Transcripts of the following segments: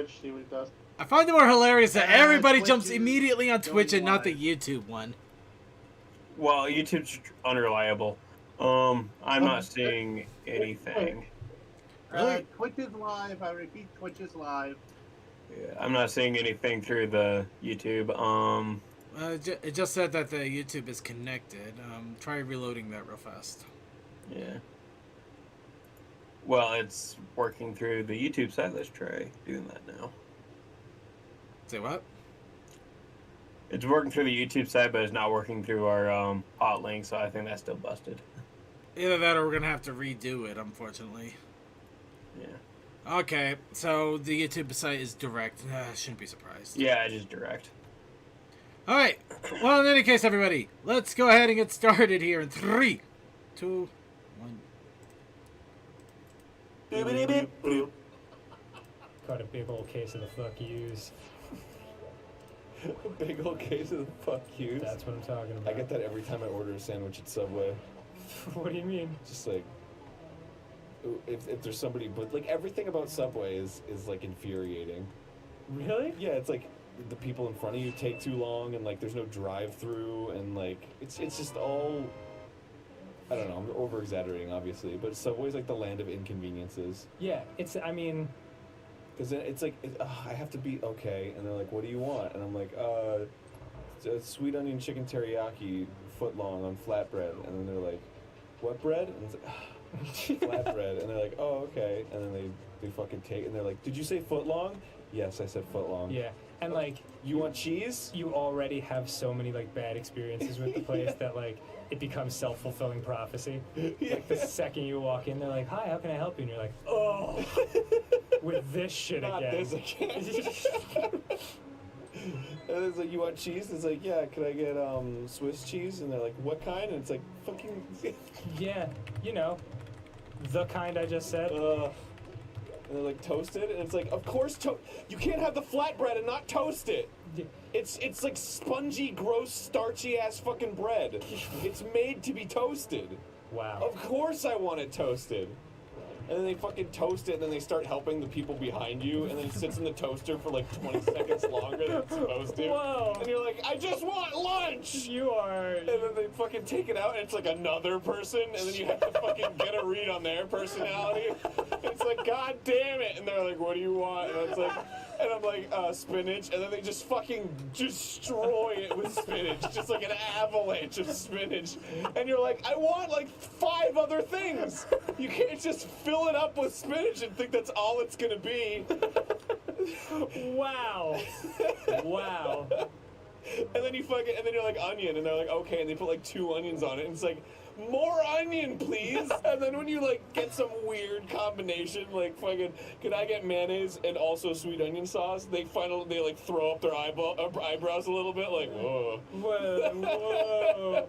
Twitch, see what it does. I find it more hilarious that everybody Twitch jumps is immediately on Twitch and not the live. YouTube one. Well, YouTube's unreliable. I'm not seeing anything. Really? Twitch is live. I repeat, Twitch is live. Yeah, I'm not seeing anything through the YouTube. It just said that the YouTube is connected. Try reloading that real fast. Yeah. Well, it's working through the YouTube side. Let's try doing that now. Say what? It's working through the YouTube side, but it's not working through our hot link, so I think that's still busted. Either that or we're going to have to redo it, unfortunately. Yeah. Okay, so the YouTube site is direct. Shouldn't be surprised. Yeah, I just direct. Alright, well, in any case, everybody, let's go ahead and get started here in 3, 2, 1. Got a big old case of the fuck yous. A big old case of the fuck yous. That's what I'm talking about. I get that every time I order a sandwich at Subway. What do you mean? Just like, if there's somebody, but like everything about Subway is like infuriating. Really? Yeah, it's like the people in front of you take too long, and like there's no drive-through, and like it's just all. I don't know. I'm over exaggerating, obviously, but Subway's like the land of inconveniences. Yeah, I mean, because it's like I have to be okay, and they're like, "What do you want?" And I'm like, sweet onion chicken teriyaki foot long on flatbread," and then they're like, "What bread?" And it's like, flatbread, and they're like, "Oh, okay," and then they fucking take, and they're like, "Did you say foot long?" Yes, I said foot long. yeah, and like, You want cheese? you already have so many like bad experiences with the place that like it becomes self-fulfilling prophecy. Like the second you walk in, they're like, "Hi, how can I help you?" And you're like, "Oh, with this shit Not again." this again. And it's like, "You want cheese?" It's like, "Yeah, could I get Swiss cheese?" And they're like, "What kind?" And it's like, fucking. Yeah, you know, the kind I just said. And they're like, "Toasted?" And it's like, of course, you can't have the flatbread and not toast it. Yeah. It's like spongy, gross, starchy ass fucking bread. It's made to be toasted. Wow. Of course I want it toasted. And then they fucking toast it, and then they start helping the people behind you, and then it sits in the toaster for like 20 seconds longer than it's supposed to. Whoa. And you're like, "I just want lunch!" You are. And then they fucking take it out, and it's like another person, and then you have to fucking get a read on their personality. It's like, "God damn it!" And they're like, "What do you want?" And it's like, and I'm like, "Spinach," and then they just fucking destroy it with spinach, just like an avalanche of spinach. And you're like, "I want like 5 other things. You can't just fill it up with spinach and think that's all it's gonna be." Wow. Wow. And then and then you're like, "Onion," and they're like, "Okay," and they put like 2 onions on it, and it's like, "More onion, please." And then when you like get some weird combination, like fucking, "Could I get mayonnaise and also sweet onion sauce?" They like throw up their eyebrows a little bit, like, "Whoa." Whoa.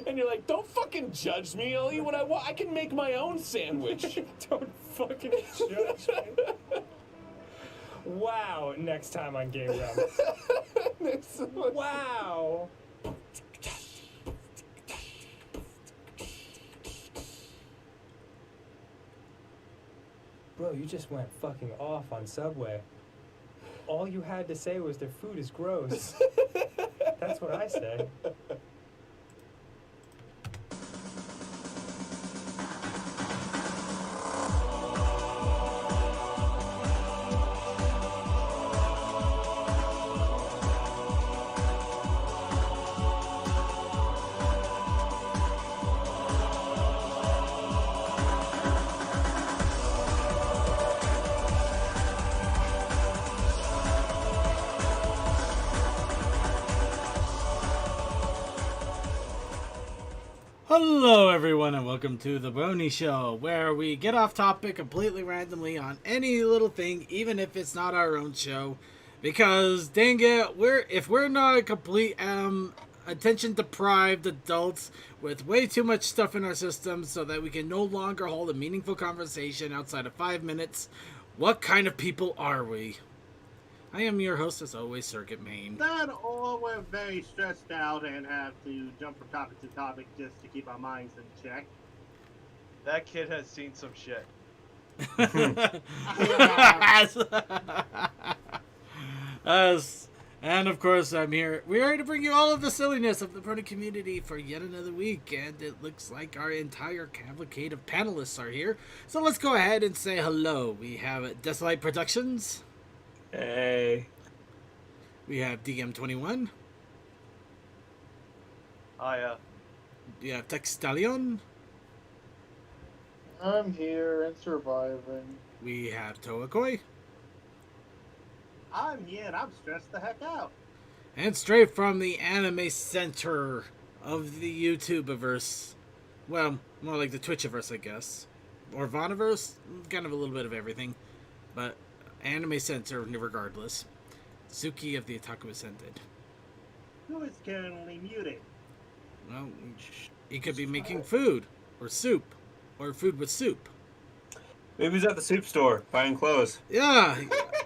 And you're like, "Don't fucking judge me. I'll eat what I want. I can make my own sandwich." Don't fucking judge me. Wow. Next time on Game Realms. Wow. Bro, you just went fucking off on Subway. All you had to say was their food is gross. That's what I say. Hello, everyone, and welcome to the Brony Show, where we get off topic completely randomly on any little thing, even if it's not our own show. Because, dang it, if we're not a complete attention-deprived adults with way too much stuff in our system so that we can no longer hold a meaningful conversation outside of 5 minutes, what kind of people are we? I am your host, as always, Circuit Main. Not all we're very stressed out and have to jump from topic to topic just to keep our minds in check. That kid has seen some shit. And of course, I'm here. We're here to bring you all of the silliness of the Brony community for yet another week, and it looks like our entire cavalcade of panelists are here. So let's go ahead and say hello. We have Desolate Productions. Hey. We have DM21. Hiya. We have Textalion. I'm here and surviving. We have Toakoi. I'm here and I'm stressed the heck out. And straight from the anime center of the YouTubeverse. Well, more like the Twitchiverse, I guess. Or Voniverse? Kind of a little bit of everything. But anime center regardless. Suki of the Otaku Ascended. Who is currently muted? Well, he could be making food. Or soup. Or food with soup. Maybe he's at the soup store buying clothes. Yeah!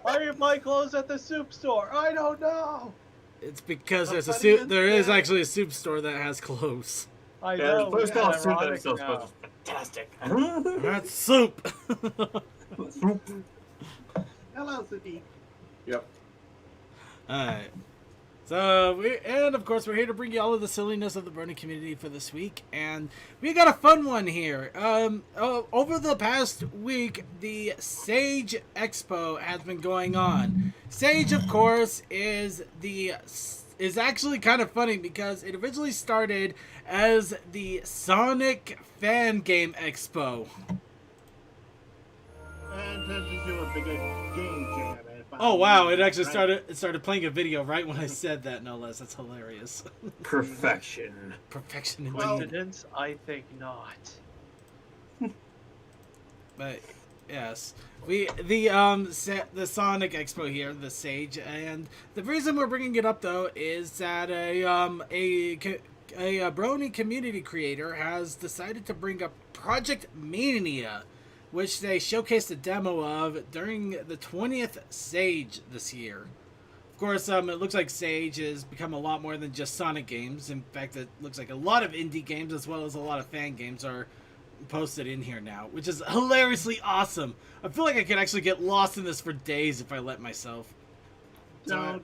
Why are you buying clothes at the soup store? I don't know. It's because there's a Somebody soup. There is in- actually a soup store that has clothes. I Yeah, know. the place yeah, called soup that ironic sells now. clothes is fantastic. That's soup! Hello, Suki. Yep. Alright. So, and of course, we're here to bring you all of the silliness of the Brony community for this week. And we got a fun one here. Over the past week, the Sage Expo has been going on. Sage, of course, is actually kind of funny because it originally started as the Sonic Fan Game Expo. And turned into a bigger game jam. Oh wow! It actually started playing a video right when I said that. No less. That's hilarious. Perfection. Perfection indeed. Coincidence? I think not. But yes, the Sonic Expo here, the Sage, and the reason we're bringing it up though is that a Brony community creator has decided to bring up Project Mania, which they showcased a demo of during the 20th Sage this year. Of course, it looks like Sage has become a lot more than just Sonic games. In fact, it looks like a lot of indie games as well as a lot of fan games are posted in here now, which is hilariously awesome. I feel like I could actually get lost in this for days if I let myself. Don't.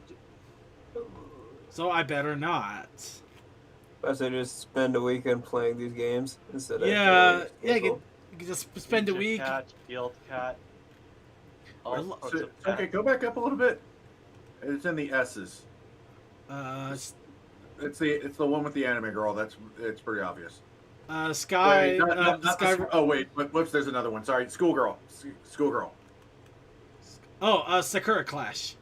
So I better not. I say just spend a weekend playing these games instead of Yeah, you can just spend a Ninja week. Cat, Guild Cat. All Well, sorts So, of okay, go back up a little bit. It's in the S's. It's the one with the anime girl. It's pretty obvious. Sky. Wait, not Sky. oh wait, whoops. There's another one. Sorry, schoolgirl. Schoolgirl. Sakura Clash.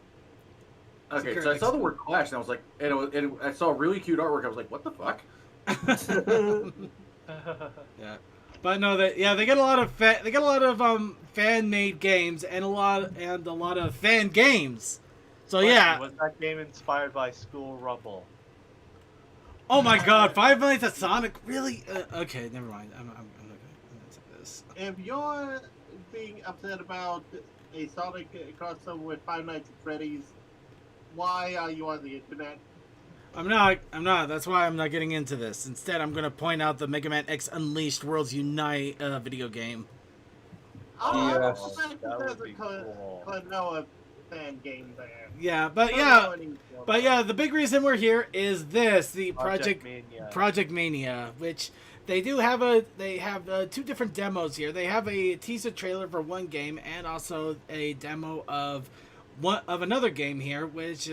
Okay, Sakura so I saw the X. word clash, and I was like, and I saw really cute artwork. I was like, what the fuck? Yeah, but no, they get a lot of fan made games and a lot of fan games. So yeah. Was that game inspired by School Rumble? Oh my God, 5 Nights at Sonic, really? Okay, never mind. I'm not gonna say this. If you're being upset about a Sonic crossover with Five Nights at Freddy's, why are you on the internet? I'm not. That's why I'm not getting into this. Instead, I'm gonna point out the Mega Man X Unleashed Worlds Unite video game. Oh, Yes. I suspect That there's would a be cool. Klonoa fan game there. Yeah, but Klonoa yeah, the big reason we're here is the Project Mania. Project Mania, which they have two different demos here. They have a teaser trailer for one game and also a demo of another game here, which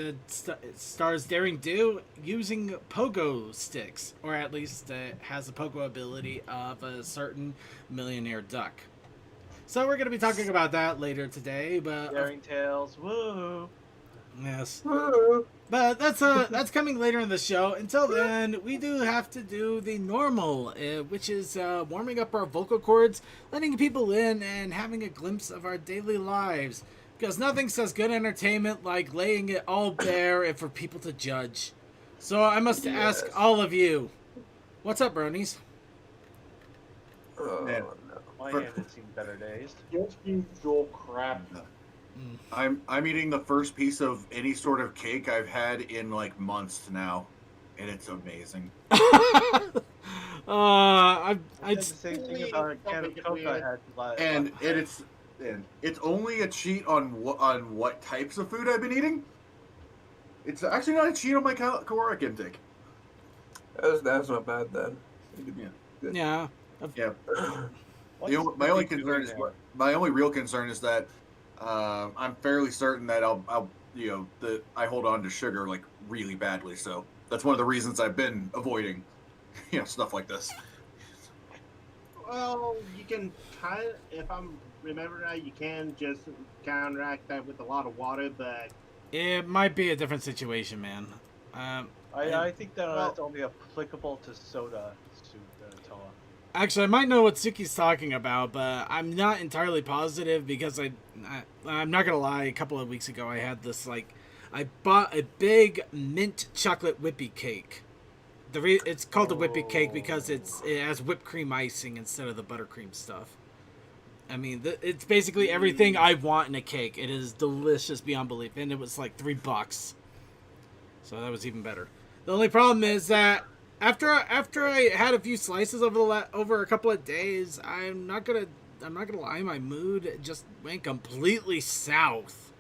stars Daring Do using pogo sticks, or at least has the pogo ability of a certain millionaire duck. So we're going to be talking about that later today, but Daring Tales. Woo! yes. But that's coming later in the show. Until then, we do have to do the normal, which is warming up our vocal cords, letting people in, and having a glimpse of our daily lives. Because nothing says good entertainment like laying it all bare for people to judge. So I must ask all of you, what's up, bronies? Oh, Man. no. My hand has seen better days. Just usual crap. I'm eating the first piece of any sort of cake I've had in like months now, and it's amazing. I said the same thing about a can of Coke I had last. And it's only a cheat on what types of food I've been eating, It's actually not a cheat on my caloric intake. That's not bad then. Yeah. Yeah. What's My only Vicky concern doing is there? my only real concern is that I'm fairly certain that I'll that I hold on to sugar like really badly. So that's one of the reasons I've been avoiding stuff like this. Well, you can kind of, if I'm remembering right, you can just counteract that with a lot of water, but It might be a different situation, man. I think that that's only applicable to soda, Toa. Actually, I might know what Suki's talking about, but I'm not entirely positive because I'm not gonna lie. A couple of weeks ago, I had this I bought a big mint chocolate whippy cake. It's called a whippy cake because it has whipped cream icing instead of the buttercream stuff. I mean, it's basically everything I want in a cake. It is delicious beyond belief, and it was like $3, so that was even better. The only problem is that after I had a few slices over a couple of days, I'm not gonna lie, my mood just went completely south.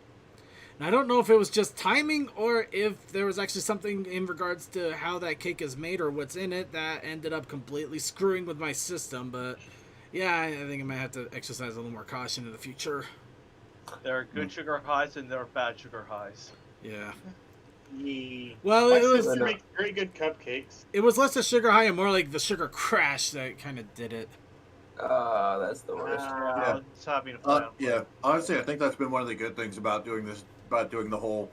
And I don't know if it was just timing or if there was actually something in regards to how that cake is made or what's in it that ended up completely screwing with my system. But yeah, I think I might have to exercise a little more caution in the future. There are good sugar highs and there are bad sugar highs. Yeah. yeah. Well, My it was sister makes very good cupcakes. less a sugar high and more like the sugar crash that kind of did it. That's the worst. I was having a fun. Yeah. Honestly, I think that's been one of the good things about doing the whole,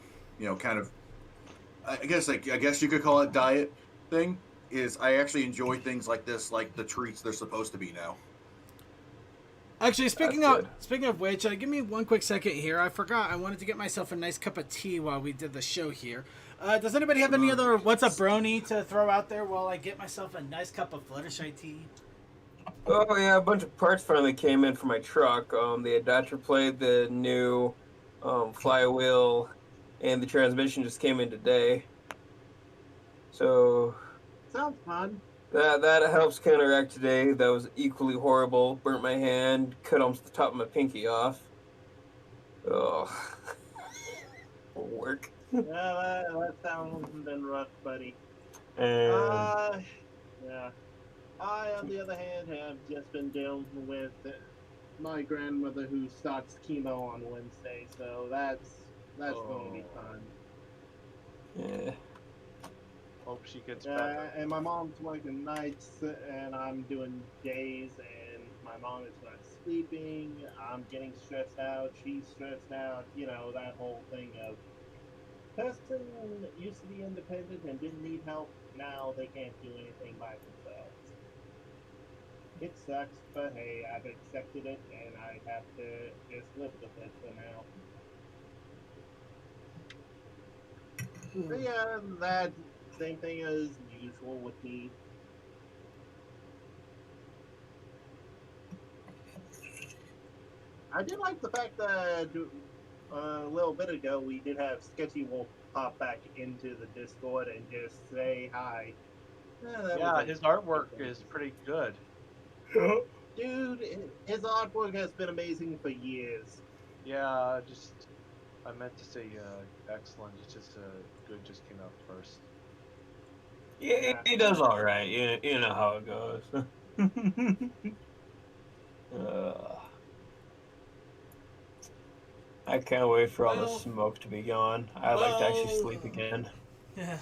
kind of, I guess you could call it diet thing. Is I actually enjoy things like this, like the treats they're supposed to be now. Actually, speaking of which, give me one quick second here. I forgot. I wanted to get myself a nice cup of tea while we did the show here. Does anybody have any other What's Up Brony to throw out there while I get myself a nice cup of Fluttershy tea? Oh yeah, a bunch of parts finally came in for my truck. The adapter plate, the new flywheel, and the transmission just came in today. So Sounds fun. that helps counteract today. That was equally horrible. Burnt my hand, cut almost the top of my pinky off. Oh, work. Yeah, that sounds been rough, buddy. And Yeah. I, on the other hand, have just been dealing with my grandmother who starts chemo on Wednesday, so that's going to be fun. yeah. Hope she gets better. And my mom's working nights, and I'm doing days, and my mom is not sleeping. I'm getting stressed out. She's stressed out. That whole thing of person used to be independent and didn't need help. Now they can't do anything by themselves. It sucks, but hey, I've accepted it, and I have to just live with it for now. But yeah, that same thing as usual with me. I did like the fact that a little bit ago we did have Sketchy Wolf pop back into the Discord and just say hi. Yeah, his artwork is pretty good. Dude, his artwork has been amazing for years. Yeah, I meant to say excellent. It's just good just came out first. Yeah, he does all right. You know how it goes. I can't wait for all the smoke to be gone. I like to actually sleep again. Yeah.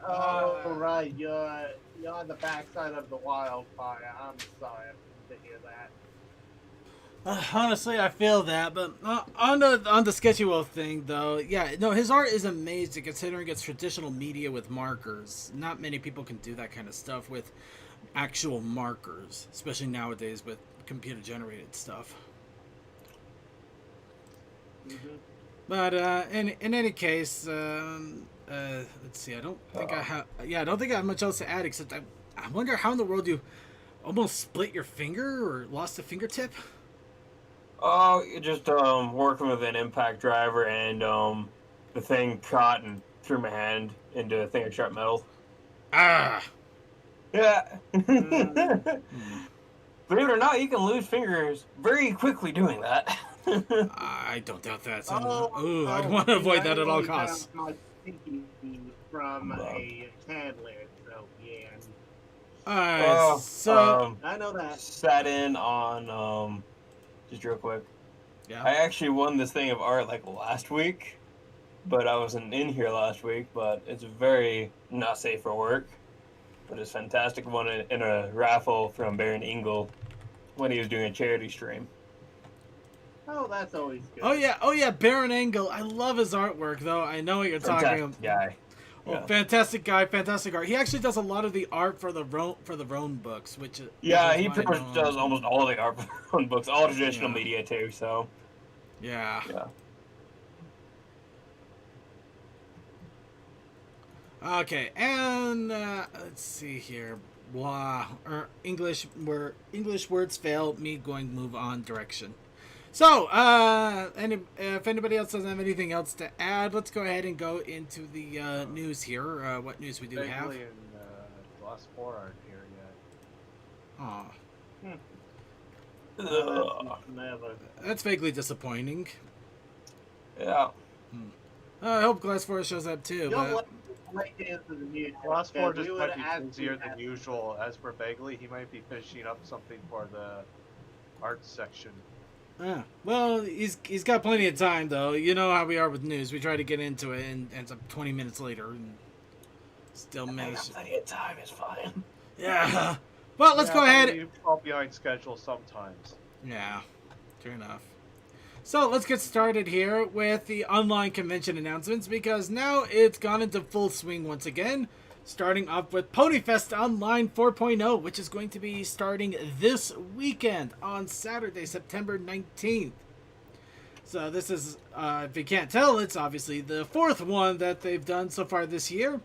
Oh, right, you're on the backside of the wildfire. I'm sorry to hear that. Honestly, I feel that, but on the Sketchy Wolf thing, though, yeah, no, his art is amazing considering it's traditional media with markers. Not many people can do that kind of stuff with actual markers, especially nowadays with computer-generated stuff. Mm-hmm. But in any case, let's see. I don't think I have. Yeah, I don't think I have much else to add except I wonder how in the world you almost split your finger or lost a fingertip. Oh, just working with an impact driver and the thing caught and threw my hand into a thing of sharp metal. Ah. Yeah. Believe it or not, you can lose fingers very quickly doing that. I don't doubt that. I'd want to avoid that at all costs. pinky from a can lid. So yeah, Alright, so I know that. Sat in on just real quick. yeah. I actually won this thing of art like last week, but I wasn't in here last week. But it's very not safe for work. But it's fantastic. Won it in a raffle from Baron Engel when he was doing a charity stream. Oh, that's always good. Oh yeah, Baron Engel. I love his artwork, though. I know what you're talking about. Fantastic guy. Well, Yeah. fantastic guy, fantastic art. He actually does a lot of the art for the Roan books, which Yeah, is he why pretty I much know him. does almost all the art for books, all traditional Yeah. media too. So Yeah. yeah. Okay, and let's see here. Blah. English words fail. Me going move on direction. So, if anybody else doesn't have anything else to add, let's go ahead and go into the news here. What news we do have? Begley and the last four aren't here yet. Aw, Never. that's vaguely disappointing. Yeah. I hope Glass 4 shows up too. You'll But like to answer the news. The last four because just we might would be ask busier you than that. usual. As for Begley, he might be finishing up something for the art section. well, he's got plenty of time though. You know how we are with news. We try to get into it and ends up 20 minutes later and still I manage. got plenty of time. It's fine. Yeah. Well, let's Yeah, go ahead. You fall behind schedule sometimes. Yeah, true enough. So let's get started here with the online convention announcements because now it's gone into full swing once again. Starting off with Ponyfest Online 4.0, which is going to be starting this weekend on Saturday, September 19th. So this is, if you can't tell, it's obviously the fourth one that they've done so far this year.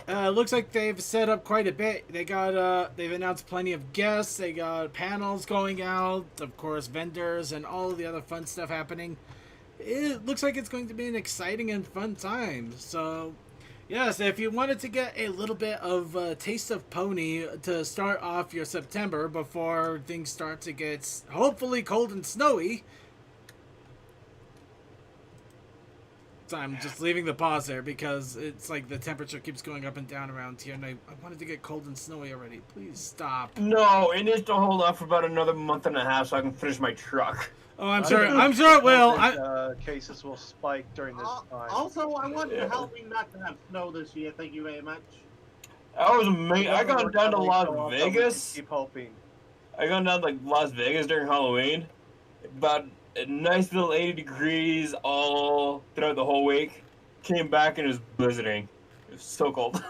Looks like they've set up quite a bit. They've announced plenty of guests. They got panels going out, of course, vendors, and all of the other fun stuff happening. It looks like it's going to be an exciting and fun time. So, yes, if you wanted to get a little bit of a taste of Pony to start off your September before things start to get hopefully cold and snowy. So I'm just leaving the pause there because it's like the temperature keeps going up and down around here, and I wanted to get cold and snowy already. Please stop. No, it needs to hold off for about another month and a half so I can finish my truck. Oh, I'm sure it will. Cases will spike during this time. Also, I want you to help me not to have snow this year. Thank you very much. I was amazing. I got down to Las Vegas. Keep hoping. I got down to like Las Vegas during Halloween. About a nice little 80 degrees all throughout the whole week. Came back and it was blizzarding. It was so cold.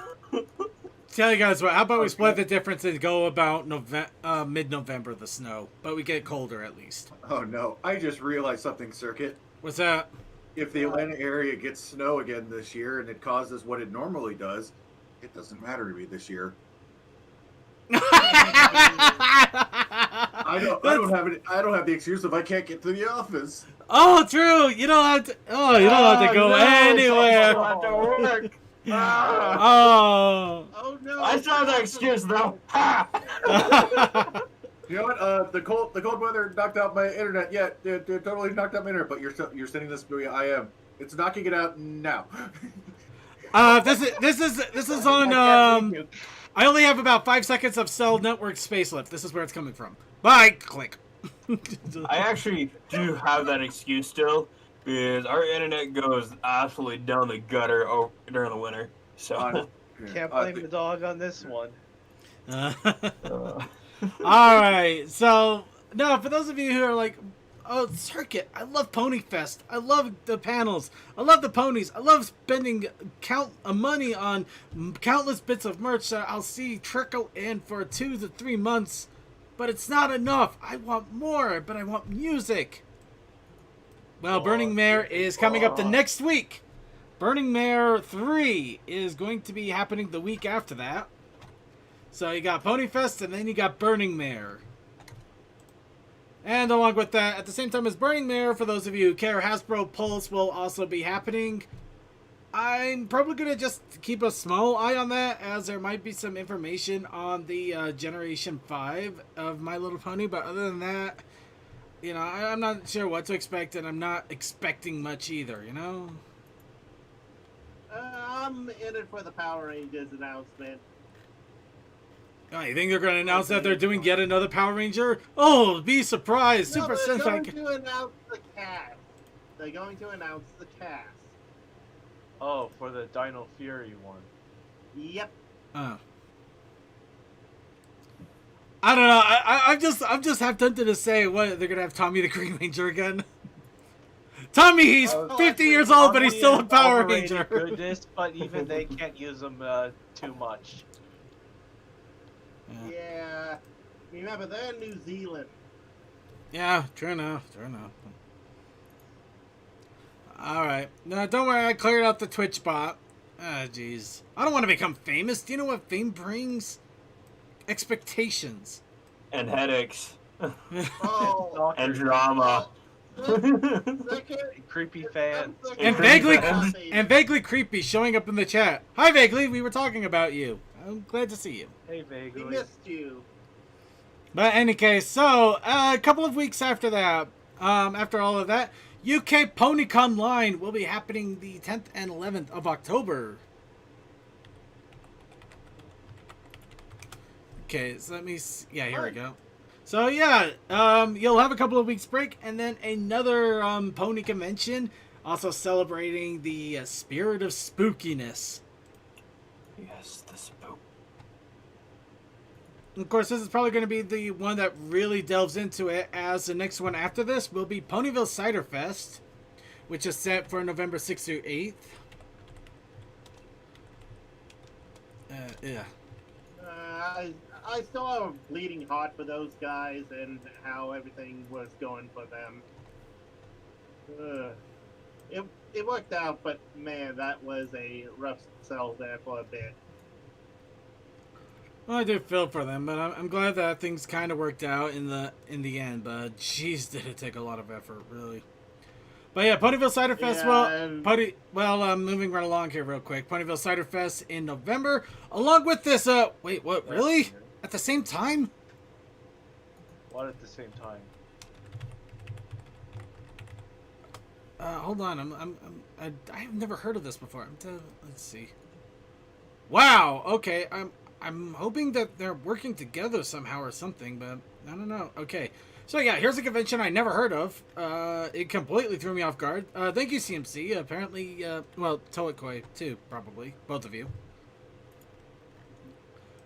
Tell you guys what, how about we split the difference and go about mid-November, the snow, but we get colder at least. Oh no! I just realized something, Circuit. What's that? If the Atlanta area gets snow again this year and it causes what it normally does, it doesn't matter to me this year. I don't have the excuse if I can't get to the office. Oh, true. You don't have to. Oh, you don't have to go anywhere. I have to work. Oh. Oh no! I still have that excuse though. Ha! You know what? The cold weather knocked out my internet. Yeah, it totally knocked out my internet. But you're sending this to me. I am. It's knocking it out now. This is on. I only have about 5 seconds of cell network space left. This is where it's coming from. Bye. Click. I actually do have that excuse still because our internet goes absolutely down the gutter during the winter. So Can't blame the dog on this one. All right. So now, for those of you who are like, "Oh, Circuit! I love Ponyfest. I love the panels. I love the ponies. I love spending money on countless bits of merch that I'll see trickle in for 2 to 3 months, but it's not enough. I want more, but I want music." Well, Burning Mare is coming up the next week. Burning Mare 3 is going to be happening the week after that. So you got Ponyfest and then you got Burning Mare. And along with that, at the same time as Burning Mare, for those of you who care, Hasbro Pulse will also be happening. I'm probably going to just keep a small eye on that, as there might be some information on the Generation 5 of My Little Pony. But other than that, you know, I'm not sure what to expect, and I'm not expecting much either, you know? I'm in it for the Power Rangers announcement. Oh, you think they're going to announce that they're doing yet another Power Ranger? Oh, be surprised! No, Super they're going Sentai. to announce the cast. They're going to announce the cast. Oh, for the Dino Fury one. Yep. Oh. I don't know. I'm just half tempted to say what they're gonna have Tommy the Green Ranger again. Tommy, he's 50 years old, but he's still a Power Ranger. Goodness, but even they can't use them too much. Yeah. Remember, they're in New Zealand. Yeah, true enough. True enough. All right. No, don't worry. I cleared out the Twitch bot. Ah, jeez. I don't want to become famous. Do you know what fame brings? Expectations. And headaches. Oh. And drama. Second, Creepy fans. And vaguely creepy showing up in the chat. Hi, Vaguely. We were talking about you. I'm glad to see you. Hey, We vaguely. missed you. But in any case, so a couple of weeks after that, after all of that, UK PonyCon Line will be happening the 10th and 11th of October. Okay, so let me see. Yeah, here we go. So yeah, you'll have a couple of weeks break, and then another pony convention, also celebrating the spirit of spookiness. Yes, the spook. Of course, this is probably going to be the one that really delves into it, as the next one after this will be Ponyville Cider Fest, which is set for November 6th through 8th. Yeah. I still have a bleeding heart for those guys and how everything was going for them. It worked out, but man, that was a rough sell there for a bit. Well, I do feel for them, but I'm glad that things kind of worked out in the end. But jeez, did it take a lot of effort, really. But yeah, Ponyville Cider Fest. Moving right along here real quick. Ponyville Cider Fest in November, along with this. Wait, what? Really? At the same time? What at the same time? Hold on. I've never heard of this before. Let's see. Wow. Okay. I'm hoping that they're working together somehow or something, but I don't know. Okay. So yeah, here's a convention I never heard of. It completely threw me off guard. Thank you, CMC. Apparently, Toakoi too, probably. Both of you.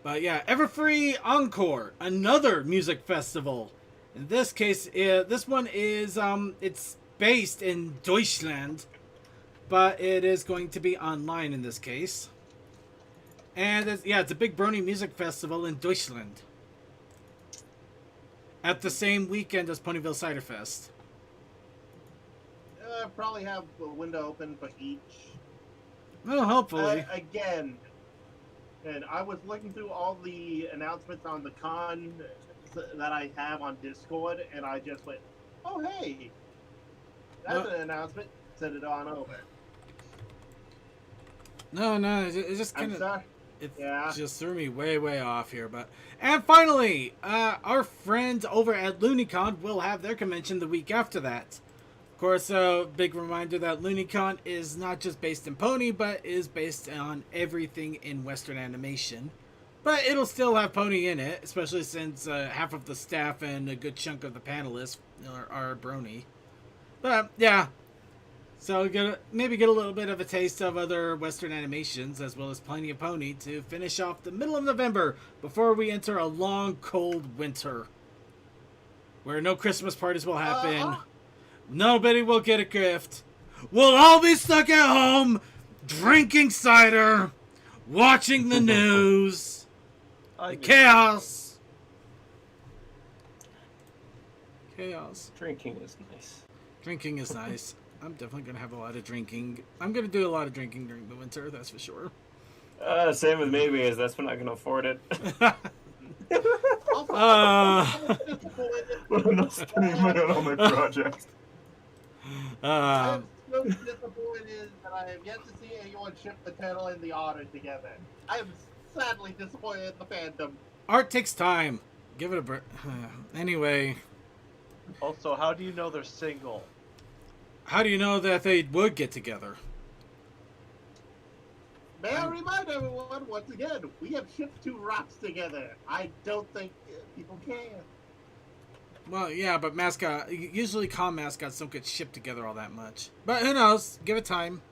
But yeah, Everfree Encore, another music festival. In this case, this one is, it's based in Deutschland, but it is going to be online in this case. And it's a big Brony music festival in Deutschland. At the same weekend as Ponyville Cider Fest. Probably have a window open for each. Well, hopefully. Again, and I was looking through all the announcements on the con that I have on Discord, and I just went, oh, hey, that's an announcement. Send it on over. No, it just kind of... It Yeah. just threw me way off here, and finally, our friends over at LooneyCon will have their convention the week after that. Of course, a big reminder that LooneyCon is not just based in Pony, but is based on everything in Western animation. But it'll still have Pony in it, especially since half of the staff and a good chunk of the panelists are Brony. But yeah. So maybe get a little bit of a taste of other Western animations, as well as plenty of Pony to finish off the middle of November before we enter a long, cold winter, where no Christmas parties will happen, nobody will get a gift, we'll all be stuck at home, drinking cider, watching the news, the chaos. Drinking is nice. Drinking is nice. I'm definitely going to have a lot of drinking. I'm going to do a lot of drinking during the winter, that's for sure. Same with me, because that's when I can afford it. I'm not spending money on all my projects. I'm so disappointed that I have yet to see anyone ship the Turtle and the Otter together. I am sadly disappointed in the fandom. Art takes time. Give it a break. Anyway. Also, how do you know they're single? How do you know that they would get together? May I remind everyone once again, we have shipped 2 rocks together. I don't think people can. Well, yeah, but usually com mascots don't get shipped together all that much. But who knows? Give it time.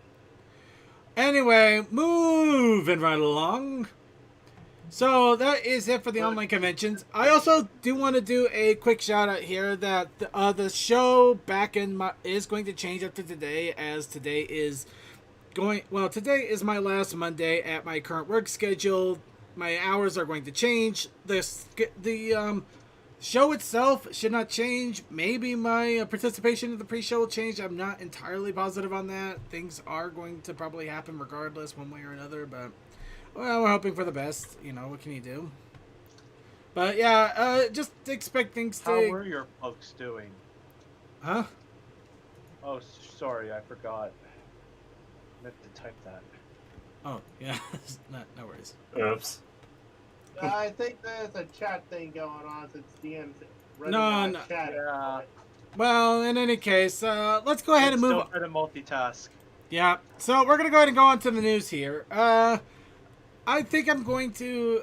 Anyway, moving right along. So that is it for the online conventions. I also do want to do a quick shout out here that the show is going to change up to today, as today is today is my last Monday at my current work schedule. My hours are going to change. The show itself should not change. Maybe my participation in the pre-show will change. I'm not entirely positive on that. Things are going to probably happen regardless, one way or another, but well, we're hoping for the best. You know, what can you do? But yeah, just expect things to... How were your folks doing? Huh? Oh, sorry, I forgot. I meant to type that. Oh, yeah. No worries. Oops. I think there's a chat thing going on since DM's No. chat. Yeah. Well, in any case, let's go ahead and move on. Still trying to multitask. Yeah, so we're going to go ahead and go on to the news here. I think I'm going to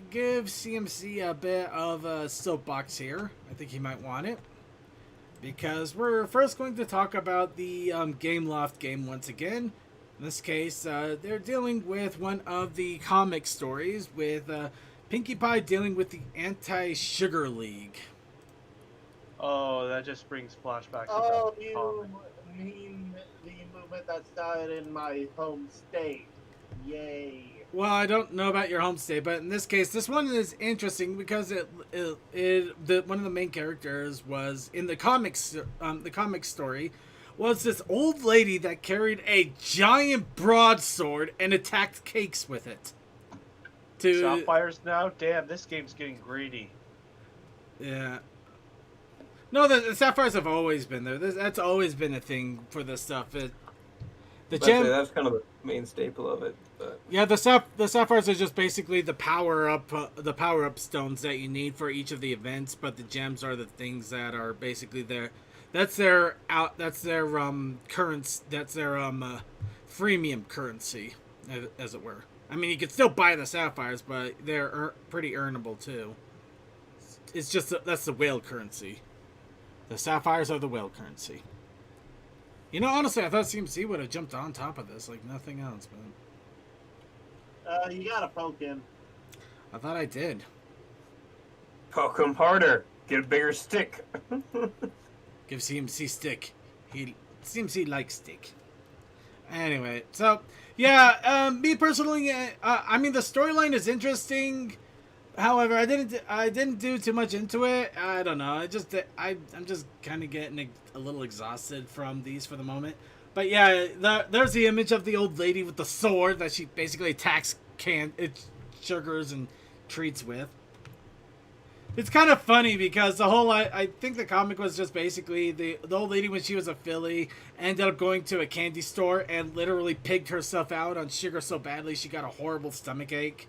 give CMC a bit of a soapbox here. I think he might want it. Because we're first going to talk about the Game Loft game once again. In this case, they're dealing with one of the comic stories with Pinkie Pie dealing with the Anti-Sugar League. Oh, that just brings flashbacks. Oh, to that you comic. mean the movement that started in my home state. Yay. Well, I don't know about your home state, but in this case, this one is interesting because one of the main characters was in the comics. The comic story was this old lady that carried a giant broadsword and attacked cakes with it. Sapphires now? Damn, this game's getting greedy. Yeah. No, the sapphires have always been there. That's always been a thing for this stuff. That's kind of the main staple of it. But. Yeah, the sapphires are just basically the power up stones that you need for each of the events, but the gems are the things that are basically their currency, that's their freemium currency, as it were. I mean, you could still buy the sapphires, but they're pretty earnable too. It's just that's the whale currency. The sapphires are the whale currency. You know, honestly, I thought CMC would have jumped on top of this like nothing else, but You gotta poke him. I thought I did. Poke him harder. Get a bigger stick. Give CMC stick. CMC likes stick. Anyway, so yeah, me personally, I mean the storyline is interesting. However, I didn't do too much into it. I don't know. I'm just kind of getting a little exhausted from these for the moment. But yeah, there's the image of the old lady with the sword that she basically attacks sugars and treats with. It's kind of funny because the whole I think the comic was just basically the old lady when she was a filly ended up going to a candy store and literally pigged herself out on sugar so badly she got a horrible stomach ache.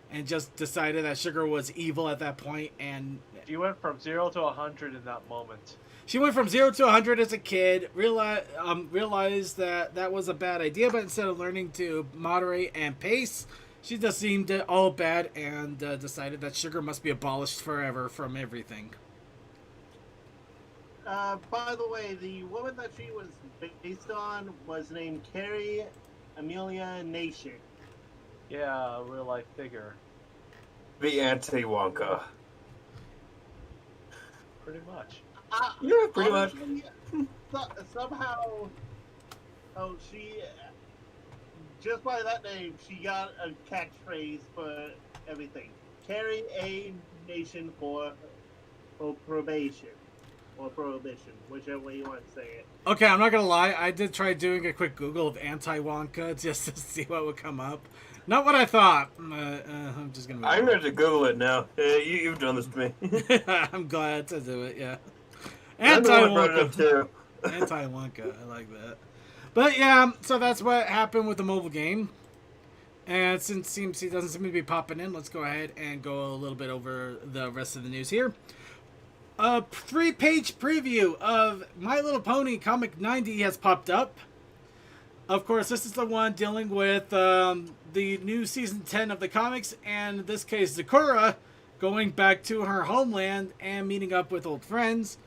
And just decided that sugar was evil at that point, and You went from 0 to 100 in that moment. she went from 0 to 100 as a kid. Realized that was a bad idea, but instead of learning to moderate and pace, she just seemed all bad and decided that sugar must be abolished forever from everything. By the way, the woman that she was based on was named Carrie Amelia Nation. Yeah, a real life figure. The anti-Wonka. Pretty much. Yeah, pretty much. Somehow, she, just by that name, she got a catchphrase for everything. Carry a nation for probation. Or prohibition, whichever way you want to say it. Okay, I'm not gonna lie. I did try doing a quick Google of anti-Wonka just to see what would come up. Not what I thought. I'm just gonna. I'm ready to Google it now. You've done this to me. I'm glad to do it. Yeah. I'm the one who brought it up Anti-Wonka. too. Anti-Wonka. I like that. But yeah, so that's what happened with the mobile game. And since CMC doesn't seem to be popping in, let's go ahead and go a little bit over the rest of the news here. A 3-page preview of My Little Pony Comic 90 has popped up. Of course, this is the one dealing with the new season 10 of the comics, and in this case, Sakura going back to her homeland and meeting up with old friends.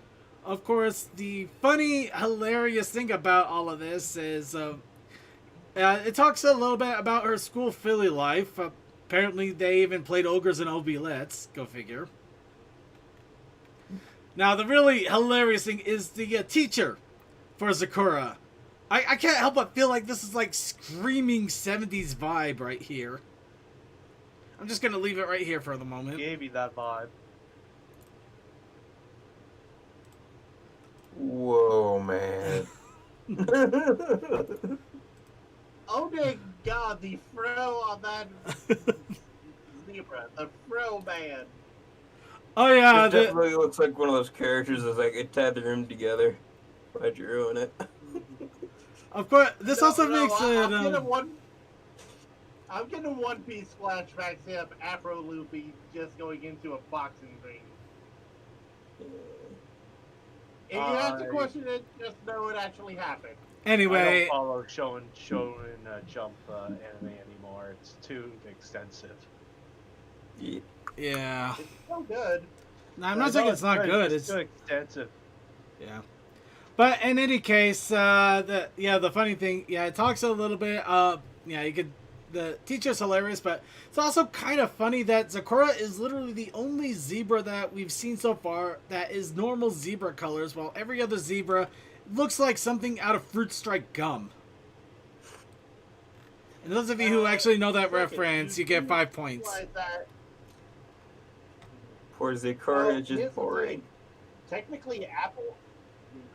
Of course, the funny, hilarious thing about all of this is it talks a little bit about her school Philly life. Apparently, they even played ogres and oubliettes. Go figure. Now, the really hilarious thing is the teacher for Sakura. I can't help but feel like this is like screaming 70s vibe right here. I'm just going to leave it right here for the moment. Gave me that vibe. Whoa, man. Oh my god, the fro on that zebra. The fro man. Oh, yeah. It definitely looks like one of those characters that's like, it tied the room together. Why'd you ruin it? Of course, this also makes it... I'm getting One Piece flashbacks here of Afro Luffy just going into a boxing ring. If you have to question it, just know it actually happened. Anyway... I don't follow Shonen Jump anime anymore. It's too extensive. Yeah. It's so good. No, I'm not saying it's not good. It's too extensive. Yeah. But in any case, the funny thing, it talks a little bit. The teacher's hilarious, but it's also kind of funny that Sakura is literally the only zebra that we've seen so far that is normal zebra colors, while every other zebra looks like something out of Fruit Strike gum. And those of you who actually know that reference, you get 5 points. Poor Sakura is just boring. Technically, Apple.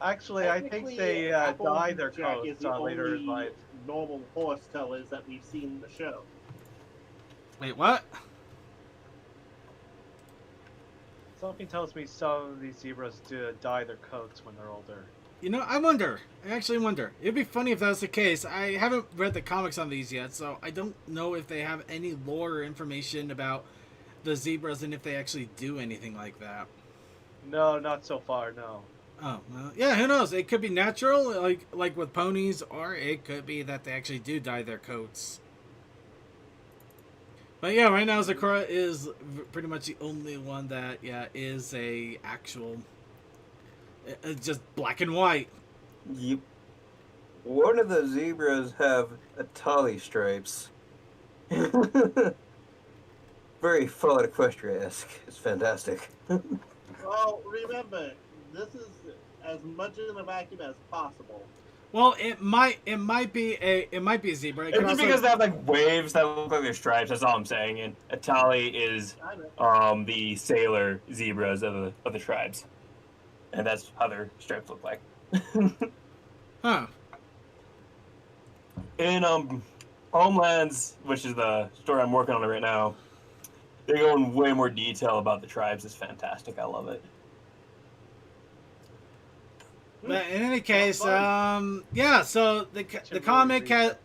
Actually, I think they dye their coats later in life. Normal horse colors that we've seen in the show. Wait, what? Something tells me some of these zebras dye their coats when they're older. You know, I wonder. I actually wonder. It'd be funny if that was the case. I haven't read the comics on these yet, so I don't know if they have any lore or information about the zebras and if they actually do anything like that. No, not so far, no. Oh, well, yeah, who knows? It could be natural, like with ponies, or it could be that they actually do dye their coats. But yeah, right now Sakura is pretty much the only one that, is a actual, just black and white. Yep. One of the zebras have Atali stripes. Very Fallout Equestria-esque. It's fantastic. Well, remember, this is as much in a vacuum as possible. Well, it might be a zebra. It's just because they have like waves that look like their stripes. That's all I'm saying. And Atali is the sailor zebras of the tribes, and that's how their stripes look like. Huh. In Homelands, which is the story I'm working on right now, they go in way more detail about the tribes. It's fantastic. I love it. But in any case, so the comic has...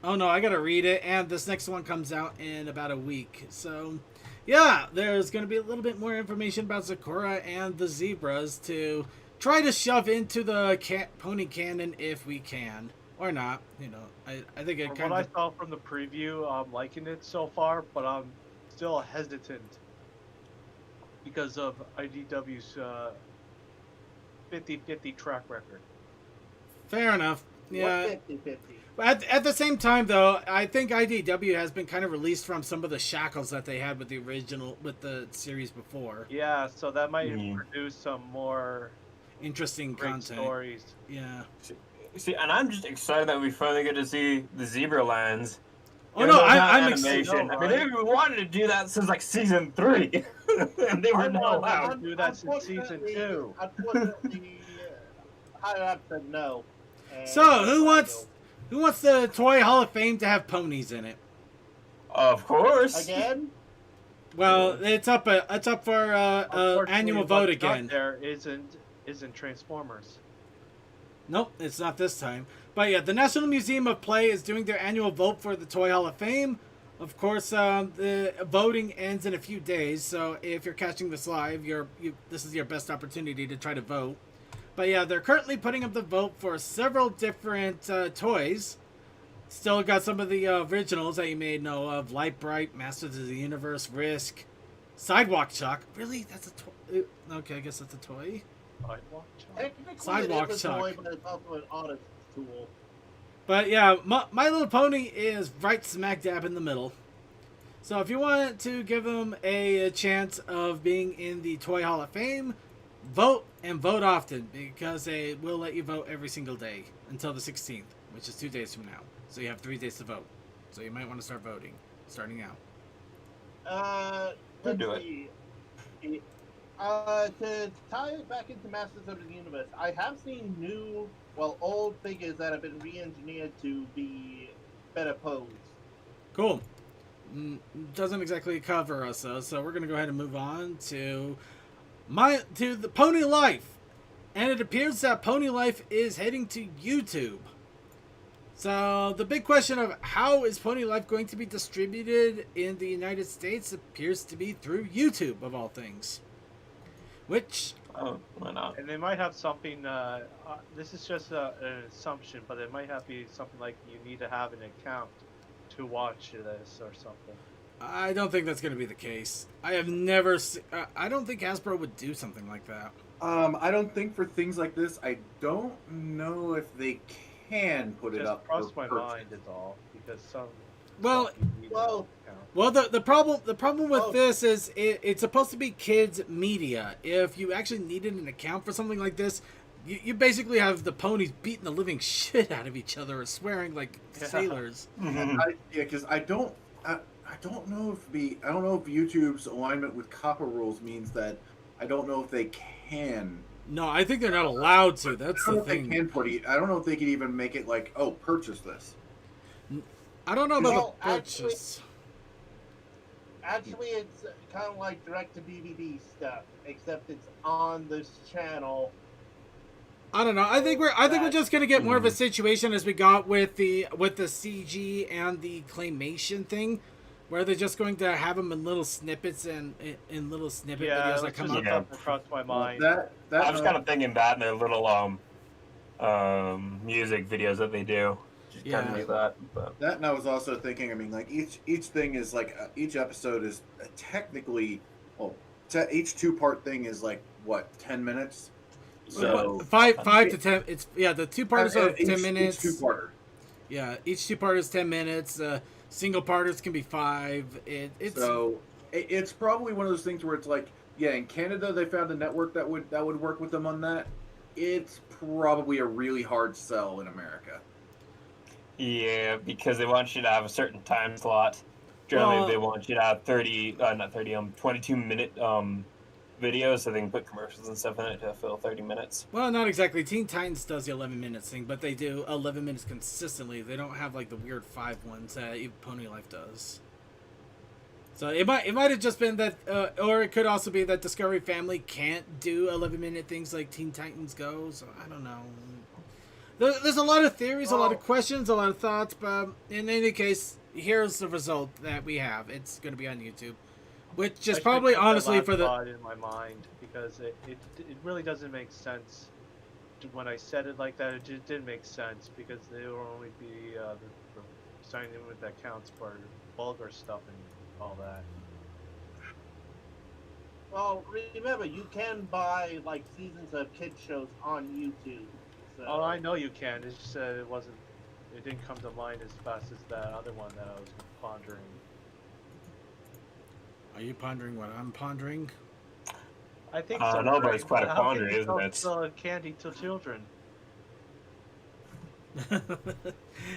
Oh no, I gotta read it, and this next one comes out in about a week. So, yeah, there's gonna be a little bit more information about Sakura and the zebras to try to shove into the pony canon if we can. Or not, you know. I think it From what I saw from the preview, I'm liking it so far, but I'm still hesitant because of IDW's 50-50 track record. Fair enough. Yeah. 50-50. But at the same time, though, I think IDW has been kind of released from some of the shackles that they had with the series before. Yeah, so that might produce some more interesting great content. Stories. Yeah. See, and I'm just excited that we finally get to see the zebra lands. Oh no, I'm excited. I mean, they've wanted to do that since like season 3, and they were not allowed to do that since season 2. Unfortunately, higher up said no. So who wants the Toy Hall of Fame to have ponies in it? Of course. Again? Well, it's up for annual vote again. There isn't Transformers. Nope, it's not this time. But yeah, the National Museum of Play is doing their annual vote for the Toy Hall of Fame. Of course, the voting ends in a few days, so if you're catching this live, this is your best opportunity to try to vote. But yeah, they're currently putting up the vote for several different toys. Still got some of the originals that you may know of: Light Bright, Masters of the Universe, Risk, Sidewalk Chalk. Really? That's a toy? Okay, I guess that's a toy. Sidewalk Chalk? Technically, Sidewalk it is a chalk. toy, but it's also an audit tool. But yeah, My Little Pony is right smack dab in the middle. So if you want to give them a chance of being in the Toy Hall of Fame, vote and vote often, because they will let you vote every single day until the 16th, which is 2 days from now. So you have 3 days to vote. So you might want to start voting, starting now. Let's do it. see. To tie it back into Masters of the Universe, I have seen old figures that have been re-engineered to be better posed. Cool. Doesn't exactly cover us though, so we're gonna go ahead and move on to the Pony Life, and it appears that Pony Life is heading to YouTube. So the big question of how is Pony Life going to be distributed in the United States appears to be through YouTube, of all things. Which, Oh, why not? And they might have something. This is just an assumption, but it might have be something like you need to have an account to watch this or something. I don't think that's going to be the case. I have never I don't think Hasbro would do something like that. I don't think for things like this, I don't know if they can put it Just up. crossed for my purchase. mind is all, because some. Well, stuff you need to have well, an account. Well, the problem with Oh. this is it's supposed to be kids media. If you actually needed an account for something like this, you basically have the ponies beating the living shit out of each other or swearing like Yeah. sailors. Because I don't know if YouTube's alignment with COPPA rules means that I don't know if they can. No, I think they're not allowed to. That's I don't the know if they thing. can put it. I don't know if they can even make it like, oh, purchase this. I don't know about Well, the purchase. Actually, it's kind of like direct-to-DVD stuff, except it's on this channel. I don't know. I think we're just gonna get more of a situation as we got with the CG and the claymation thing, where they're just going to have them in little snippets and in little snippet Yeah, videos that that's come just up. Yeah. something crossed my mind. That I was kind of thinking that in their little music videos that they do. Just kind Yeah. of like that. But That, and I was also thinking. I mean, like each thing is like each episode is technically, each 2-part thing is like what 10 minutes. So Five to 10. It's the 2-parters are 10 minutes. Each 2-parter. Yeah, each 2-part is 10 minutes. Single parters can be 5. It's probably one of those things where it's like, yeah, in Canada they found a network that would work with them on that. It's probably a really hard sell in America. yeah, because they want you to have a certain time slot. Generally, Well- they want you to have 22-minute videos, so they can put commercials and stuff in it to fill 30 minutes. Well, not exactly. Teen Titans does the 11 minutes thing, but they do 11 minutes consistently. They don't have like the weird 5 ones that even Pony Life does. So it might have just been that, or it could also be that Discovery Family can't do 11-minute things like Teen Titans goes. So I don't know. There's a lot of theories, a lot of questions, a lot of thoughts, but in any case, here's the result that we have. It's going to be on YouTube, which I is should probably put that honestly last for the. thought in my mind, because it really doesn't make sense. When I said it like that, it just didn't make sense, because they will only be the signing in with that counts for vulgar stuff and all that. Well, remember, you can buy like seasons of kids shows on YouTube. So. Oh, I know you can. It's just that it didn't come to mind as fast as that other one that I was pondering. Are you pondering what I'm pondering? I think I so. don't know, but right? it's quite a How can quandary, you isn't sell it? candy to children.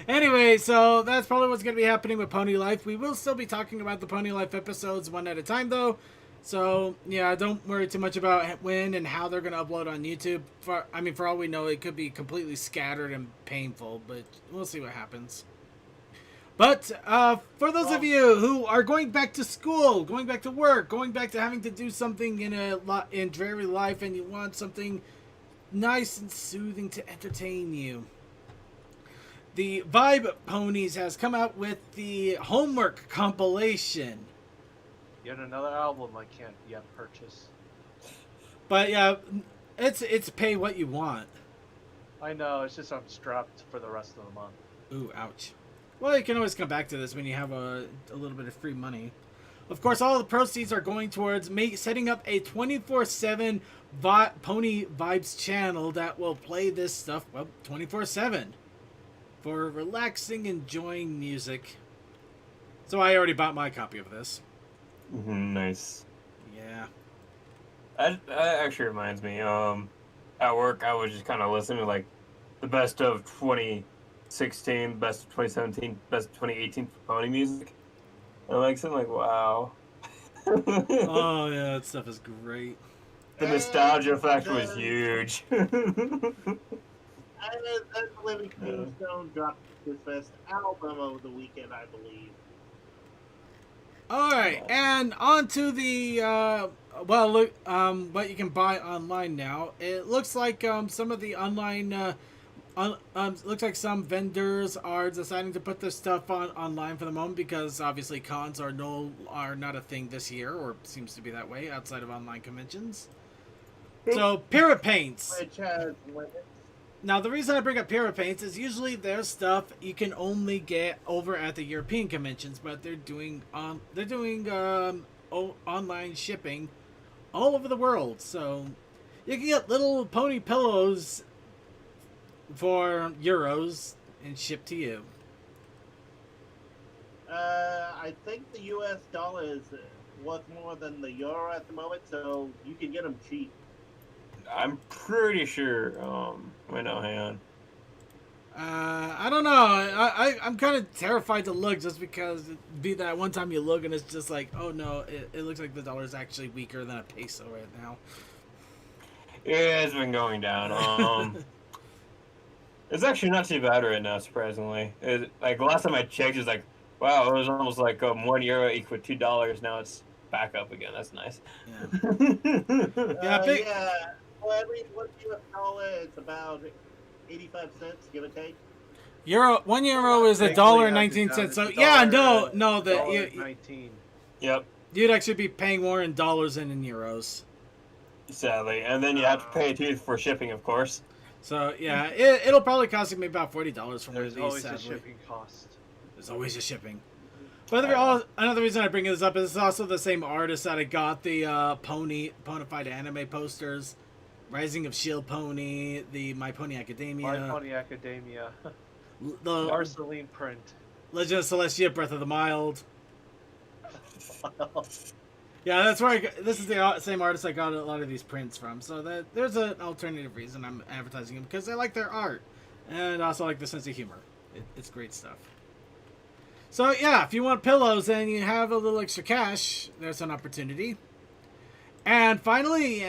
Anyway, so that's probably what's going to be happening with Pony Life. We will still be talking about the Pony Life episodes one at a time, though. So, yeah, don't worry too much about when and how they're going to upload on YouTube. For all we know, it could be completely scattered and painful, but we'll see what happens. But for those of you who are going back to school, going back to work, going back to having to do something in dreary life, and you want something nice and soothing to entertain you, the Vibe Ponies has come out with the Homework compilation. Yet another album I can't yet purchase. But yeah, It's pay what you want. I know, it's just I'm strapped for the rest of the month. Ooh, ouch. Well, you can always come back to this when you have a little bit of free money. Of course, all the proceeds are going towards setting up a 24/7 Pony Vibes channel that will play this stuff 24/7 for relaxing, enjoying music. So I already bought my copy of this. Nice. Yeah. That actually reminds me. At work, I was just kind of listening to like the best of 2016, best of 2017, best of 2018 for pony music. And like something like, wow. Oh yeah, that stuff is great. The nostalgia factor was huge. And Living Tombstone dropped his best album over the weekend, I believe. All right, and on to the what you can buy online now. It looks like some of the online looks like some vendors are deciding to put this stuff online for the moment because obviously cons are not a thing this year, or seems to be that way outside of online conventions. So Pyropaints. Which has limits. Now the reason I bring up Pyropaints is usually their stuff you can only get over at the European conventions, but they're doing online shipping all over the world. So you can get little pony pillows for euros and shipped to you. I think the U.S. dollar is worth more than the euro at the moment, so you can get them cheap. I'm pretty sure. Wait, no, hang on. I don't know. I'm kind of terrified to look just because it'd be that one time you look and it's just like, oh no, it looks like the dollar is actually weaker than a peso right now. Yeah, it's been going down. It's actually not too bad right now, surprisingly. Like, the last time I checked, it was like, wow, it was almost like €1 equal $2. Now it's back up again. That's nice. Yeah. Yeah. Well, every $1 US, it's about 85 cents, give or take. €1 is $1.19. So yeah, no, that you 19. Yep, you'd actually be paying more in dollars than in euros. sadly. And then you have to pay too for shipping, of course. So yeah, it'll probably cost me about $40 from one of There's these. always Sadly, a shipping cost. there's always a shipping. But another reason I bring this up is it's also the same artist that I got the Ponified anime posters, Rising of Shield Pony, the My Pony Academia, My Pony Academia. the Marceline print. Legend of Celestia, Breath of the Mild. Yeah, that's where this is the same artist I got a lot of these prints from. So there's an alternative reason I'm advertising them, because I like their art and also like the sense of humor. It's great stuff. So yeah, if you want pillows and you have a little extra cash, there's an opportunity. And finally,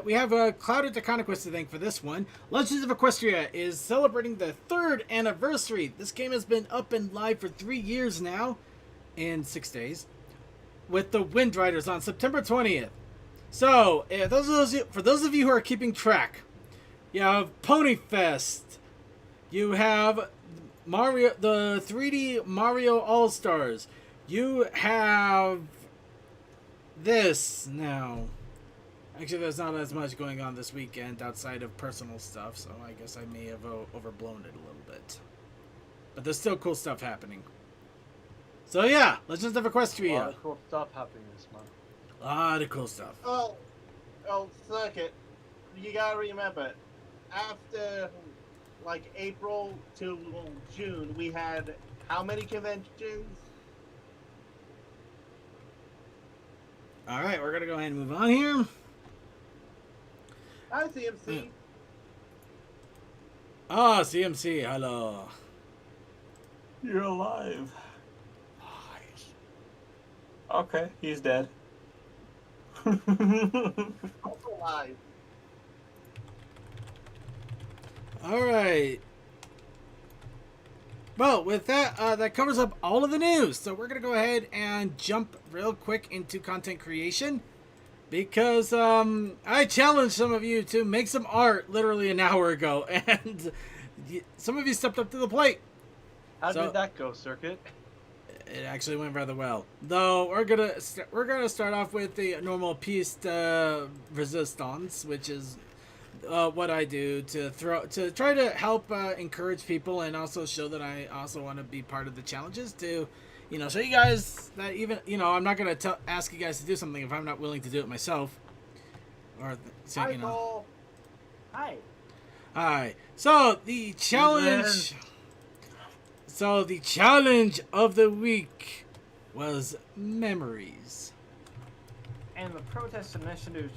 we have a Clouded Deconquest to thank for this one. Legends of Equestria is celebrating the 3rd anniversary. This game has been up and live for 3 years now, in 6 days, with the Wind Riders on September 20th. So, for those of you who are keeping track, you have Pony Fest, you have Mario, the 3D Mario All Stars, you have this now. Actually, there's not as much going on this weekend outside of personal stuff, so I guess I may have overblown it a little bit. But there's still cool stuff happening. So yeah, Legends of A lot Equestria. of cool stuff happening this month. A lot of cool stuff. Oh, second, you gotta remember, after like April to June, we had how many conventions? All right, we're gonna go ahead and move on here. Hi, CMC. Ah, CMC, hello. You're alive. Okay, he's dead. Also live. All right. Well, with that, that covers up all of the news. So we're going to go ahead and jump real quick into content creation. Because I challenged some of you to make some art literally an hour ago. And some of you stepped up to the plate. How did that go, Circuit? It actually went rather well. Though we're gonna start off with the normal piece de resistance, which is what I do to try to help encourage people and also show that I also want to be part of the challenges to, show you guys that even I'm not gonna ask you guys to do something if I'm not willing to do it myself. Or so, Hi, Cole. Hi. Hi. So the challenge. So the challenge of the week was memories. And the protest initiative.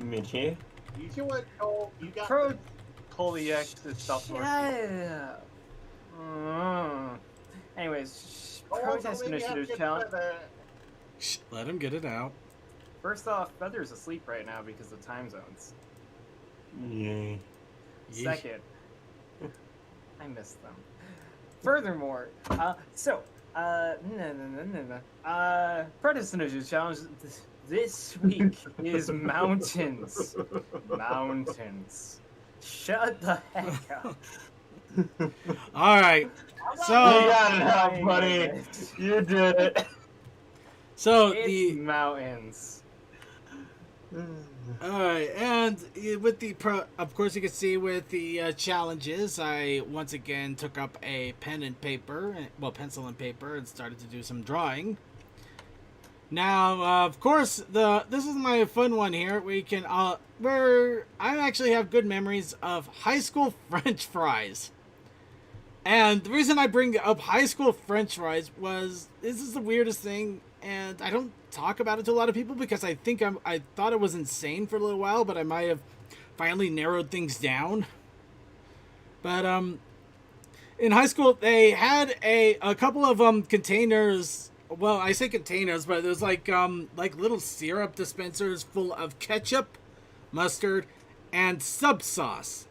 Michi? You know what, Cole? You got Coley X is stopped working. Yeah. Anyways, protest initiative challenge. Shh, let him get it out. First off, Feather's asleep right now because of time zones. Yay. Second, I miss them. Furthermore, protest initiative challenge this week is mountains. Mountains. Shut the heck up. All right. So You got it out, buddy. You did it. So It's mountains. all right, and with of course, you can see with the challenges, I once again took up a pencil and paper, and started to do some drawing. Now, of course, this is my fun one here. Where I actually have good memories of high school French fries. And the reason I bring up high school French fries was this is the weirdest thing, and I don't talk about it to a lot of people because I thought it was insane for a little while, but I might have finally narrowed things down. But in high school they had a couple of containers. Well, I say containers, but it was like little syrup dispensers full of ketchup, mustard, and sub sauce.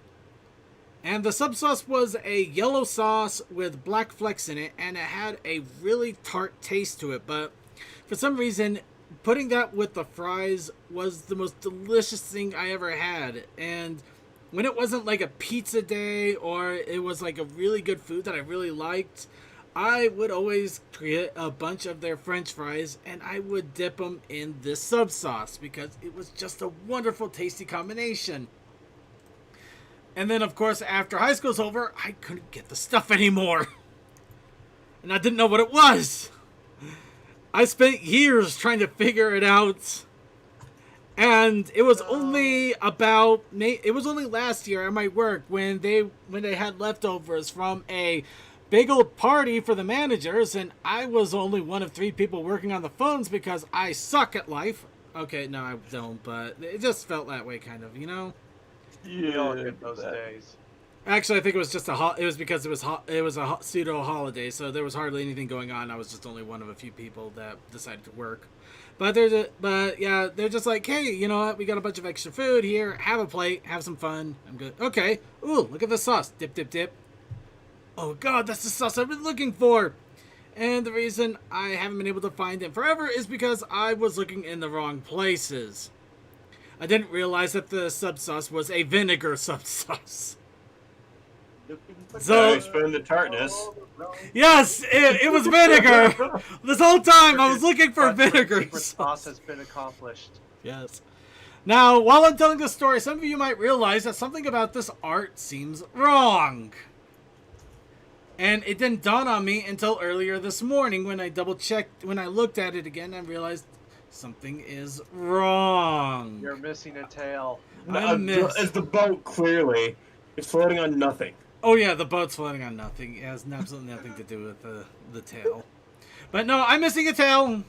And the sub sauce was a yellow sauce with black flecks in it, and it had a really tart taste to it. But for some reason, putting that with the fries was the most delicious thing I ever had. And when it wasn't like a pizza day or it was like a really good food that I really liked, I would always get a bunch of their French fries and I would dip them in this sub sauce because it was just a wonderful, tasty combination. And then, of course, after high school's over, I couldn't get the stuff anymore. And I didn't know what it was. I spent years trying to figure it out. And it was only last year at my work when they had leftovers from a big old party for the managers, and I was only one of 3 people working on the phones because I suck at life. Okay, no, I don't, but it just felt that way, kind of, We all get those days. Actually, I think it was just it was because it was a pseudo holiday, so there was hardly anything going on. I was just only one of a few people that decided to work. But they're just like, hey, you know what? We got a bunch of extra food here. Have a plate. Have some fun. I'm good. Okay. Ooh, look at the sauce. Dip, dip, dip. Oh God, that's the sauce I've been looking for. And the reason I haven't been able to find it forever is because I was looking in the wrong places. I didn't realize that the sub sauce was a vinegar sub sauce. So explain the tartness. Yes, it was vinegar. This whole time I was looking for vinegar Secret sauce has been accomplished. Yes. Now, while I'm telling this story, some of you might realize that something about this art seems wrong. And it didn't dawn on me until earlier this morning when I when I looked at it again and realized something is wrong. You're missing a tail. It's the boat, clearly. It's floating on nothing. Oh yeah, the boat's floating on nothing. It has absolutely nothing to do with the tail. But no, I'm missing a tail.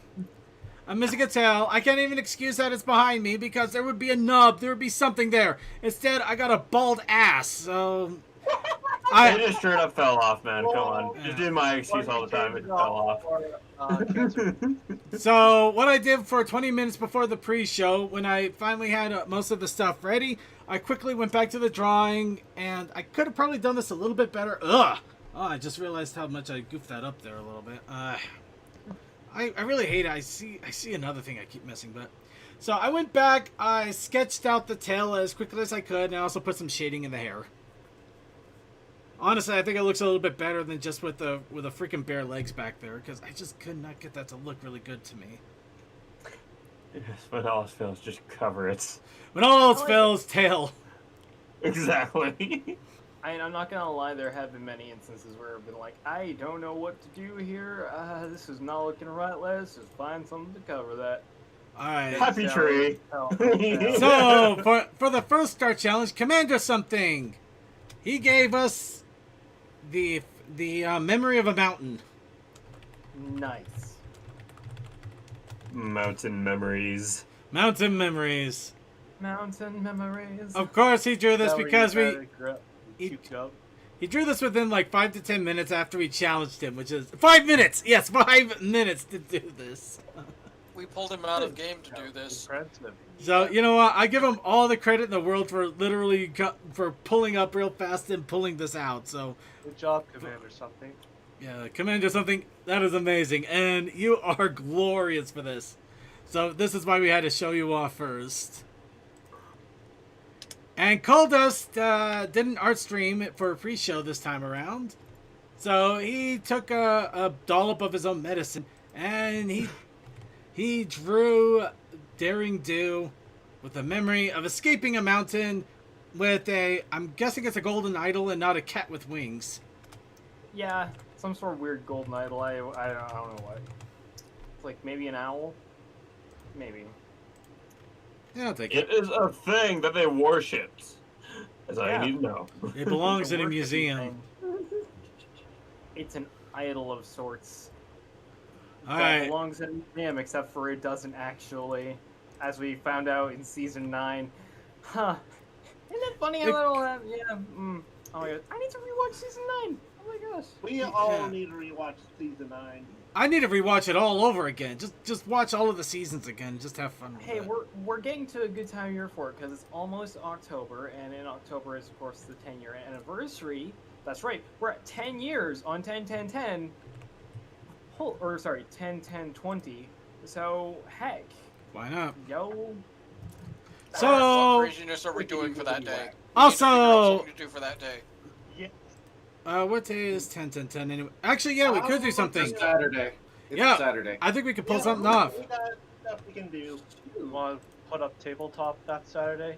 I'm missing a tail. I can't even excuse that it's behind me because there would be a nub. There would be something there. Instead, I got a bald ass. So It just straight up fell off, man. Come on. You did my excuse all the time. It fell off. So what I did for 20 minutes before the pre-show, when I finally had most of the stuff ready, I quickly went back to the drawing, and I could have probably done this a little bit better. Ugh! Oh, I just realized how much I goofed that up there a little bit. I really hate it. I see another thing I keep missing, but... So I went back, I sketched out the tail as quickly as I could, and I also put some shading in the hair. Honestly, I think it looks a little bit better than just with the freaking bare legs back there, because I just could not get that to look really good to me. Yes, when all else fails, just cover it. When all else I like fails, tail. Exactly. I'm not gonna lie, there have been many instances where I've been like, I don't know what to do here. This is not looking right. Let's just find something to cover that. All right. Happy tree. So for the first start challenge, Commander something. He gave us the memory of a mountain. Nice. Mountain memories. Mountain memories. Mountain memories. Of course, he drew this because he he drew this within like 5 to 10 minutes after we challenged him, which is 5 minutes. Yes, 5 minutes to do this. We pulled him out of game to do this. Impressive. So you know what? I give him all the credit in the world for literally for pulling up real fast and pulling this out. So Good job, Commander something. yeah, Commander something that is amazing, and you are glorious for this. So this is why we had to show you off first. And Coldust did an art stream for a pre-show this time around. So he took a dollop of his own medicine and he drew Daring Do with the memory of escaping a mountain with I'm guessing it's a golden idol and not a cat with wings. Yeah, some sort of weird golden idol. I don't know what. It's like maybe an owl? Maybe. Yeah, I'll take It it. is a thing that they worshipped. As I Yeah. need to know. It belongs It's a in a worshipy museum. thing. It's an idol of sorts. All That right. belongs in a museum, except for it doesn't actually, as we found out in season 9. Huh. Isn't it funny how that all happened? Yeah. Oh my god. I need to rewatch season 9. Oh my gosh. We all need to rewatch season 9. I need to rewatch it all over again. Just watch all of the seasons again. Just have fun with Hey, it. we're getting to a good time of year for it because it's almost October, and in October is of course the 10-year anniversary. That's right, we're at 10 years on 10-10-10. Or sorry, 10-10-20. So heck, Why not? yo. What So craziness are we doing for that day? Also- We need to figure out something to do for that day. what day is 10-10-10 anyway? Actually, yeah, we could do something. It's Saturday. It's Yeah. a Saturday. I think we could pull Yeah, something off. We got stuff we can do. You want to put up tabletop that Saturday?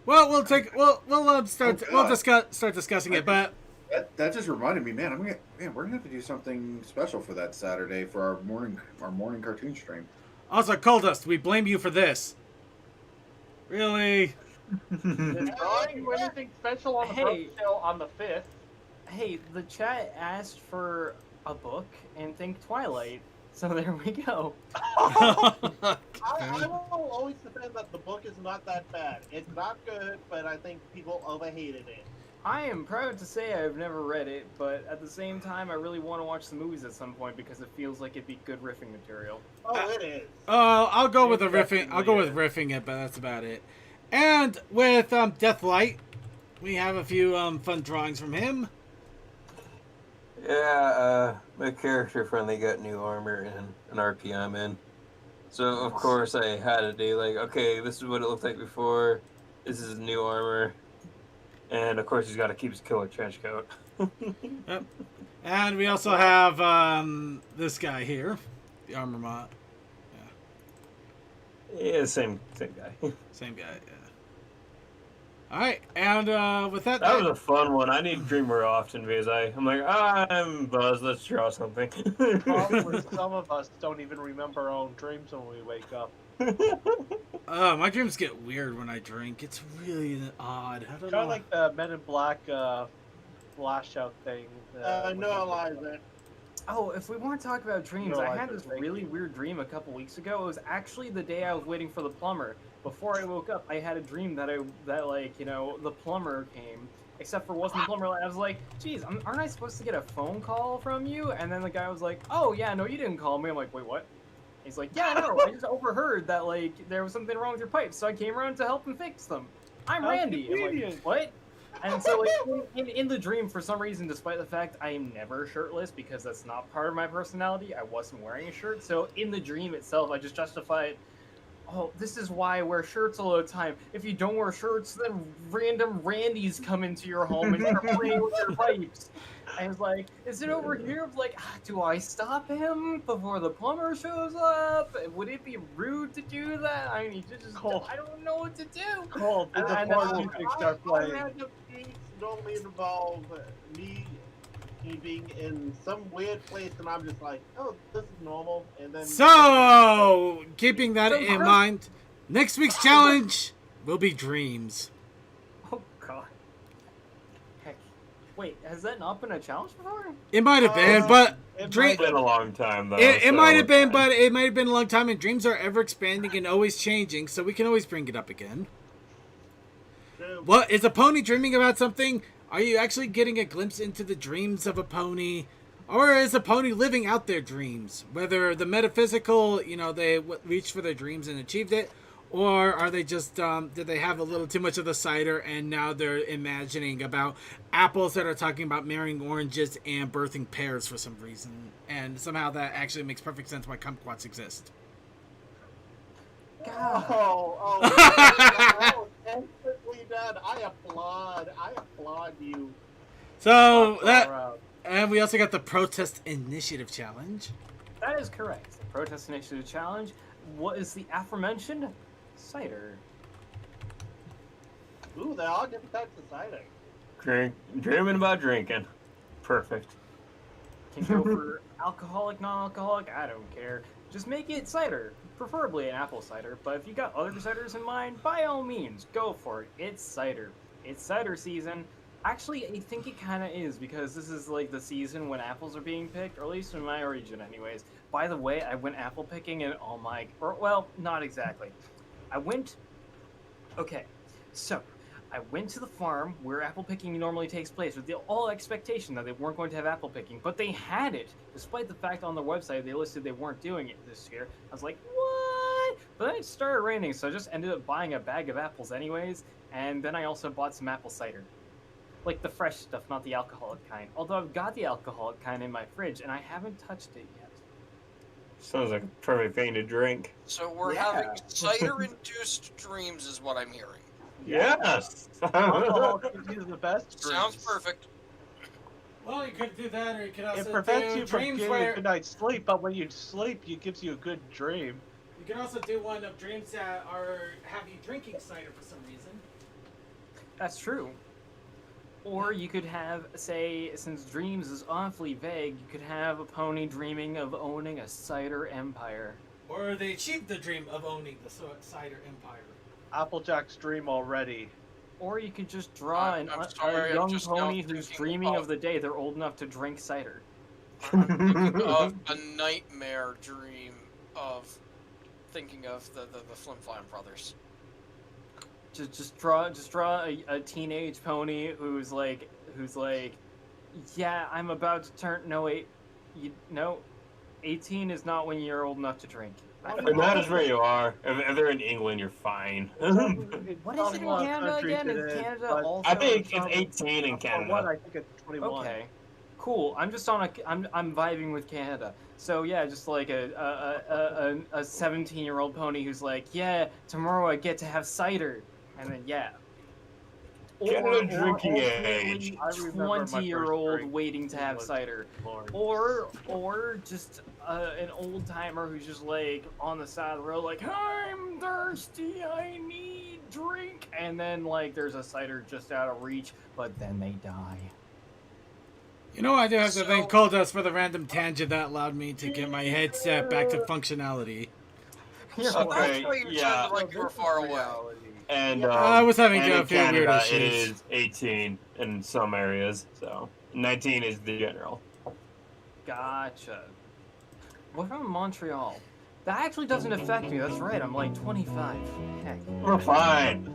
Well, we'll start. Oh, We'll God. start discussing it. But That just reminded me, man. We're gonna have to do something special for that Saturday for our morning cartoon stream. also, Coldust, we blame you for this. Really? Did Brony do anything special on the Hey. first show on the 5th? Hey, the chat asked for a book and think Twilight, so there we go. I will always defend that the book is not that bad. It's not good, but I think people overhated it. I am proud to say I've never read it, but at the same time, I really want to watch the movies at some point because it feels like it'd be good riffing material. Oh, it is. I'll go with It the riffing. I'll go with riffing it, but that's about it. And with Deathlight, we have a few fun drawings from him. Yeah, my character finally got new armor and an RPM in. So, of course, I had to do, like, okay, this is what it looked like before. This is new armor. And, of course, he's got to keep his killer trench coat. Yep. And we also have this guy here, the armor mod. Yeah, same guy. Same guy. Yeah. All right, and with that, That was a fun one. I need to dream more often because I'm like, I'm buzzed. Let's draw something. Problem is, some of us don't even remember our own dreams when we wake up. my dreams get weird when I drink. It's really odd. I don't Kind know. of like the Men in Black flash out thing. No, Eliza. Oh, if we want to talk about dreams, No, I I had don't this think really you- weird dream a couple weeks ago. It was actually the day I was waiting for the plumber. Before I woke up, I had a dream that the plumber came. Except for wasn't the plumber. I was like, geez, aren't I supposed to get a phone call from you? And then the guy was like, oh yeah, no, you didn't call me. I'm like, wait, what? He's like, yeah, no, I just overheard that there was something wrong with your pipes, so I came around to help him fix them. I'm How Randy. I'm like, convenient. what? And so, in the dream, for some reason, despite the fact I am never shirtless because that's not part of my personality, I wasn't wearing a shirt. So in the dream itself, I just justified, oh, this is why I wear shirts all the time. If you don't wear shirts, then random randies come into your home and start playing with your pipes. And it's like, is it over here? I'm like, do I stop him before the plumber shows up? Would it be rude to do that? I mean, I don't know what to do. Cole, did the And, ponyrific start playing? Random things normally involve me being in some weird place, and I'm just like, oh, this is normal. And then So, keeping that in mind, next week's challenge will be dreams. Oh god. Heck. Wait, has that not been a challenge before? It might have been, but It's dream. been a long time though. It so might have been, it's but it might have been a long time. And dreams are ever expanding and always changing, so we can always bring it up again. What is a pony dreaming about something? Are you actually getting a glimpse into the dreams of a pony? Or is a pony living out their dreams? Whether the metaphysical, they reached for their dreams and achieved it, or are they just, did they have a little too much of the cider and now they're imagining about apples that are talking about marrying oranges and birthing pears for some reason? And somehow that actually makes perfect sense why kumquats exist. Perfectly done. I applaud you. So and we also got the protest initiative challenge. That is correct. The protest initiative challenge. What is the aforementioned cider? Ooh, they're all different types of cider. dreaming about drinking. Perfect. Can go for alcoholic, non-alcoholic. I don't care. Just make it cider, preferably an apple cider. But if you got other ciders in mind, by all means, go for it. It's cider. It's cider season. Actually, I think it kind of is, because this is like the season when apples are being picked, or at least in my region anyways. By the way, I went apple picking and oh my, well, not exactly. Okay, so I went to the farm where apple picking normally takes place with the all expectation that they weren't going to have apple picking, but they had it, despite the fact on their website they listed they weren't doing it this year. I was like, what? But then it started raining, so I just ended up buying a bag of apples anyways, and then I also bought some apple cider. Like the fresh stuff, not the alcoholic kind. Although I've got the alcoholic kind in my fridge, and I haven't touched it yet. Sounds like a perfect thing to drink. So we're having cider-induced dreams, is what I'm hearing. Yes. Alcohol gives you the best Sounds dreams. perfect. Well, you could do that, or you could also It prevents do you from dreams getting where a good night's sleep, but when you sleep, it gives you a good dream. you can also do one of dreams that have you drinking cider for some reason. That's true. Or you could have, say, since dreams is awfully vague, you could have a pony dreaming of owning a cider empire. Or they achieved the dream of owning the cider empire. Applejack's dream already. Or you could just draw I'm a sorry, I'm young just now pony who's thinking dreaming of- of the day they're old enough to drink cider. I'm thinking of a nightmare dream of thinking of the Flim Flam brothers. Just draw a teenage pony who's like, yeah, I'm about to turn. No wait, 18 is not when you're old enough to drink. And that is where you are. If they're in England, you're fine. What is it in Canada again? Is Canada also? I think it's 18 in Canada. I think it's 21. Okay, cool. I'm just on I'm vibing with Canada. So yeah, just like a 17-year-old pony who's like, yeah, tomorrow I get to have cider, and then yeah. Canada drinking age. I remember my first 20-year-old drink waiting to have was cider. Lawrence. Or just an old timer who's just like on the side of the road, like, I'm thirsty, I need drink, and then like there's a cider just out of reach, but then they die. You know, I do have to So- thank Coldust for the random tangent that allowed me to get my headset back to functionality. You're So welcome. that's why you yeah. sounded like you were far away. And I was having and a in few weird Canada, it issues. is 18 in some areas. So 19 is the general. Gotcha. What about Montreal? That actually doesn't affect me. That's right. I'm like 25. Heck. We're fine.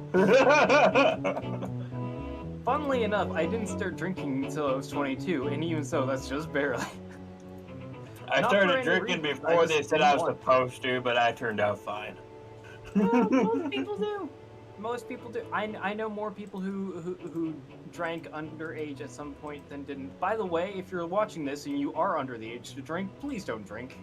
Funnily enough, I didn't start drinking until I was 22, and even so, that's just barely. I Not for started any drinking reason, before I they just said I was didn't want supposed to, but I turned out fine. Most people do. Most people do. I know more people who drank underage at some point than didn't. By the way, if you're watching this and you are under the age to drink, please don't drink.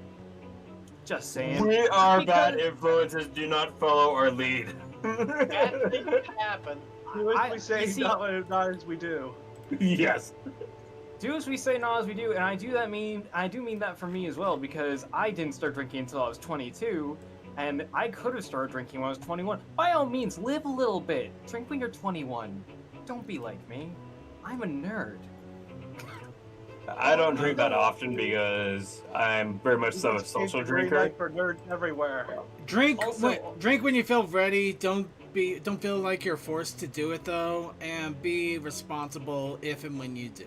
Just saying. We are bad Because- influences. Do not follow our lead. Bad things happen. Do as we you say, see- not as we do. Yes. Do as we say, not as we do, and I do mean that for me as well, because I didn't start drinking until I was 22, and I could have started drinking when I was 21. By all means, live a little bit. Drink when you're 21. Don't be like me. I'm a nerd. I don't drink that often because I'm very much so a social drinker. Like for nerds everywhere. Drink Also- drink when you feel ready. Don't feel like you're forced to do it though, and be responsible if and when you do.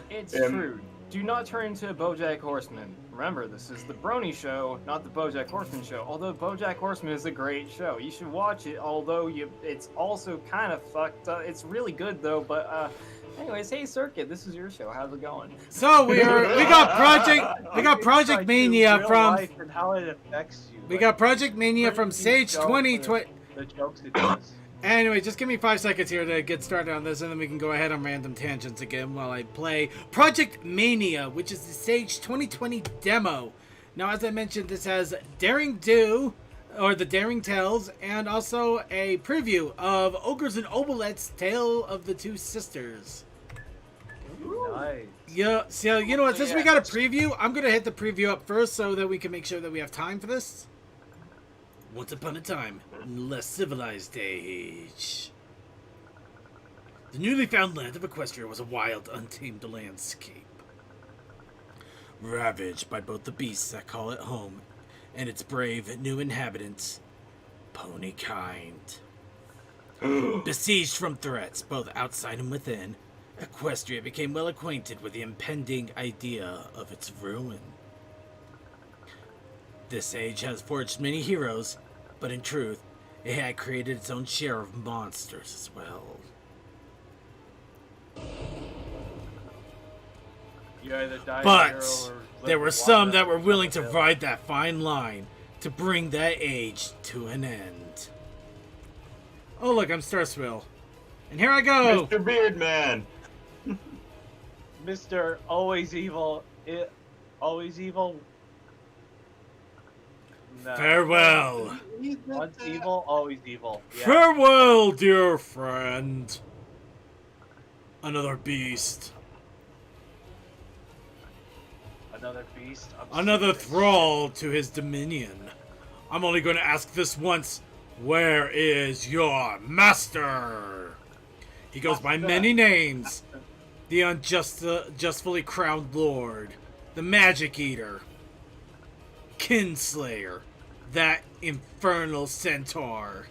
It's true. Do not turn into a BoJack Horseman. Remember, this is the Brony show, not the BoJack Horseman show. Although BoJack Horseman is a great show, you should watch it. Although it's also kind of fucked up. It's really good though. But anyways, hey Circuit, this is your show. How's it going? So we got Project Like, Mania real from life and how it affects you. we like, got Project Mania from crazy Sage stuff 2020. The jokes it does. Anyway, just give me 5 seconds here to get started on this, and then we can go ahead on random tangents again while I play Project Mania, which is the Sage 2020 demo. Now, as I mentioned, this has Daring Do, or the Daring Tales, and also a preview of Ogres and Obolet's Tale of the Two Sisters. Nice. Yeah, so you know what? Since we got a preview, I'm gonna hit the preview up first so that we can make sure that we have time for this. Once upon a time, in a less civilized age, the newly found land of Equestria was a wild, untamed landscape, ravaged by both the beasts that call it home and its brave new inhabitants, pony kind. Besieged from threats both outside and within, Equestria became well acquainted with the impending idea of its ruin. This age has forged many heroes, but in truth, it had created its own share of monsters as well. You either die a hero But or there live were to some walk that were down willing to the hill. ride that fine line to bring that age to an end. Oh look, I'm Starswill. And here I go! Mr. Beardman. Mr. Always Evil. Always Evil. No. Farewell! Once evil, always evil. Yeah. Farewell, dear friend! Another beast. Another beast. I'm Another sick of this thrall to his dominion. I'm only going to ask this once. Where is your master? He goes by many names. The unjustly crowned lord. The magic eater. Kinslayer. That infernal centaur.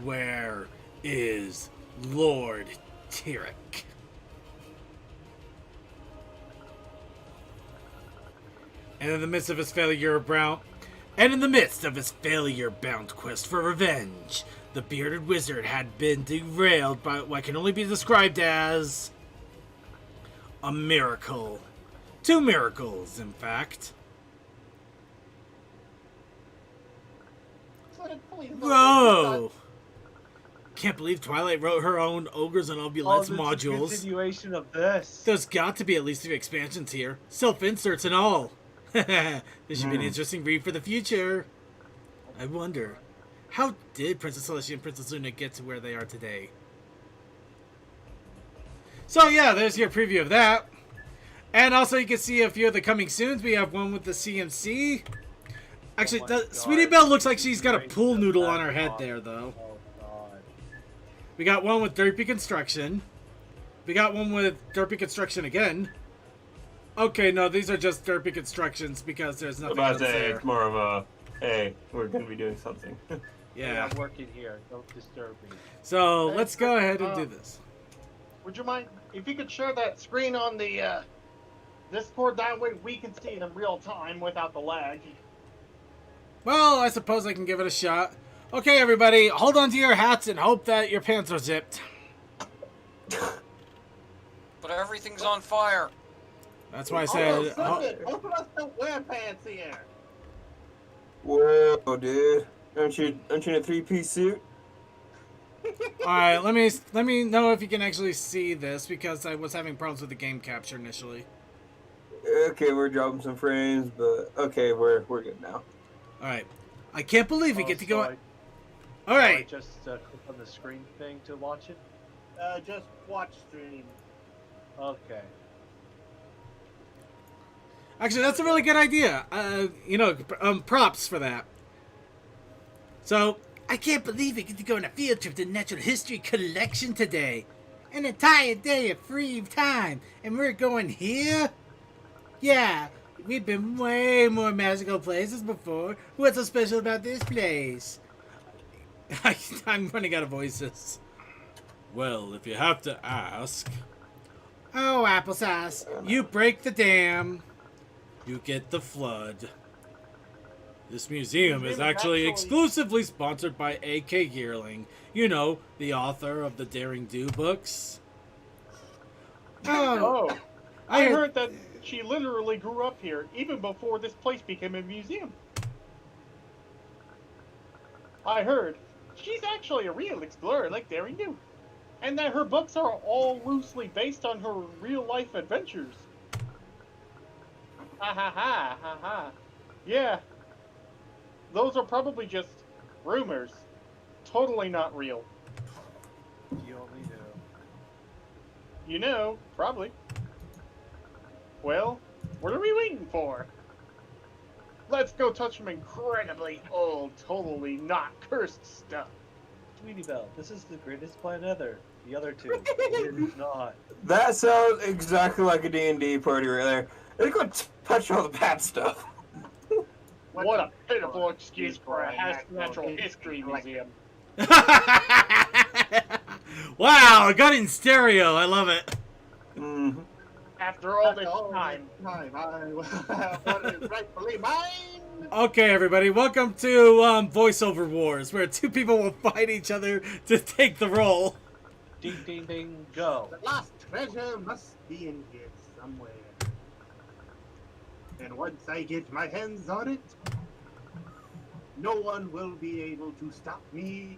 Where is Lord Tyrek? And in the midst of his failure-bound quest for revenge, the bearded wizard had been derailed by what can only be described as a miracle. 2 miracles, in fact. Whoa! Can't believe Twilight wrote her own Ogres and Obulettes this is a modules. continuation of this. There's got to be at least 3 expansions here. Self-inserts and all. This should be an interesting read for the future. I wonder, how did Princess Celestia and Princess Luna get to where they are today? So yeah, there's your preview of that. And also you can see a few of the coming soons. We have one with the CMC. Actually, Sweetie Belle looks like she's got a pool noodle on her head there, though. Oh god. We got one with Derpy Construction. We got one with Derpy Construction again. Okay, no, these are just Derpy Constructions because there's nothing About else to say there. it's more of a, hey, we're gonna be doing something. Yeah. I'm working here. Don't disturb me. So let's go ahead and do this. Would you mind if you could share that screen on the Discord? That way we can see it in real time without the lag. Well, I suppose I can give it a shot. Okay, everybody, hold on to your hats and hope that your pants are zipped. But everything's on fire. That's why I Oh, said. most of us don't wear pants here. Whoa, dude! Aren't you in a 3-piece suit? All right, let me know if you can actually see this because I was having problems with the game capture initially. Okay, we're dropping some frames, but okay, we're good now. All right. I can't believe we Oh, get to so go. I- All so I right. just click on the screen thing to watch it. Just watch stream. Okay. Actually, that's a really good idea. Props for that. So, I can't believe we get to go on a field trip to the Natural History Collection today. An entire day of free time, and we're going here? Yeah, we've been way more magical places before. What's so special about this place? I'm running out of voices. Well, if you have to ask. Oh, applesauce, you break the dam. You get the flood. This museum is actually exclusively sponsored by A.K. Yearling. You know, the author of the Daring Do books. Oh, Oh, I heard that she literally grew up here even before this place became a museum. I heard she's actually a real explorer like Daring Do, and that her books are all loosely based on her real-life adventures. Ha ha ha ha ha. Yeah. Those are probably just rumors. Totally not real. You only know. You know, probably. Well, what are we waiting for? Let's go touch some incredibly old, totally not cursed stuff. Tweety Bell, this is the greatest plan ever. The other two, it is not. That sounds exactly like a D&D party right there. Let's go touch all the bad stuff. What a pitiful excuse for a natural history museum. Wow, I got it in stereo. I love it. Mm-hmm. After all this time. I what is rightfully mine. Okay, everybody, welcome to Voiceover Wars, where two people will fight each other to take the role. Ding ding ding, go. The lost treasure must be in here somewhere. And once I get my hands on it, no one will be able to stop me.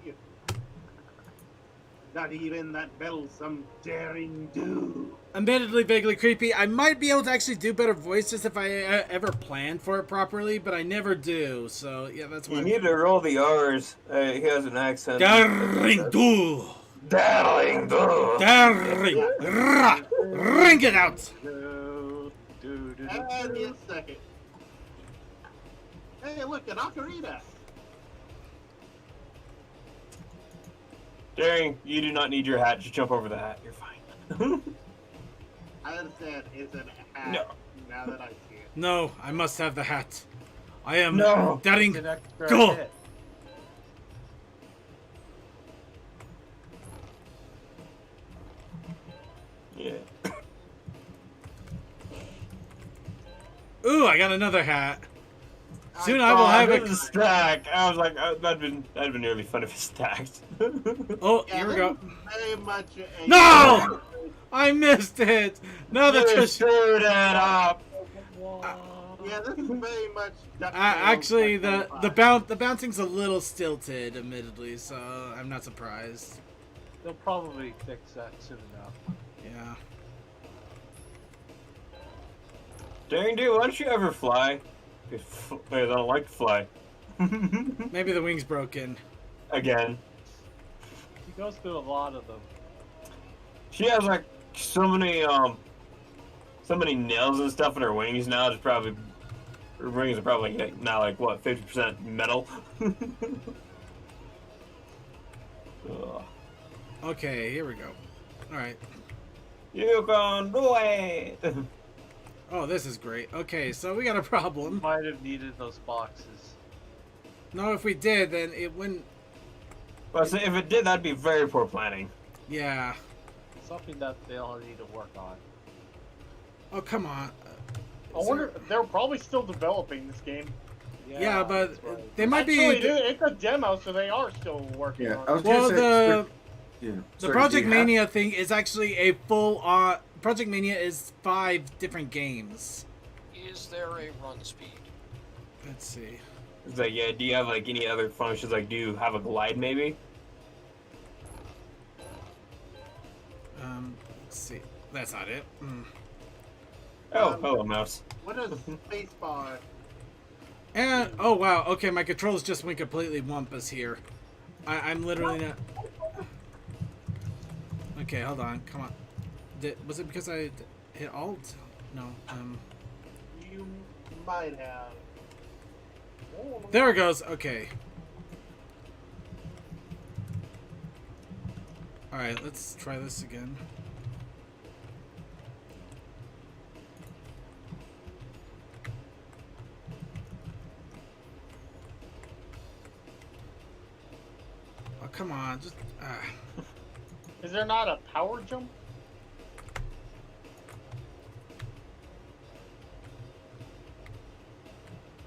Not even that meddlesome Daring Do. Admittedly vaguely creepy. I might be able to actually do better voices if I ever plan for it properly, but I never do. So, yeah, that's why. You need to roll the R's. He has an accent. Daring Do! Daring Do! Daring! Ring it out! And in a second. Hey, look, an ocarina. Daring, you do not need your hat. Just jump over the hat. You're fine. I understand it's an hat. No. Now that I see it. No, I must have the hat. I am No. Daring An extra Go! hit. Yeah. Ooh, I got another hat. Soon I will have There's a it. stack. I was like, that'd been nearly fun if it stacked. Oh, Yeah, here we this go. is very much a No! I missed it. No, the You treasure. screwed it up. Yeah, this is very much. Actually, the bouncing's a little stilted, admittedly, so I'm not surprised. They'll probably fix that soon enough. Yeah. Daring Do, why don't you ever fly? I don't like to fly. Maybe the wing's broken. Again. He goes through a lot of them. She has like so many nails and stuff in her wings now. It's probably her wings are probably like, now like what 50% metal. Ugh. Okay, here we go. All right. You can do it. Oh, this is great. Okay, so we got a problem. Might have needed those boxes. No, if we did, then it wouldn't. Well, so if it did, that'd be very poor planning. Yeah. Something that they'll need to work on. Oh, come on. I wonder, they're probably still developing this game. Yeah, but that's right. they might Actually, be. it's a demo, so they are still working Yeah, on I it. was gonna Well, say. the Yeah. the Sorry, Project do you have- Mania thing is actually a full. Project Mania is 5 different games. Is there a run speed? Let's see. It's like, yeah, do you have like any other functions? Like, do you have a glide maybe? Let's see. That's not it. Oh, hello, mouse. What is spacebar? And oh wow, okay, my controls just went completely wumpus here. I'm literally not. Okay, hold on, come on. Was it because I hit Alt? No. You might have. There it goes. Okay. All right, let's try this again. Oh, come on, just. Is there not a power jump?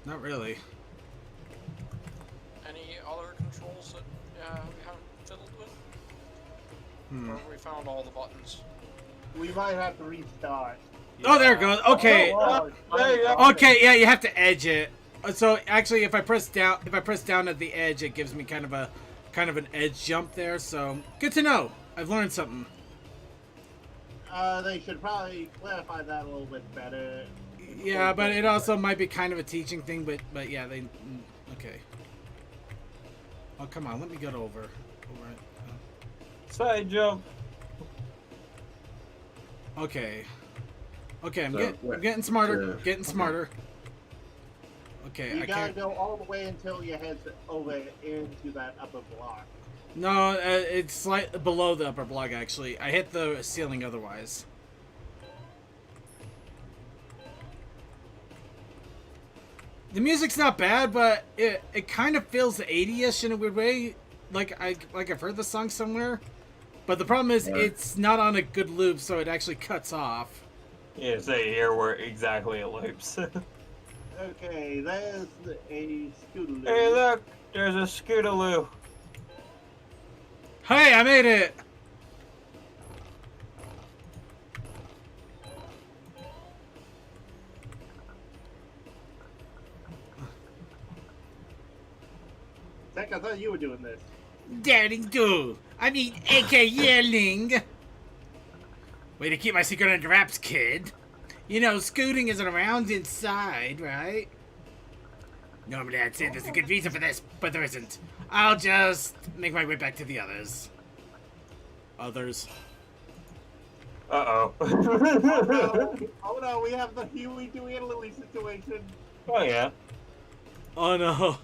Not really. Any other controls that we haven't fiddled with? Hmm. Or have we found all the buttons? We might have to restart. Oh, there it goes. Okay. Oh, There you go. Okay, yeah, you have to edge it. So actually, if I press down at the edge, it gives me kind of an edge jump there. So good to know. I've learned something. They should probably clarify that a little bit better. Yeah, but it also might be kind of a teaching thing. But yeah, they okay. Oh come on, let me get over. Side jump. Okay. Okay, I'm So, getting smarter. yeah. Getting smarter. Okay, You I gotta can't. go all the way until your head's over into that upper block. No, it's slightly below the upper block, actually. I hit the ceiling otherwise. The music's not bad, but it kind of feels 80-ish in a weird way. Like I've heard the song somewhere. But the problem is it's not on a good loop, so it actually cuts off. Yeah, say here where exactly it loops. Okay, there's a scootaloo. Hey, look! There's a scootaloo. Hey, I made it! Zach, I thought you were doing this. Daring do. I mean, AK yelling. Way to keep my secret under wraps, kid. You know, scooting isn't around inside, right? Normally I'd say there's a good reason for this, but there isn't. I'll just make my way back to the others. Others. Uh-oh. Oh no, we have the Huey, Dewey, and Louie situation. Oh, yeah. Oh no.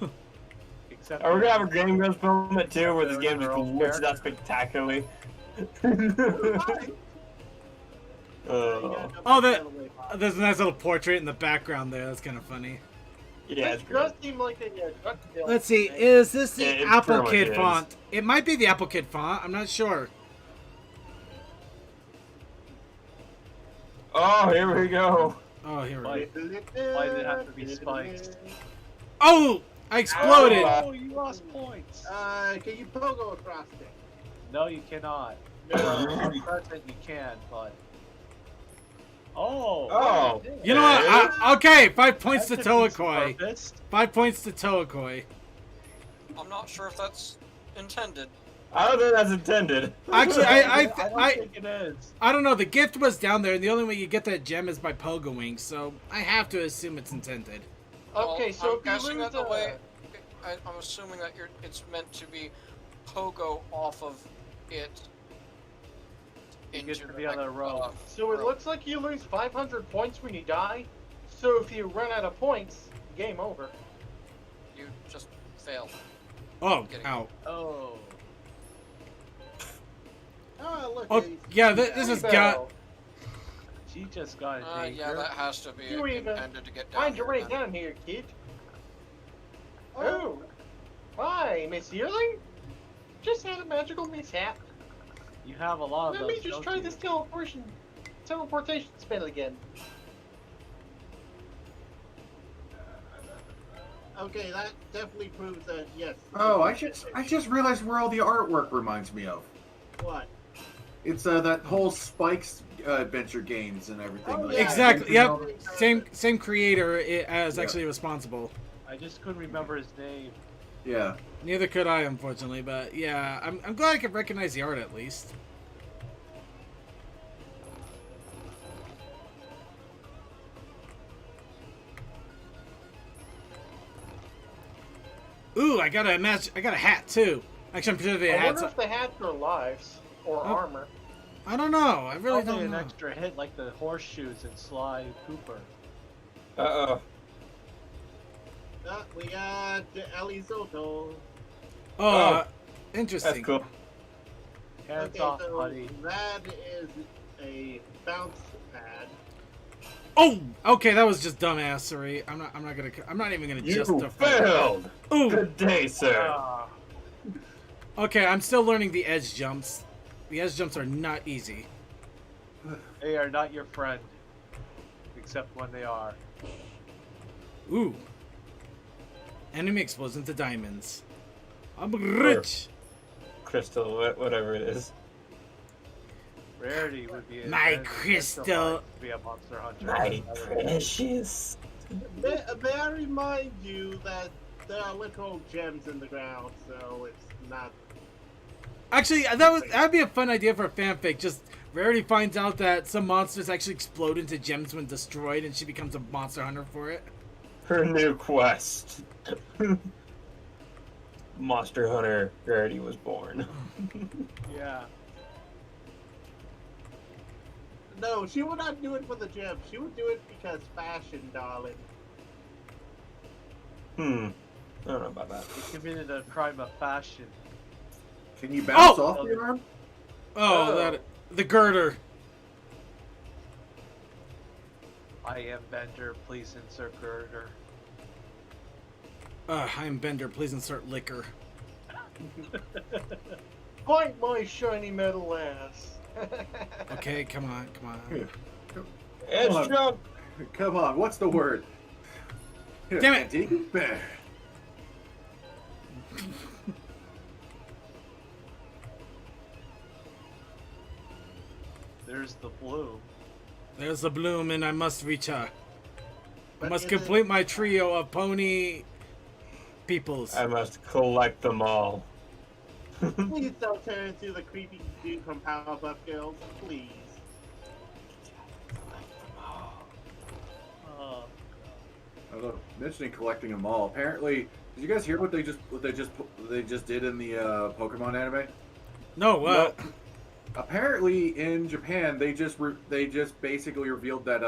Except Are we gonna have a Game Ghost moment too, where this game just glitches out spectacularly? Oh, there's a nice little portrait in the background there. That's kind of funny. Yeah, This it's great. does seem like a duck bill. Let's see. Is this the Yeah, it Apple pretty Kid much is. font? It might be the Apple Kid font. I'm not sure. Oh, here we go. Oh, here we Why, go. why did it have to be spiked? Oh! I exploded! Oh, you lost points. Can you pogo across it? No, you cannot. On present, you can, but. Oh. Oh. You know what? Okay, 5 points to That defeats the Toakoi. purpose. 5 points to Toakoi. I'm not sure if that's intended. I don't think that's intended. Actually, I don't think it is. I don't know. The gift was down there, and the only way you get that gem is by pogoing. So I have to assume it's intended. Okay, Well, so I'm if you guessing lose that the way I'm assuming that it's meant to be pogo off of it It gets to the be on a row. So it looks like you lose 500 points when you die. So if you run out of points, game over. You just fail. Oh, Getting ow. Oh. Oh, look. Oh, he's- yeah, this has got... She just got it. Yeah, that has to be You even intended to get down Find your way then. down here, kid. Oh. Hi, Miss Yearling. Just had a magical mishap. You have a lot of Let those. me just don't try you? this teleportation spell again. Okay, that definitely proves that yes. Oh, I just realized where all the artwork reminds me of. What? It's that whole Spikes adventure games and everything. Oh, like yeah. Exactly, yep. that. Same creator as Yeah. actually responsible. I just couldn't remember his name. Yeah. Neither could I, unfortunately, but yeah, I'm glad I could recognize the art at least. Ooh, I got a match. I got a hat too. Actually, I'm pretty sure the I hats. wonder if the hats are lives or Oh. armor. I don't know. I really Probably don't an know. extra hit like the horseshoes in Sly Cooper. Uh-oh. We got Elizoto. Oh, interesting. That's cool. Hands Okay, off, so buddy. that is a bounce pad. Oh, okay, that was just dumbassery. I'm not even gonna You justify. failed! Ooh. Good day, sir. Ah, Okay, I'm still learning the edge jumps. The edge jumps are not easy. they are not your friend. Except when they are. Ooh. Enemy explodes into diamonds. I'm rich. Crystal, whatever it is. Rarity would be My very crystal. specialized to be a monster hunter. My precious. May I remind you that there are literal gems in the ground, so it's not. Actually, that'd be a fun idea for a fanfic. Just Rarity finds out that some monsters actually explode into gems when destroyed, and she becomes a monster hunter for it. Her new quest. Monster Hunter Rarity was born. Yeah. No, she would not do it for the gems. She would do it because fashion, darling. I don't know about that. He committed a crime of fashion. Can you bounce Oh! off the arm? Oh, the girder. I am Bender, please insert girder. I'm Bender. Please insert liquor. Bite my shiny metal ass. Okay, come on. Edge on. jump! Come on, what's the word? Damn it. it! There's the bloom. There's the bloom, and I must reach her. I But must is complete my trio of pony peoples. I must collect them all. Please don't turn into the creepy dude from Powerpuff Girls, please. Oh, Although mentioning collecting them all, apparently, did you guys hear what they just did in the Pokemon anime? No, what? Apparently, in Japan, they just basically revealed that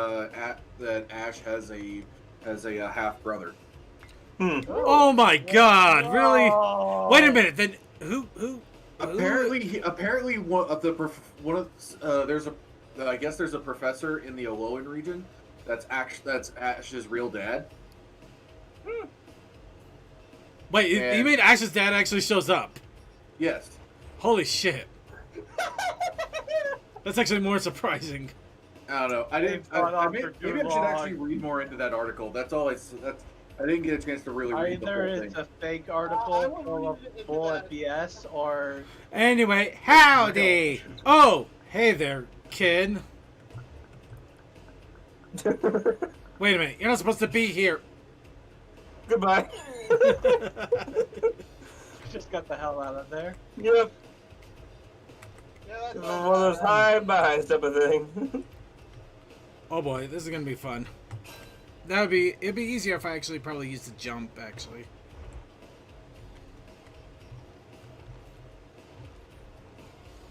that Ash has a half brother. Oh my God! Really? Oh. Wait a minute. Then who? Apparently, one of there's a I guess there's a professor in the Alolan region that's Ash's real dad. Wait, you And- mean Ash's dad actually shows up? Yes. Holy shit! That's actually more surprising. I don't know. I didn't. They've gone on Maybe for too I should long. actually read more into that article. That's all. I didn't get a chance to really read the Either whole it's thing. a fake I article won't full of read it into bull that. BS, or Anyway, howdy! Oh, hey there, kid. Wait a minute, you're not supposed to be here. Goodbye. just got the hell out of there. Yep. Yeah, that's One of those hide-by type of thing. Oh boy, this is gonna be fun. It'd be easier if I actually probably used the jump, actually.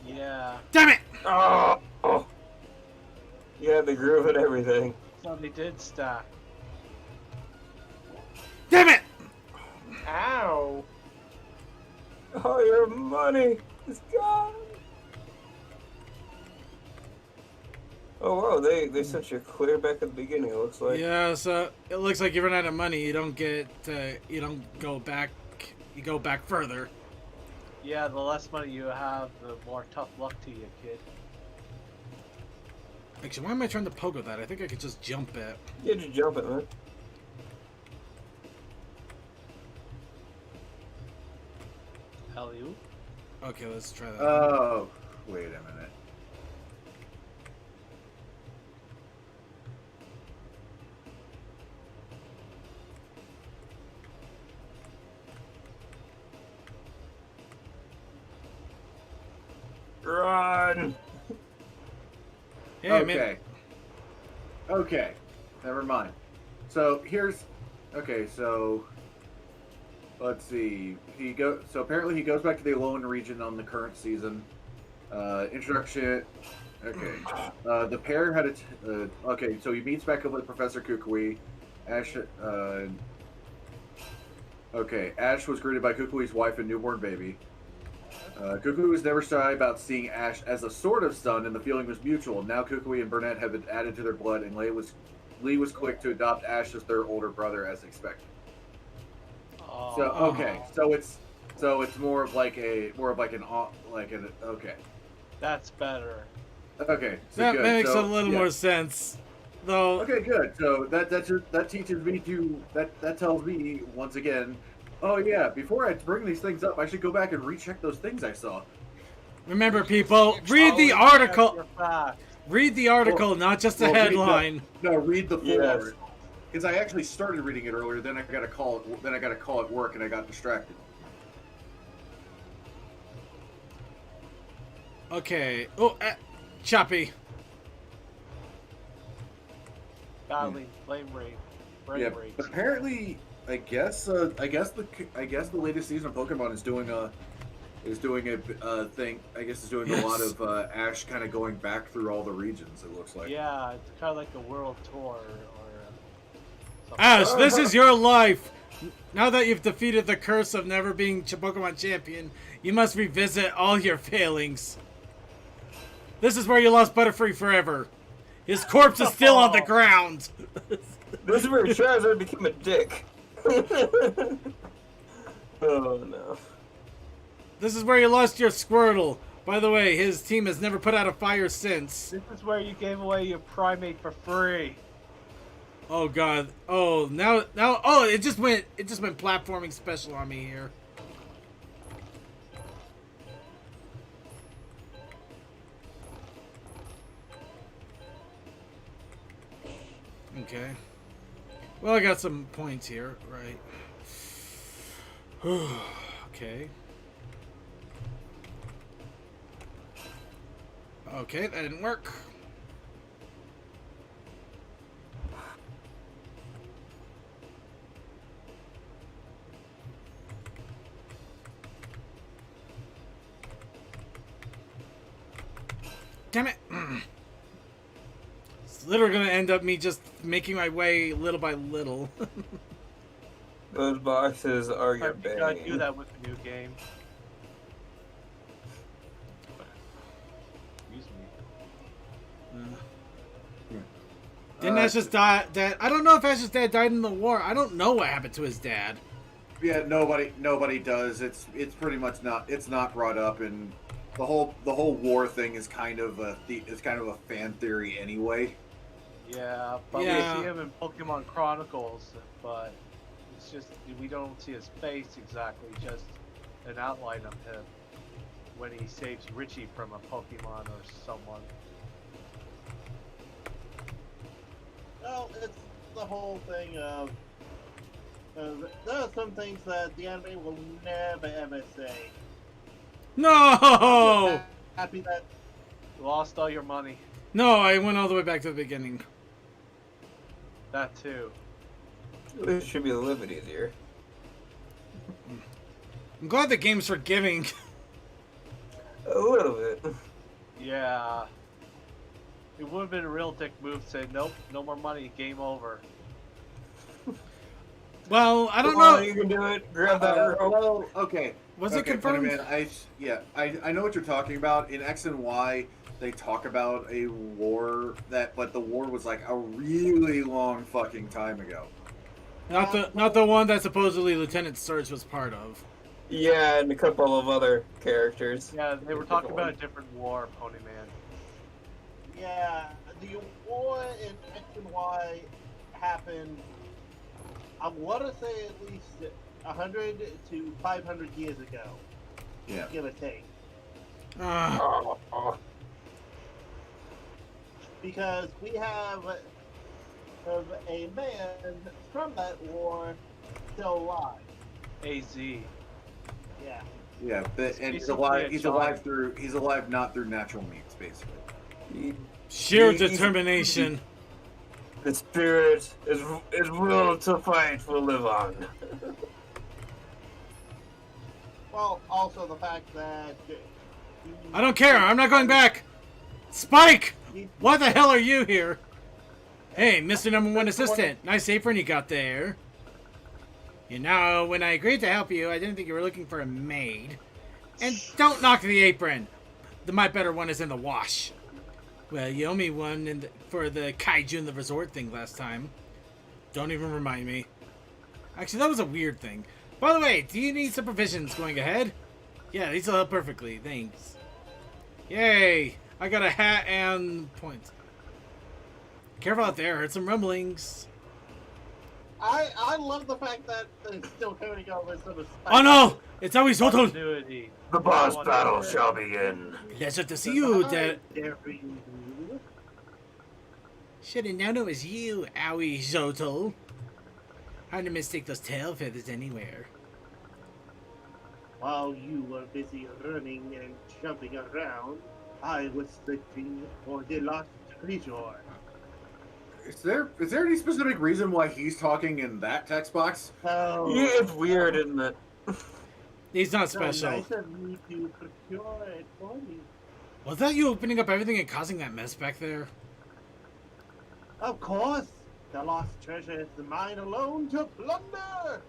Yeah. Damn it! Oh. You had the groove and everything. Somebody did stack. Damn it! Ow. All your money is gone. Oh wow, they sent you clear back at the beginning. It looks like. Yeah, so it looks like you run out of money. You don't go back. You go back further. Yeah, the less money you have, the more tough luck to you, kid. Actually, why am I trying to pogo that? I think I could just jump it. Yeah, just jump it, man. Alley-oop. Okay, let's try that. Oh, wait a minute. Run! Hey, Okay. man. Okay. Never mind. So here's. Okay, so. let's see. So apparently he goes back to the Alolan region on the current season. Introduction. Okay. The pair had okay, so he meets back up with Professor Kukui. Ash. Okay, Ash was greeted by Kukui's wife and newborn baby. Kukui was never shy about seeing Ash as a sort of son, and the feeling was mutual. Now Kukui and Burnett have been added to their blood, and Lee was quick to adopt Ash as their older brother as expected. So okay, so it's more of like an okay. That's better. Okay, so That good. makes So, a little yeah. more sense, though. Okay, good. So that teaches me to that tells me once again. Oh yeah, before I bring these things up, I should go back and recheck those things I saw. Remember, people, read the Always check article. your facts. Read the article, not just the headline. Read the full Yes. article. Because I actually started reading it earlier, then I got a call. Then I got a call at work, and I got distracted. Okay. Oh, Choppy. Godly flame rate. Brain Yeah, rate. but apparently, I guess the latest season of Pokemon is doing a thing. I guess is doing a lot of Ash kind of going back through all the regions. It looks like. Yeah, it's kind of like a world tour or something. Ash, this is your life. Now that you've defeated the curse of never being Pokemon champion, you must revisit all your failings. This is where you lost Butterfree forever. His corpse is still on the ground. This is where Charizard became a dick. Oh no. This is where you lost your Squirtle. By the way, his team has never put out a fire since. This is where you gave away your primate for free. Oh god. Oh, now oh, it just went platforming special on me here. Okay. Well, I got some points here, right? Okay. Okay, that didn't work. Damn it! It's literally gonna end up me just making my way little by little. Those boxes are your You gotta do bane. that with the new game. Excuse me. Didn't Ash's dad? I don't know if Ash's dad died in the war. I don't know what happened to his dad. Yeah, nobody does. It's pretty much not. It's not brought up, and the whole war thing is kind of a fan theory anyway. Yeah, but Yeah. we see him in Pokemon Chronicles, but it's just we don't see his face exactly, just an outline of him when he saves Richie from a Pokemon or someone. Well, it's the whole thing of there are some things that the anime will never ever say. No! Happy that You lost all your money. No, I went all the way back to the beginning. That too. This should be a little bit easier. I'm glad the game's forgiving. A little bit. Yeah. It would have been a real dick move to say, nope, no more money, game over. Well, I don't Come on, know. you can do it. Grab that rope. Well, okay. Was okay, it confirmed? Man, I know what you're talking about. In X and Y, they talk about a war but the war was like a really long fucking time ago. Not the one that supposedly Lieutenant Surge was part of. Yeah, and a couple of other characters. Yeah, they were talking about a different war, Pony Man. yeah, the war in X and Y happened. I want to say at least 100 to 500 years ago, Yeah. give or take. Oh, oh. Because we have a man from that war still alive. AZ. Yeah. Yeah, but, and he's basically alive. a He's child. alive not through natural means, basically. Sheer He's- determination. The spirit is will to fight will live on. Well, also the fact that I don't care. I'm not going back. Spike! Why the hell are you here? Hey, Mr. Number One Assistant. Nice apron you got there. You know, when I agreed to help you, I didn't think you were looking for a maid. And don't knock the apron. My better one is in the wash. Well, you owe me one for the Kaiju in the resort thing last time. Don't even remind me. Actually, that was a weird thing. By the way, do you need some provisions going ahead? Yeah, these will help perfectly. Thanks. Yay! I got a hat and points. Careful out there. Heard some rumblings. I love the fact that it's still coming over some of Oh no! It's always Hotel. Continuity. The boss battle shall begin. Pleasure to see you, Dad. Should have known it was you, Owie Zotel. Hard to mistake those tail feathers anywhere. While you were busy running and jumping around, I was searching for the lost treasure. Is there any specific reason why he's talking in that text box? Oh, Yeah, it's weird, isn't it? He's not so special. nice of me to procure it for me. Was that you opening up everything and causing that mess back there? Of course, the lost treasure is mine alone to plunder.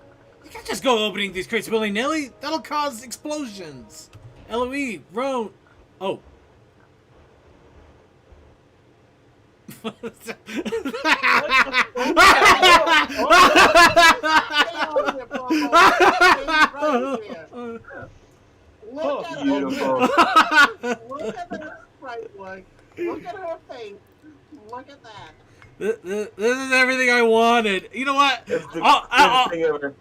You can't just go opening these crates willy-nilly. That'll cause explosions. LOE, Roan. Oh. Look at Beautiful. her. Look at that sprite look. Look at her face. Look at that. This is everything I wanted. You know what? It's the I'll- best thing ever.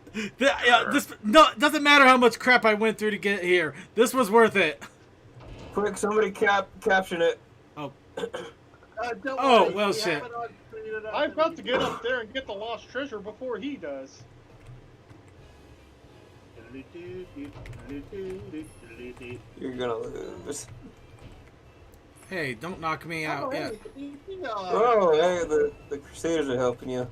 Doesn't matter how much crap I went through to get here. This was worth it. Quick, somebody caption it. Oh. Don't Oh, worry, well, we shit. have it all treated up. I'm about to get up there and get the lost treasure before he does. You're gonna lose. Hey, don't knock me out yet. Oh, hey, the Crusaders are helping you.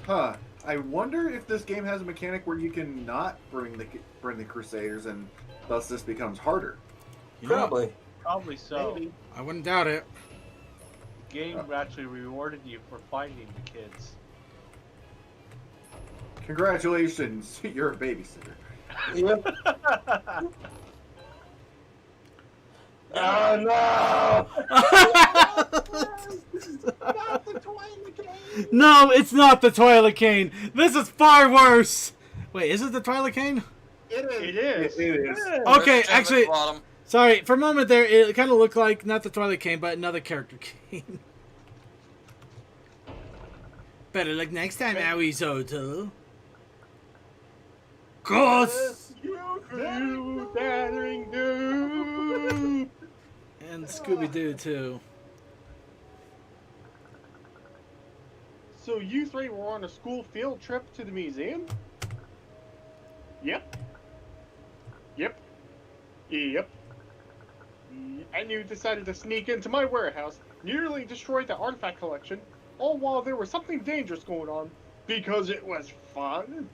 Huh. I wonder if this game has a mechanic where you can not bring the Crusaders, and thus this becomes harder. You know what? Probably. Probably so. Maybe. I wouldn't doubt it. The game actually rewarded you for finding the kids. Congratulations, you're a babysitter. Yep. Oh no! Not the toilet cane. No, it's not the toilet cane. This is far worse. Wait, is it the toilet cane? It is. It is. It is. Okay, There's Tim at the actually, bottom. sorry. For a moment there, it kind of looked like not the toilet cane, but another character cane. Better luck next time, Owie Zoto. Ghost You gathering do. and Scooby Doo too. So you three were on a school field trip to the museum? Yep. Yep. Yep. And you decided to sneak into my warehouse, nearly destroy the artifact collection, all while there was something dangerous going on, because it was fun?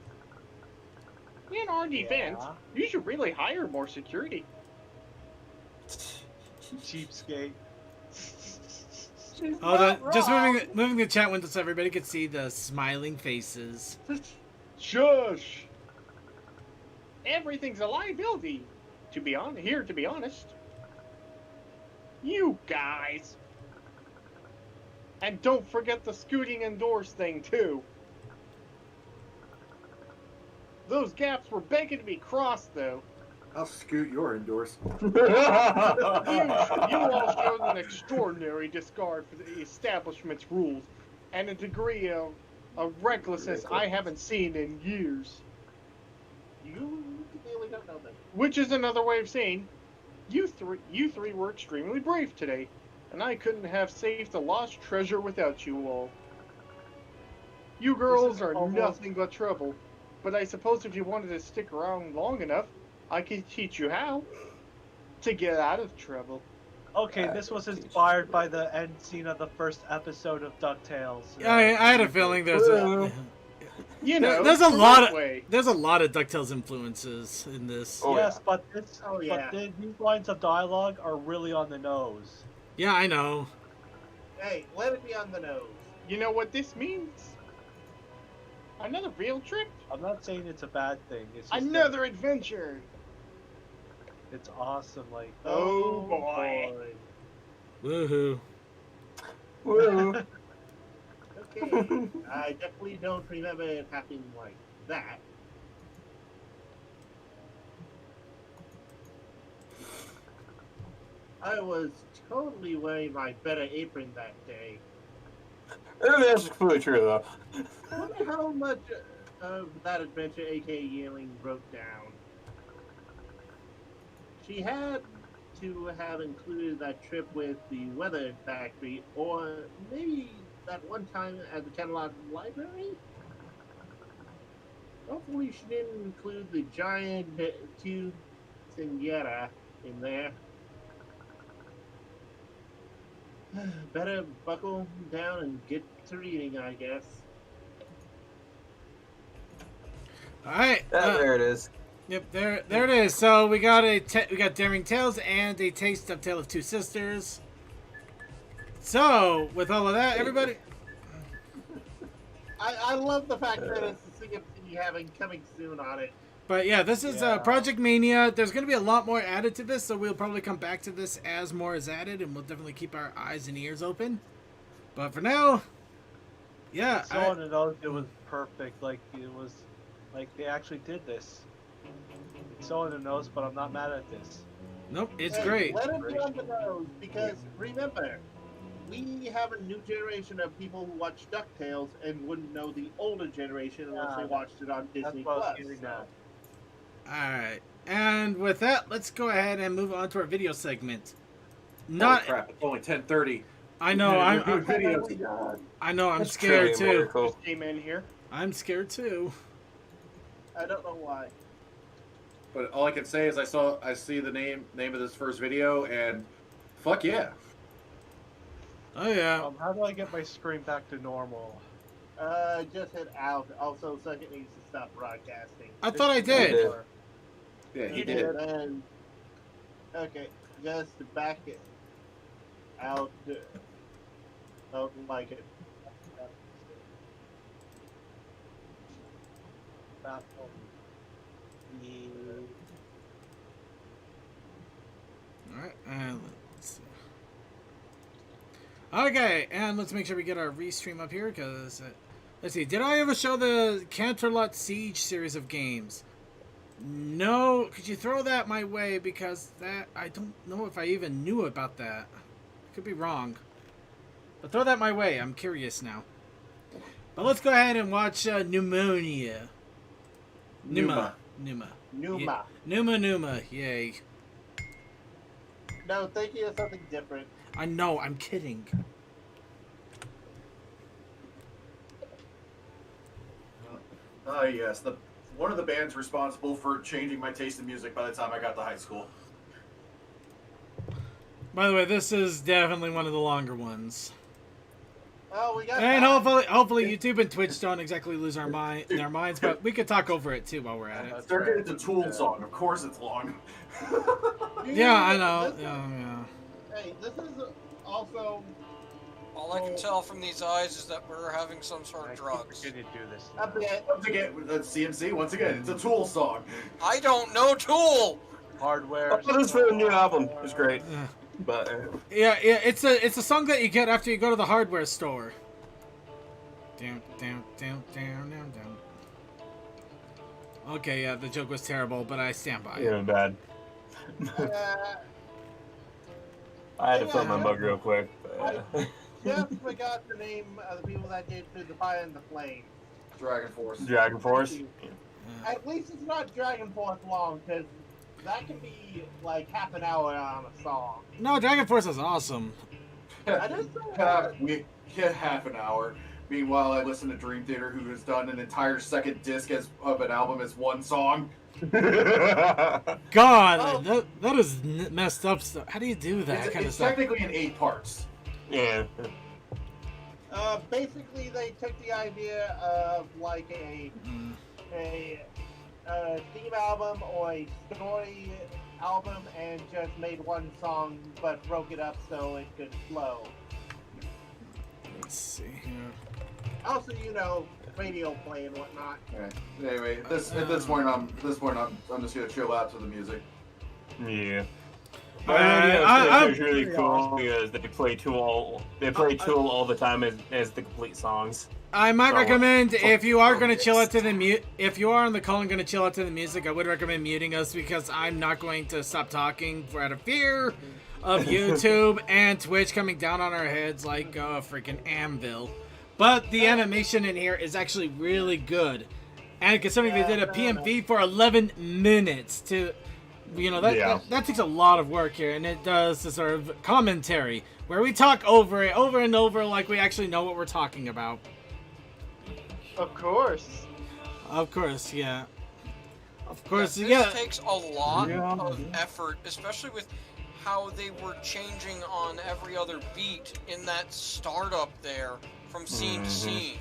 In our defense, you should really hire more security. Cheapskate. Hold on, just moving the chat window so everybody can see the smiling faces. Shush! Everything's a liability. To be honest. You guys. And don't forget the scooting indoors thing too. Those gaps were begging to be crossed though. I'll scoot your indoors. You all showed an extraordinary disregard for the establishment's rules, and a degree of recklessness I haven't seen in years. You really don't know that. Which is another way of saying, you three were extremely brave today, and I couldn't have saved the lost treasure without you all. You girls are nothing but trouble, but I suppose if you wanted to stick around long enough, I could teach you how to get out of trouble. Okay, this was inspired by the end scene of the first episode of DuckTales. I had a feeling there's a. You know, There's a the lot right of way. DuckTales influences in this. Oh, yes, yeah. but this, Oh, yeah. these lines of dialogue are really on the nose. Yeah, I know. Hey, let it be on the nose. You know what this means? Another field trip? I'm not saying it's a bad thing. It's just that Another adventure. it's awesome. Like, Oh, boy. Woohoo. Woo. Okay, I definitely don't remember it happening like that. I was totally wearing my better apron that day. That's completely true, though. I wonder how much of that adventure A.K. Yearling wrote down. She had to have included that trip with the weather factory, or maybe that one time at the Camelot Library? Hopefully she didn't include the giant quinceañera in there. Better buckle down and get to reading, I guess. All right. There it is. Yep, there it is. So we got we got Daring Tales and a taste of Tale of Two Sisters. So with all of that, everybody. I love the fact that it's a CMC having coming soon on it. But yeah, this is Yeah. Project Mania. There's going to be a lot more added to this, so we'll probably come back to this as more is added, and we'll definitely keep our eyes and ears open. But for now, yeah. so on the nose, it was perfect. Like it was, like they actually did this. It's so on the nose, but I'm not mad at this. Nope, it's Hey, great. Let it be on the nose, because remember, we have a new generation of people who watch DuckTales and wouldn't know the older generation unless they watched it on Disney what I was Plus. getting So. at. Alright. And with that, let's go ahead and move on to our video segment. Holy Not crap! It's only 10:30. I know, I'm videos. I know, I'm That's scared truly a too. miracle. Just came in here. I'm scared too. I don't know why. But all I can say is I see the name of this first video, and fuck yeah. Oh yeah. How do I get my screen back to normal? Just hit out. Also, Second needs to stop broadcasting. I thought I did. Yeah, he You did. And okay, just back it out. Don't like it. Alright, and let's see. Okay, and let's make sure we get our restream up here, because, let's see, did I ever show the Canterlot Siege series of games? No, could you throw that my way, because that, I don't know if I even knew about that. Could be wrong. But throw that my way, I'm curious now. But let's go ahead and watch Pneumonia. Numa. Numa. Yeah. Numa, yay. No, thinking of something different. I know, I'm kidding. Oh yes, one of the bands responsible for changing my taste in music by the time I got to high school. By the way, this is definitely one of the longer ones. Oh, we got. And that. hopefully YouTube and Twitch don't exactly lose their minds, but we could talk over it too while we're at it. It's a Tool song. Of course, it's long. Yeah, I know. This, Yeah. Hey, this is also. All I can tell from these eyes is that we're having some sort of drugs. Can you do this? A bit. Once again, CMC. Once again, it's a Tool song. I don't know Tool! Hardware. Oh, this for the new album. It was great. But Yeah, it's a song that you get after you go to the hardware store. Down. Okay, yeah, the joke was terrible, but I stand by it. yeah, bad. I had to fill my mug real quick. But, Just forgot the name of the people that came through the fire and the flame. Dragon Force. Dragon Force. Thank you. At least it's not Dragon Force long, because that can be like half an hour on a song. No, Dragon Force is awesome. I just We get half an hour. Meanwhile, I listen to Dream Theater, who has done an entire second disc of an album as one song. God, that is messed up stuff. How do you do that kind of It's stuff? technically in 8 parts. Yeah. Basically, they took the idea of like a theme album or a story album and just made one song, but broke it up so it could flow. Let's see here. Also, radio play and whatnot. Alright. Anyway, at this point, I'm just gonna chill out to the music. Yeah. I- It's really cool because they play Tool all the time as the complete songs. I might So, recommend if you are going to focus. chill out to the if you are on the call and going to chill out to the music, I would recommend muting us because I'm not going to stop talking for out of fear of YouTube and Twitch coming down on our heads like a freaking anvil. But the animation in here is actually really good, and considering they did a PMV for 11 minutes to, that takes a lot of work here, and it does the sort of commentary where we talk over it over and over like we actually know what we're talking about. Of course. Of course, yeah. Of course, This yeah. takes a lot of effort, especially with how they were changing on every other beat in that startup there from scene to scene.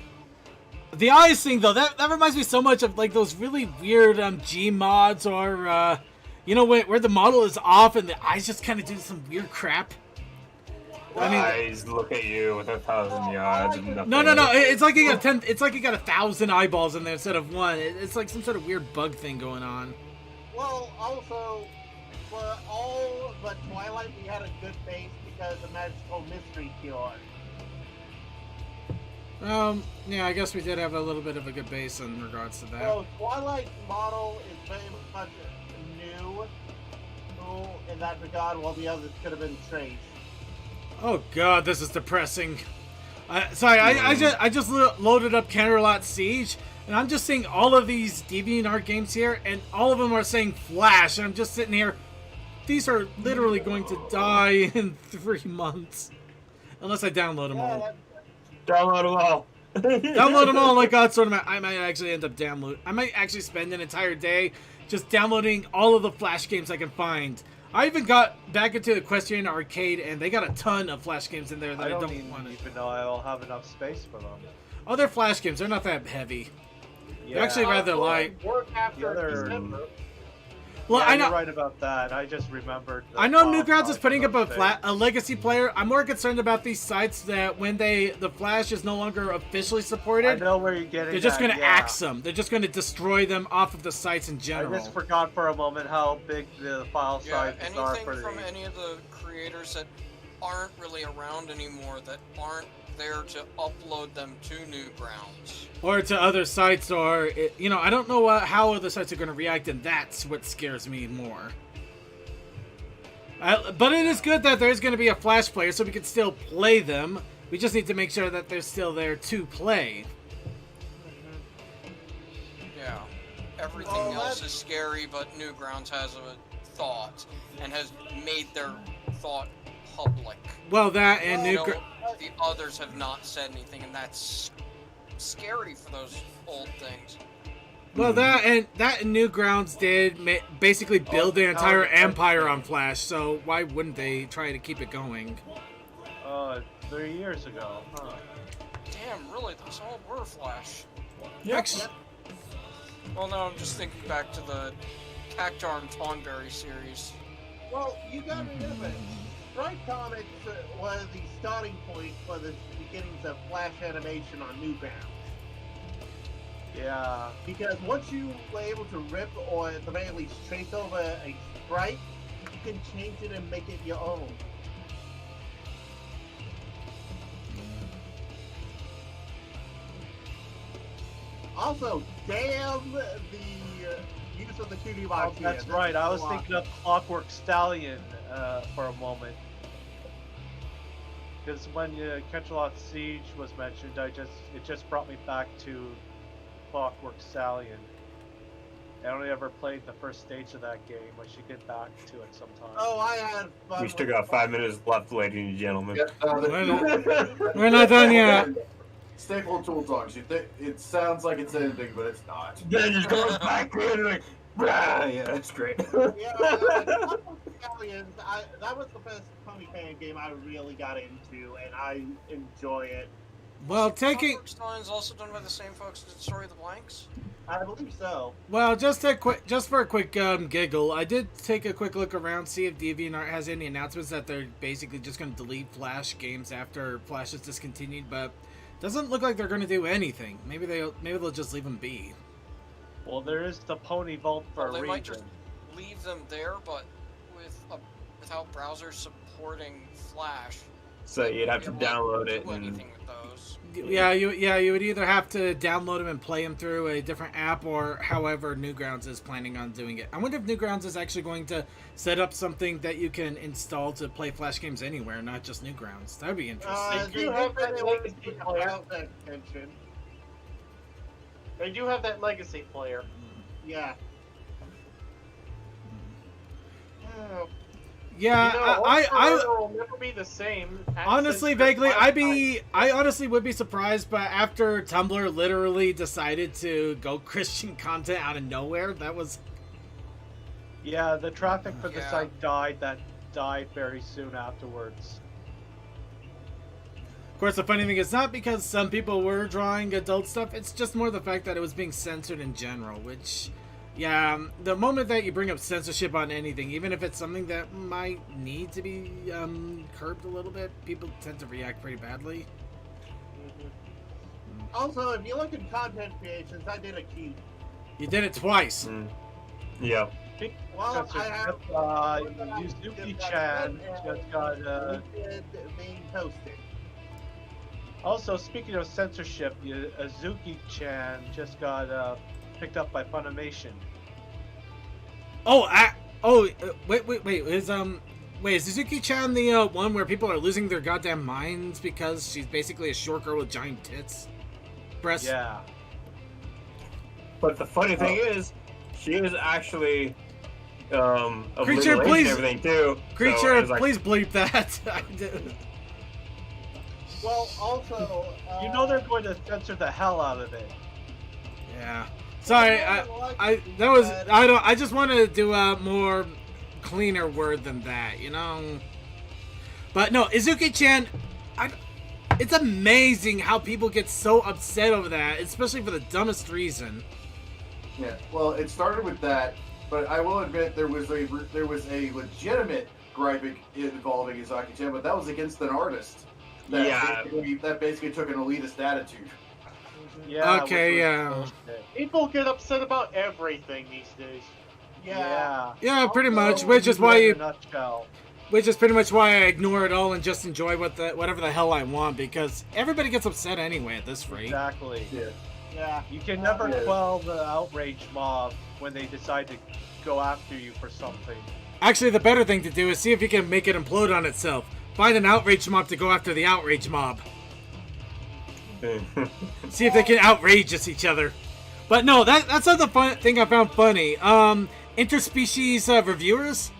The eyes thing, though, that reminds me so much of like those really weird G mods or, where the model is off and the eyes just kind of do some weird crap. I mean, Eyes look at you with 1,000 yards and nothing. no. It's like you got 10. It's like you got 1,000 eyeballs in there instead of one. It's like some sort of weird bug thing going on. Well, also, for all but Twilight, we had a good base because of Magical Mystery Cure. Yeah, I guess we did have a little bit of a good base in regards to that. So Twilight's model is very much new in that regard, while the others could have been traced. Oh god, this is depressing. Sorry, I just loaded up Counterlot Siege, and I'm just seeing all of these DeviantArt games here, and all of them are saying Flash, and I'm just sitting here. These are literally going to die in 3 months. Unless I download them all. Download them all. Download them all like God sort of. I might actually end up I might actually spend an entire day just downloading all of the Flash games I can find. I even got back into Equestrian Arcade, and they got a ton of Flash games in there that I don't want to. Even know I'll have enough space for them. Oh, they're Flash games. They're not that heavy. Yeah. They're actually rather light. Work after The other- December. Well, Yeah, I know. You're right about that. I just remembered. I know Newgrounds is putting up a legacy player. I'm more concerned about these sites that when the Flash is no longer officially I supported, know where you're getting. they're just going to axe them. They're just going to destroy them off of the sites in I general. just forgot for a moment how big the file Yeah, sizes are anything for from the. any of the creators that aren't really around anymore, that aren't there to upload them to Newgrounds. Or to other sites, or I don't know how other sites are going to react, and that's what scares me more. But it is good that there's going to be a Flash player, so we can still play them. We just need to make sure that they're still there to play. Yeah. Everything else is scary, but Newgrounds has a thought and has made their thought public. Well, that and The others have not said anything, and that's scary for those old things. Well, that and Newgrounds did basically build an entire empire on Flash, so why wouldn't they try to keep it going? 3 years ago. Huh. Damn, really? Those all were Flash. Actually, Well, no, I'm just thinking back to the Cactar and Tonberry series. Well, you gotta remember, Strike Comics was the starting point for the beginnings of Flash animation on Newgrounds. Yeah. Because once you were able to rip or at the very least trace over a sprite, you can change it and make it your own. Also, damn the use of the 2D box. Oh, that's right. I was thinking of Clockwork Stallion for a moment. Because when Catch-a-Lot Siege was mentioned, it just brought me back to Clockwork Stallion. I only ever played the first stage of that game. I should get back to it sometime. Oh, I had fun. We still got 5 minutes left, ladies and gentlemen. we're not done yet. Staple Tool Talks. It sounds like it's ending, but it's not. Then just goes back in like, rah, yeah, that's great. Yeah, Stallions, that was the first Pony fan game I really got into, and I enjoy it. Well, taking Stone's also done by the same folks that did Story of the Blanks. I believe so. well, just for a quick giggle, I did take a quick look around, see if DeviantArt has any announcements that they're basically just going to delete Flash games after Flash is discontinued, but doesn't look like they're going to do anything. Maybe they'll just leave them be. Well, there is the Pony Vault for Well, a they might reason. just leave them there, but without browsers supporting Flash, So you'd have to it won't download it do and anything with those. Yeah, you would either have to download them and play them through a different app, or however Newgrounds is planning on doing it. I wonder if Newgrounds is actually going to set up something that you can install to play Flash games anywhere, not just Newgrounds. That would be interesting. They do have that legacy player. Without that extension. They do have that legacy player. Yeah. Oh, Yeah, you know, I will never be the same. honestly, Since the vaguely, last I honestly would be surprised, but after Tumblr literally decided to go Christian content out of nowhere, that was Yeah, the traffic for the Yeah. site died very soon afterwards. Of course, the funny thing is not because some people were drawing adult stuff, it's just more the fact that it was being censored in general, which, yeah, the moment that you bring up censorship on anything, even if it's something that might need to be curbed a little bit, people tend to react pretty badly. Also, if you look at content creations, I did a cute. You did it twice. yeah. Well, I have. Yuzuki-chan just got being posted. Also, speaking of censorship, Azuki-chan just got picked up by Funimation. Wait, is Suzuki-chan the one where people are losing their goddamn minds because she's basically a short girl with giant tits? Breasts? Yeah. But the funny thing is, she is actually of Creature, legal age please- and everything too. Creature, So I was like, please bleep that. Well, also. You know they're going to censor the hell out of it. Yeah. Sorry, I just want to do a more cleaner word than that, you know? But no, Izuki-chan, it's amazing how people get so upset over that, especially for the dumbest reason. Yeah, well, it started with that, but I will admit there was a legitimate gripe involving Izaki-chan, but that was against an artist. That basically took an elitist attitude. Yeah. Okay, which was yeah. bullshit. People get upset about everything these days. Yeah. Yeah, pretty much, Also, which is why In a you, nutshell. which is pretty much why I ignore it all and just enjoy whatever the hell I want, because everybody gets upset anyway at this rate. Exactly. Yeah. You can never quell the outrage mob when they decide to go after you for something. Actually, the better thing to do is see if you can make it implode on itself. Find an outrage mob to go after the outrage mob. See if they can outrage each other. But no, that's not the fun thing I found funny. Interspecies reviewers.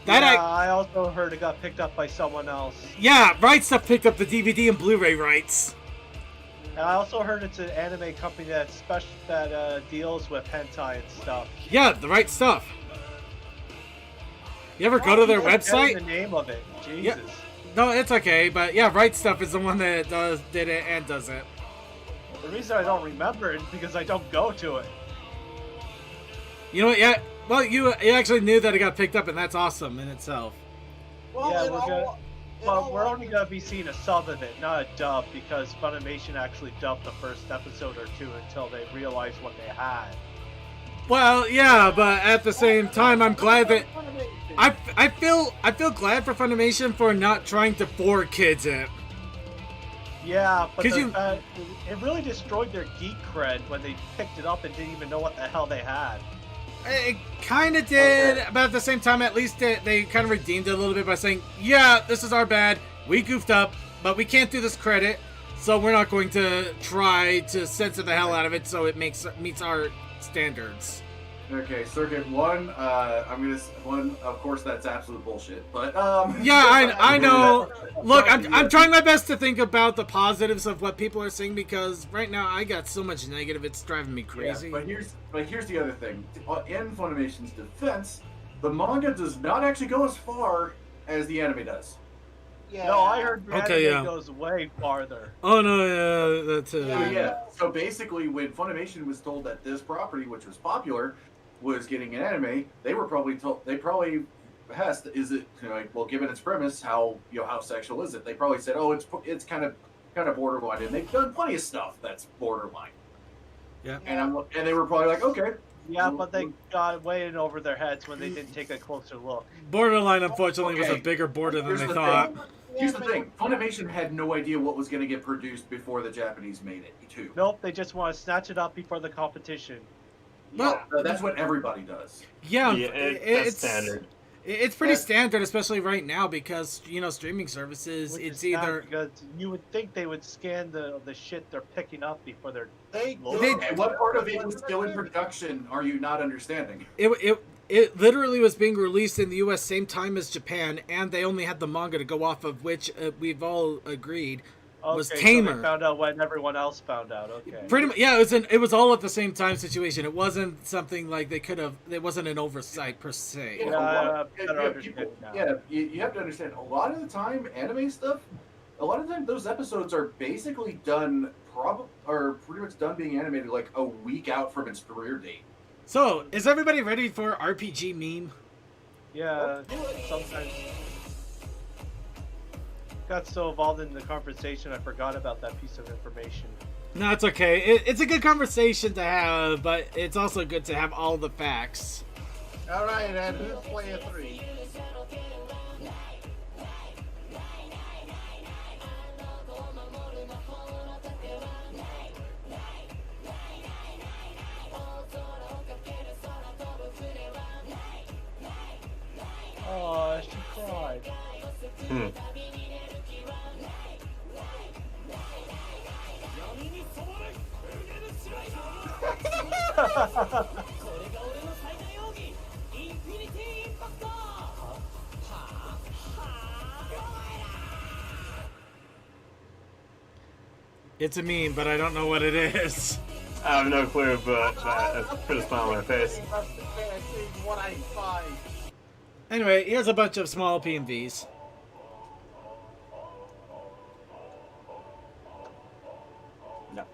I also heard it got picked up by someone else. Yeah, Right Stuff picked up the DVD and Blu-ray rights. And I also heard it's an anime company that deals with hentai and stuff. Yeah, the Right Stuff. You ever go to their I'm forgetting website? the name of it. Jesus. Yeah. No, it's okay, but yeah, Right Stuff is the one that did it and does it. The reason I don't remember it is because I don't go to it. You know what? Yeah. Well, you actually knew that it got picked up, and that's awesome in itself. Well, Well, we're only gonna be seeing a sub of it, not a dub, because Funimation actually dubbed the first episode or two until they realized what they had. Well, yeah, but at the same time, I'm glad that I feel glad for Funimation for not trying to 4Kids it. Yeah, but 'Cause it really destroyed their geek cred when they picked it up and didn't even know what the hell they had. It kind of did, but at the same time, at least they kind of redeemed it a little bit by saying, yeah, this is our bad, we goofed up, but we can't do this credit, so we're not going to try to censor the hell out of it so it meets our standards. Okay, Circuit 1, of course that's absolute bullshit, but, Yeah, I know. Look, I'm trying my best to think about the positives of what people are saying, because right now I got so much negative, it's driving me crazy. Yeah, but here's the other thing. In Funimation's defense, the manga does not actually go as far as the anime does. Yeah. No, I heard the Okay, anime yeah. goes way farther. Oh no, yeah, that's So yeah. So basically, when Funimation was told that this property, which was popular, was getting an anime, they were probably told. They probably asked, "Is it like, well, given its premise, how how sexual is it?" They probably said, "Oh, it's kind of borderline," and they've done plenty of stuff that's borderline. Yeah. And they were probably like, "Okay." Yeah, but they got way in over their heads when they didn't take a closer look. Borderline, unfortunately, was a Okay. bigger border than Here's they the thought. thing. Here's the thing. Funimation had no idea what was going to get produced before the Japanese made it, too. Nope, they just want to snatch it up before the competition. Well, That's what everybody does. Yeah, That's it's standard. It's pretty standard, especially right now, because streaming services. Which It's is not, either because you would think they would scan the shit they're picking up before they're. They Okay, what part of it was still in production are you not understanding? it literally was being released in the U.S. same time as Japan, and they only had the manga to go off of, which we've all agreed was Okay, Tamer. So they found out when everyone else found out. Okay. Pretty much, yeah. It was all at the same time situation. It wasn't something like they could have. It wasn't an oversight per se. Yeah, better understand now. You have to understand. A lot of the time, anime stuff. A lot of the time, those episodes are basically done, pretty much done being animated like a week out from its premiere date. So, is everybody ready for RPG meme? Yeah, sometimes. Got so involved in the conversation, I forgot about that piece of information. No, it's okay. It's a good conversation to have, but it's also good to have all the facts. All right, and who's player 3? Oh, she cried. It's a meme, but I don't know what it is. I have no clue, but I put a smile on my face. What I find. Anyway, here's a bunch of small PMVs. No.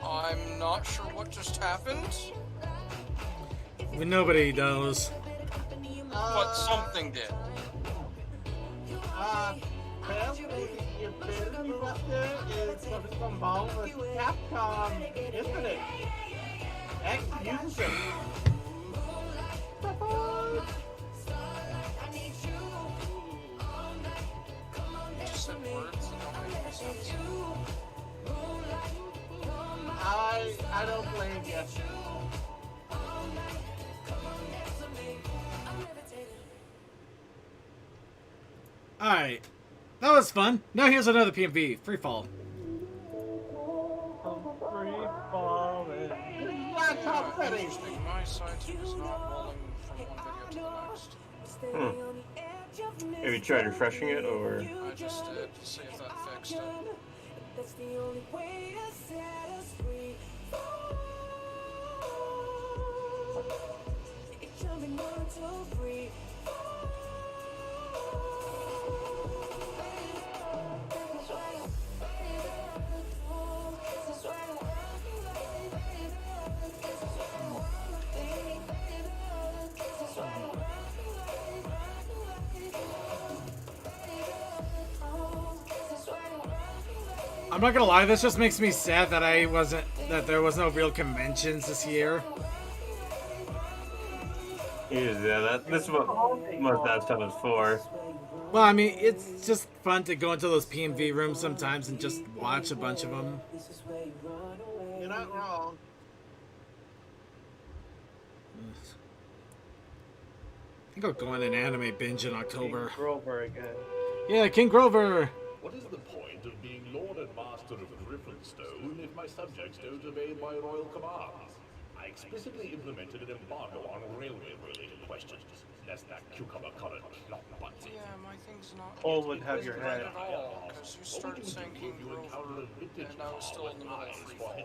I'm not sure what just happened, Nobody knows. but something did. Apparently, your baby buster is something involved with Capcom, isn't it? Ex-user. Just said words that don't make any sense. I don't blame you. Alright. That was fun. Now here's another PMV. Free fall. Free falling. Laptop setting. Interesting. My side is not rolling from one video to the next. Have you tried refreshing it, or? I just did to see if that fixed it. I'm not gonna lie, this just makes me sad that there was no real conventions this year. Yeah, this is what most of that stuff is for. Well, I mean, it's just fun to go into those PMV rooms sometimes and just watch a bunch of them. You're not wrong. I think I'll go on an anime binge in October. Grover again. Yeah, King Grover. What is the point of being Lord and Master of Griffinstone if my subjects don't obey my royal commands? I explicitly implemented an embargo on railway-related questions, lest that cucumber-colored plot butts. Yeah, my thing's not. Paul would have your right head. at all, because you started saying King Grover, and I was still in the middle of free fall.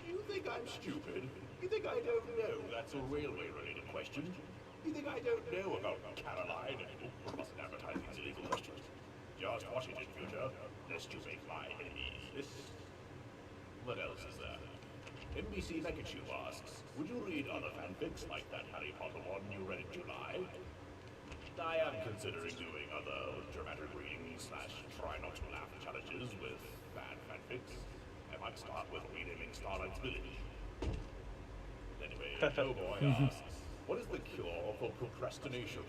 You think I'm stupid? You think I don't know that's a railway-related question? You think I don't know about Caroline and mustn't advertise these illegal questions? Just watch it in future, lest you make my head ease. What else is there? NBC Pikachu asks, would you read other fanfics like that Harry Potter one you read in July? I am considering doing other dramatic reading / try not to laugh challenges with fanfics. I might start with renaming Starlight's Village. Anyway, Joe Boy asks, what is the cure for procrastination?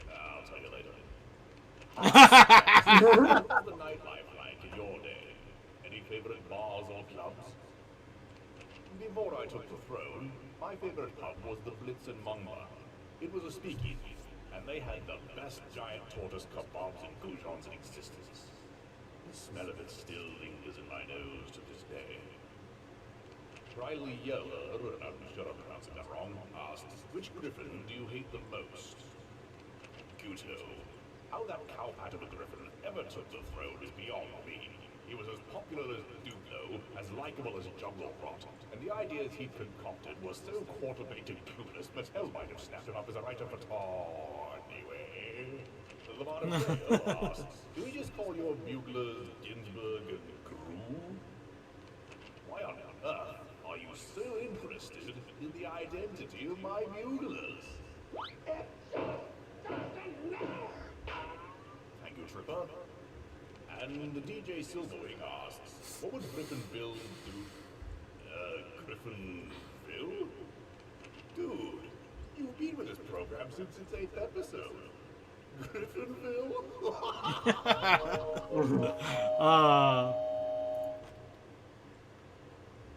I'll tell you later. What was the nightlife like in your day? Any favorite bars or clubs? Before I took the throne, my favorite pub was the Blitz and Mongma. It was a speakeasy, and they had the best giant tortoise kebabs and goujons in existence. The smell of it still lingers in my nose to this day. Riley Yeller, I'm sure I'm pronouncing that wrong, asked, which griffin do you hate the most? Guto. How that cow-pat of a griffin ever took the throne is beyond me. He was as popular as Duglo, as likable as Jungle Rot, and the ideas he'd concocted were so quarter-baited clueless that hell might have snapped him up as a writer for anyway. The Lamar asks, do we just call your buglers Ginsburg and Crew? Why on earth are you so interested in the identity of my buglers? Thank you, Tripper. And the DJ Silverwing asks, what would Griffin Bill do? Griffin Bill? Dude, you've been with this program since its 8th episode. Griffin Bill?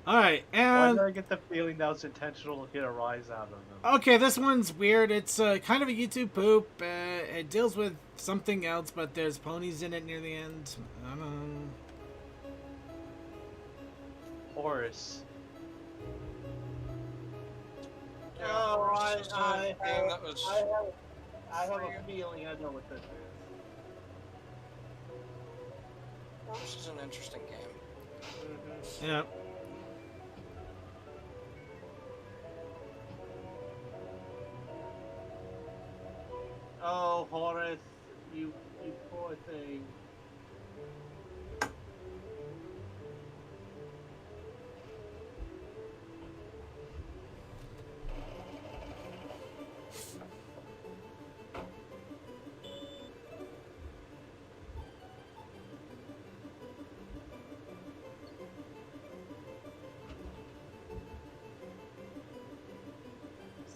Alright, Why and did I get the feeling that was intentional to get a rise out of them? okay, this one's weird. It's kind of a YouTube poop. It deals with something else, but there's ponies in it near the end. I don't know. Horace. Oh, I have free. a feeling I know what this is. This is an interesting game. Yeah. Oh, Horace, you poor thing.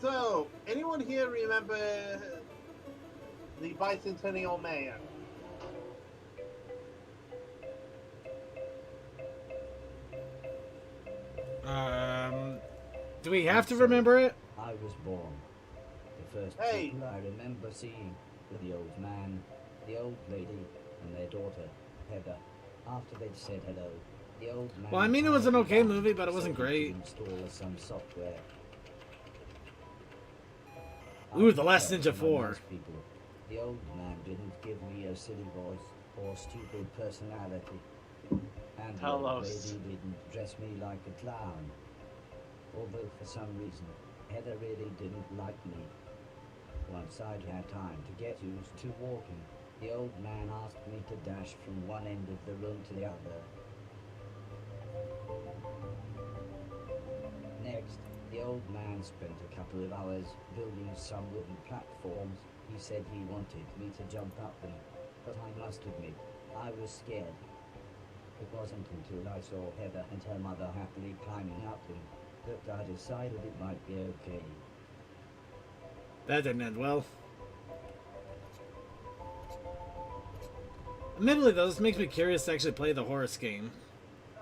So, anyone here remember the Bicentennial Man? Do we have to remember it? I was born. The first Hey. people I remember seeing were the old man, the old lady, and their daughter, Heather. After they'd said hello, the old man... Well, I mean, it was an calmed me okay down movie, but it so wasn't he could great. install some software. Ooh, The I Last felt Ninja among 4. most people, the old man didn't give me a silly voice or stupid personality. And the old Talos. lady didn't dress me like a clown. Although for some reason, Heather really didn't like me. Once I'd had time to get used to walking, the old man asked me to dash from one end of the room to the other. Next, the old man spent a couple of hours building some wooden platforms. He said he wanted me to jump up them, but I must admit, I was scared. It wasn't until I saw Heather and her mother happily climbing up them that I decided it might be okay. That didn't end well. Admittedly, though, this makes me curious to actually play the Horus game.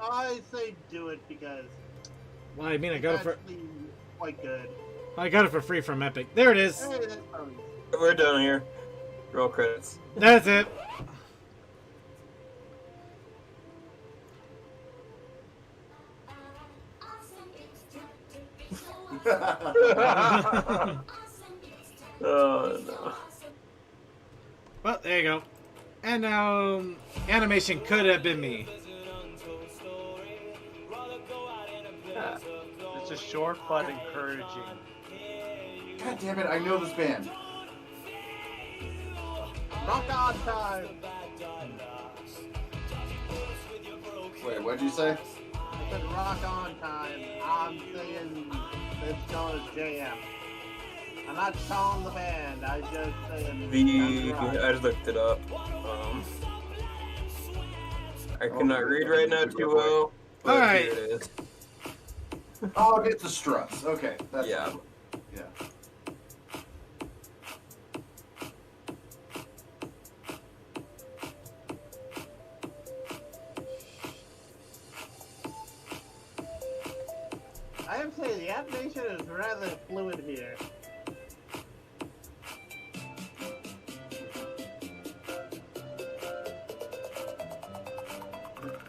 I say do it because Well, I mean, I it's got it for actually quite good. free from Epic. There it is. Hey, that's funny. We're done here. Roll credits. That's it. Oh no. Well, there you go. And now, animation could have been me. It's a short but encouraging. God damn it! I know this band. Rock on time. Wait, what'd you say? I said rock on time. I'm saying it's known as JM. I'm not calling the band. I just saying. I just looked it up. I cannot read right now too well. But All right. Here it is. Oh, it's the Struts. Okay, that's Yeah. yeah. I am saying the animation is rather fluid here.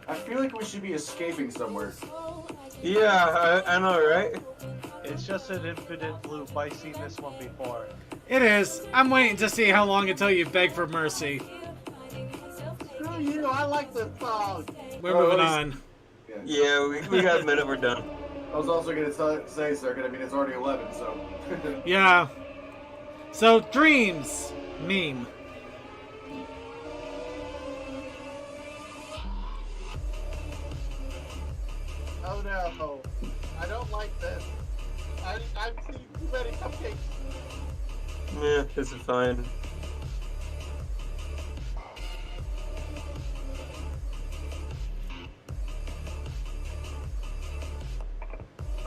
I feel like we should be escaping somewhere. Yeah, I know, right? It's just an infinite loop. I've seen this one before. It is. I'm waiting to see how long until you beg for mercy. Screw you, I like this song. We're moving on. Yeah, we got a minute. We're done. I was also going to say, Circuit, I mean, it's already 11, so. Yeah. So, Dreams. Meme. Oh no, I don't like this. I've seen too many cupcakes. Yeah, this is fine.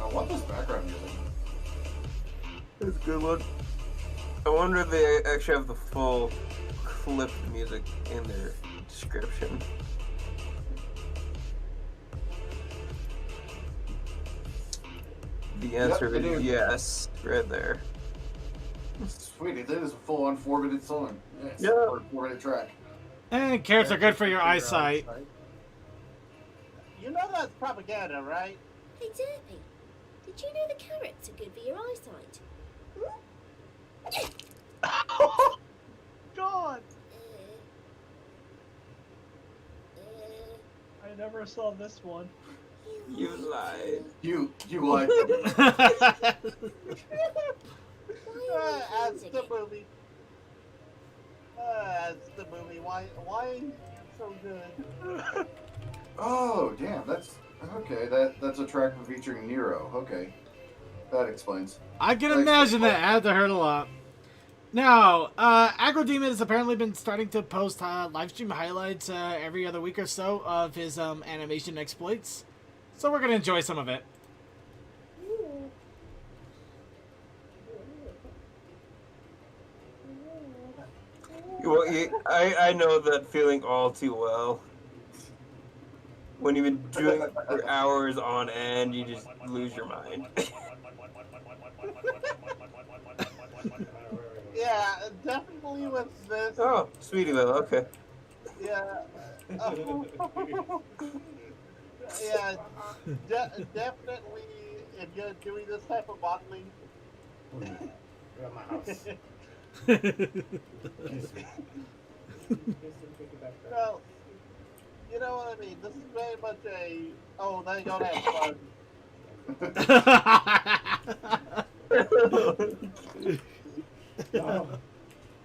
I want this background music. It's a good one. I wonder if they actually have the full clipped music in their description. The answer Yep, they is do. yes, right there. Sweet, it is a full-on 4-minute song. Yes, Yeah. or 4-minute track. And carrots are good for your eyesight. You know that's propaganda, right? Hey Derpy, did you know the carrots are good for your eyesight? Oh, God! I never saw this one. You lied. You lied. As the movie. As the movie. Why so good? Oh, damn, that's... Okay, that's a track featuring Nero. Okay. That explains. I can imagine that had to hurt a lot. Now, Agrodemon has apparently been starting to post live stream highlights every other week or so of his animation exploits. So we're going to enjoy some of it. Well, I know that feeling all too well. When you've been doing it for hours on end, you just lose your mind. Yeah, definitely with this. Oh, Sweetyville, okay. Yeah. Yeah, definitely if you're doing this type of modeling. You're at my house. Well, you know what I mean. This is very much a. Oh, they don't have fun.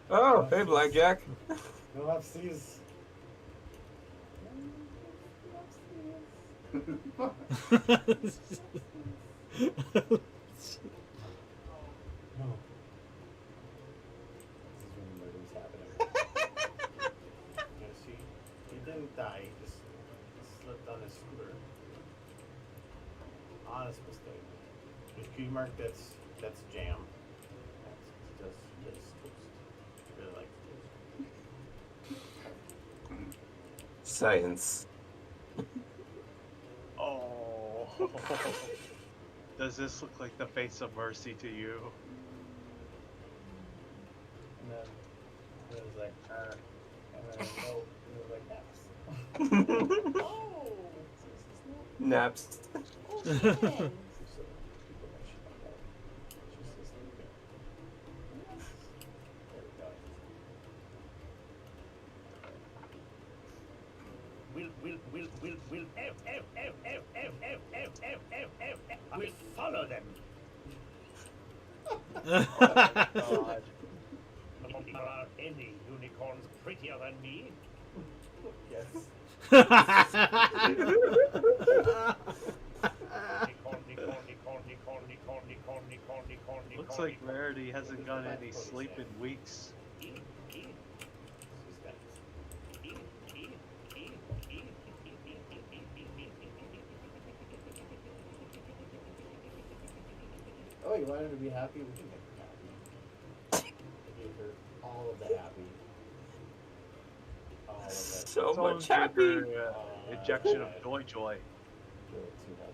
Oh, hey, Blackjack. Go upstairs. No. This is when murder's happening. Yeah, see, he didn't die. He just slipped on his scooter. Honest mistake. If you mark that's jam. That's just toast. Really like toast. Science. Oh. Does this look like the face of mercy to you? And then it was like, and then oh, it was like naps. Oh, Naps. Oh, yeah. We'll follow them. God. Are any unicorns prettier than me? Yes. Looks like Rarity hasn't gotten any sleep in weeks. Oh, you want her to be happy? We can make her happy. Give her all of the happy. All of it. So Someone much give happy. her, injection of joy. Give it too happy.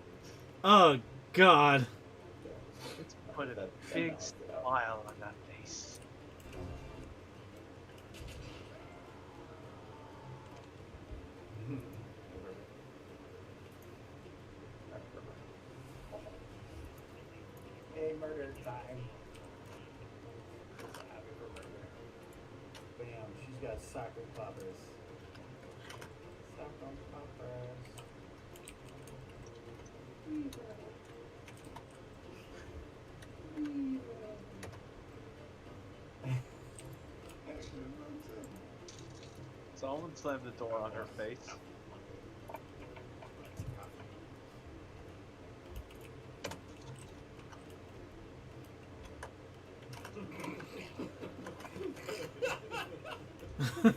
Oh, God. Let's put a That big balanced it out. smile on that face. Hey, murder time. Happy for murder. Bam, she's got soccer poppers. Soccer poppers. Someone slammed the door on her face. I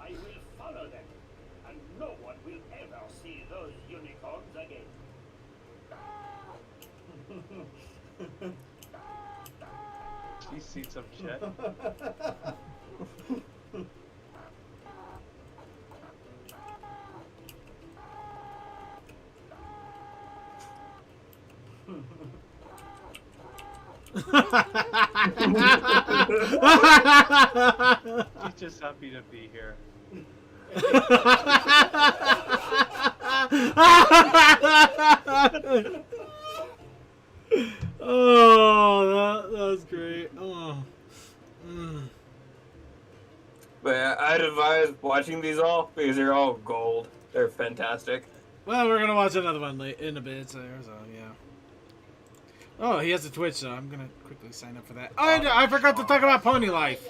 will follow them, and no one will ever see those unicorns again. She's seen some shit. She's just happy to be here. Oh, that was great. Oh. But yeah, I'd advise watching these all because they're all gold. They're fantastic. Well, we're gonna watch another one in a bit, so yeah. Oh, he has a Twitch, so I'm gonna quickly sign up for that. Oh, and I forgot to talk about Pony Life.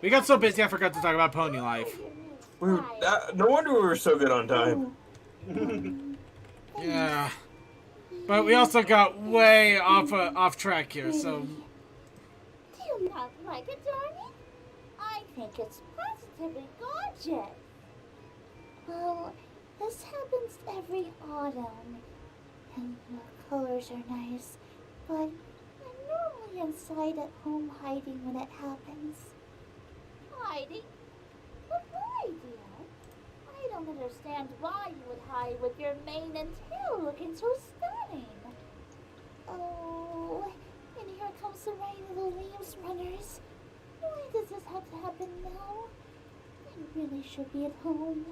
We got so busy, I forgot to talk about Pony Life. No wonder we were so good on time. Yeah, but we also got way off track here. So Do you not like it, darling? I think it's positively gorgeous. Well, this happens every autumn, and the colors are nice, but I'm normally inside at home hiding when it happens. Hiding? But why, dear? I don't understand why you would hide with your mane and tail looking so stunning. Oh, and here comes the rain of the leaves runners. Why does this have to happen now? I really should be at home.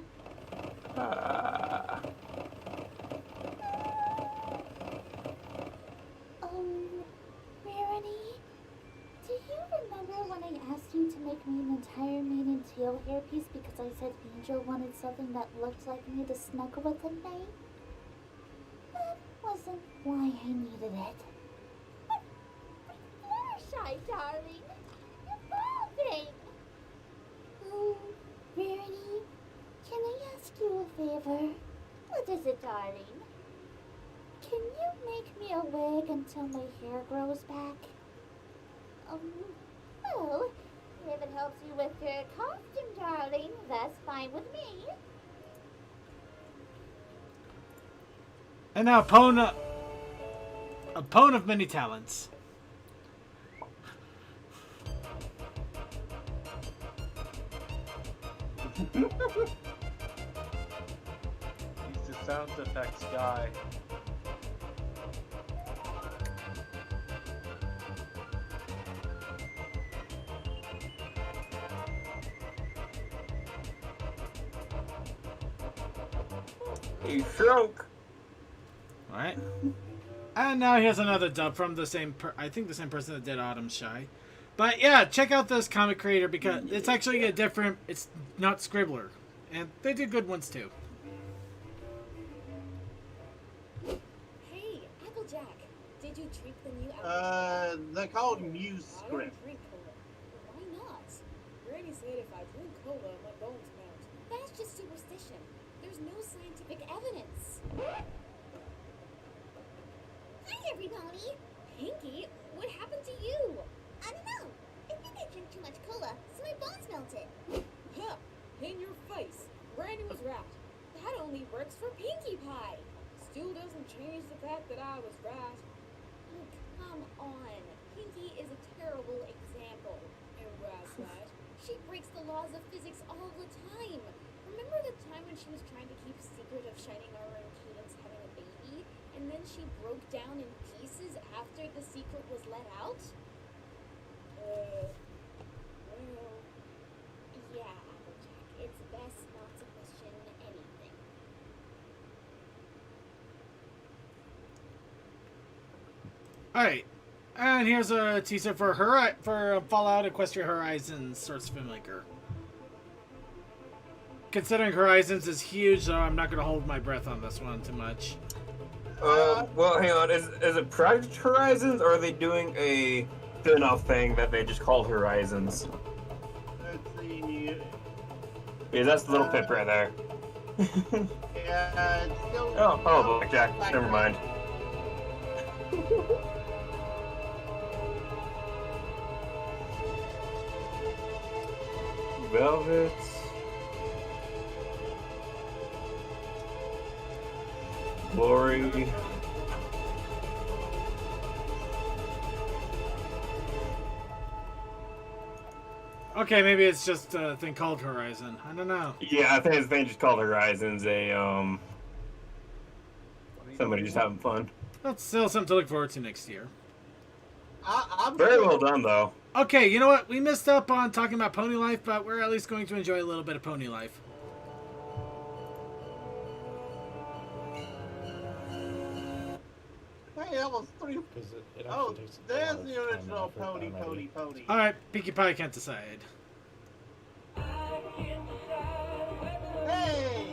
Rarity, do you remember when I asked you to make me an entire mane and tail hairpiece because I said Angel wanted something that looked like me to snuggle with at night? That wasn't why I needed it. But Fluttershy, darling, evolving! Oh, Rarity, can I ask you a favor? What is it, darling? Can you make me a wig until my hair grows back? Well, if it helps you with your costume, darling, that's fine with me. and now Pona, a Pone of many talents. He's the sound effects guy. He shrunk. All right. And now here's another dub from the same, I think the same person that did Autumn Shy. But yeah, check out this comic creator because it's actually a different, it's not Scribbler. And they did good ones too. Hey, Applejack, did you drink the new apple? They're called Muse I Script. don't drink cola. Why not? Granny said if I drink cola, my bones melt. That's just superstition. There's no scientific evidence. Hi, everybody. Pinky, what happened to you? I don't know. I think I drank too much cola, so my bones melted. Huh. In your face. Granny was right. That only works for Pinkie Pie. Still doesn't change the fact that I was right. Oh, come on. Pinkie is a terrible example. And Raz right. She breaks the laws of physics all the time. Remember the time when she was trying to keep secret of Shining Armor and Cadence having a baby? And then she broke down in pieces after the secret was let out? Well, yeah, Applejack. It's best not to question anything. Alright. And here's a teaser for Fallout Equestria Horizons Source Filmmaker. Considering Horizons is huge, though, I'm not going to hold my breath on this one too much. Well, hang on. Is it Project Horizons, or are they doing a spin-off thing that they just called Horizons? Let's see. Yeah, that's the little pip right there. Yeah, it's still. Oh, Blackjack. Never mind. Velvets. Glory. Okay, maybe it's just a thing called Horizon. I don't know. Yeah, I think it's they just called Horizons somebody just having fun. That's still something to look forward to next year. I'm Very well done, though. Okay, you know what? We missed up on talking about Pony Life, but we're at least going to enjoy a little bit of Pony Life. Hey, that was three. Oh, there's the original Pony. Alright, Pinkie Pie can't decide. Hey!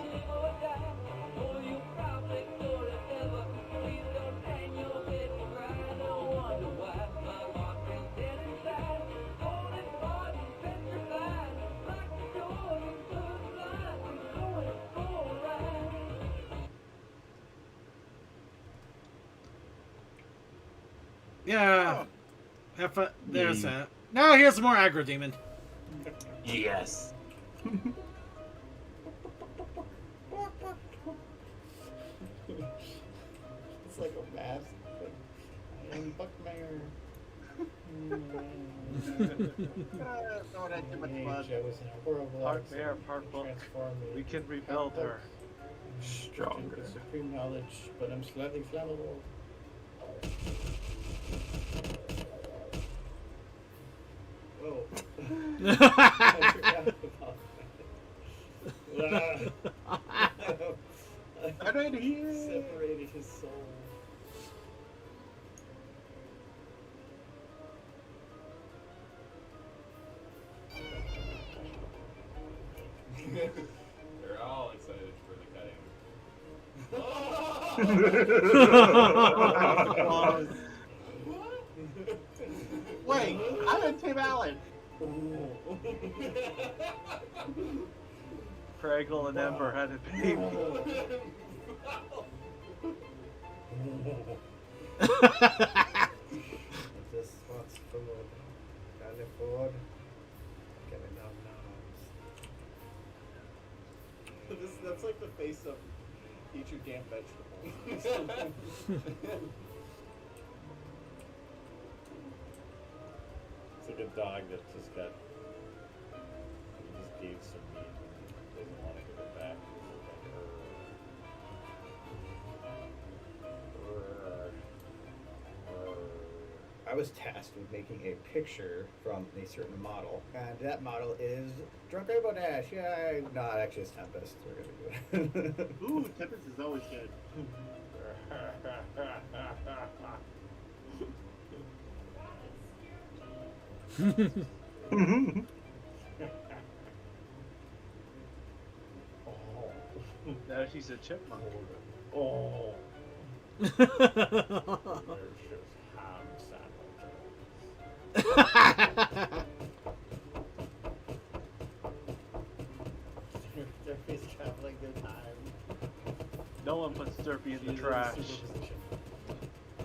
Yeah. There's that. Now here's some more Aggro Demon. Yes. It's like a mask. I am Buckmeyer. Don't have too much blood. I was in a horrible Part bear, accident. part book. Transformed me. We can rebuild her. Stronger. With supreme knowledge, but I'm slightly flammable. Whoa. I forgot about that. I didn't hear. Separated his soul. They're all excited for the cutting. Wait, I'm in Tim Allen. Craigle and Ember had a baby. This spot's full of California. Getting up now. That's like the face of eat your damn vegetables. It's like a dog that just got just gave some meat and doesn't want to give it back. I was tasked with making a picture from a certain model, and that model is Drunk Rainbow Dash. Yay! No, actually, it's Tempest. We're gonna do it. Ooh, Tempest is always good. Now she's a chipmunk. Oh. That's There's just ham sandwiches. Derpy's traveling good time. No one puts Derpy in the trash.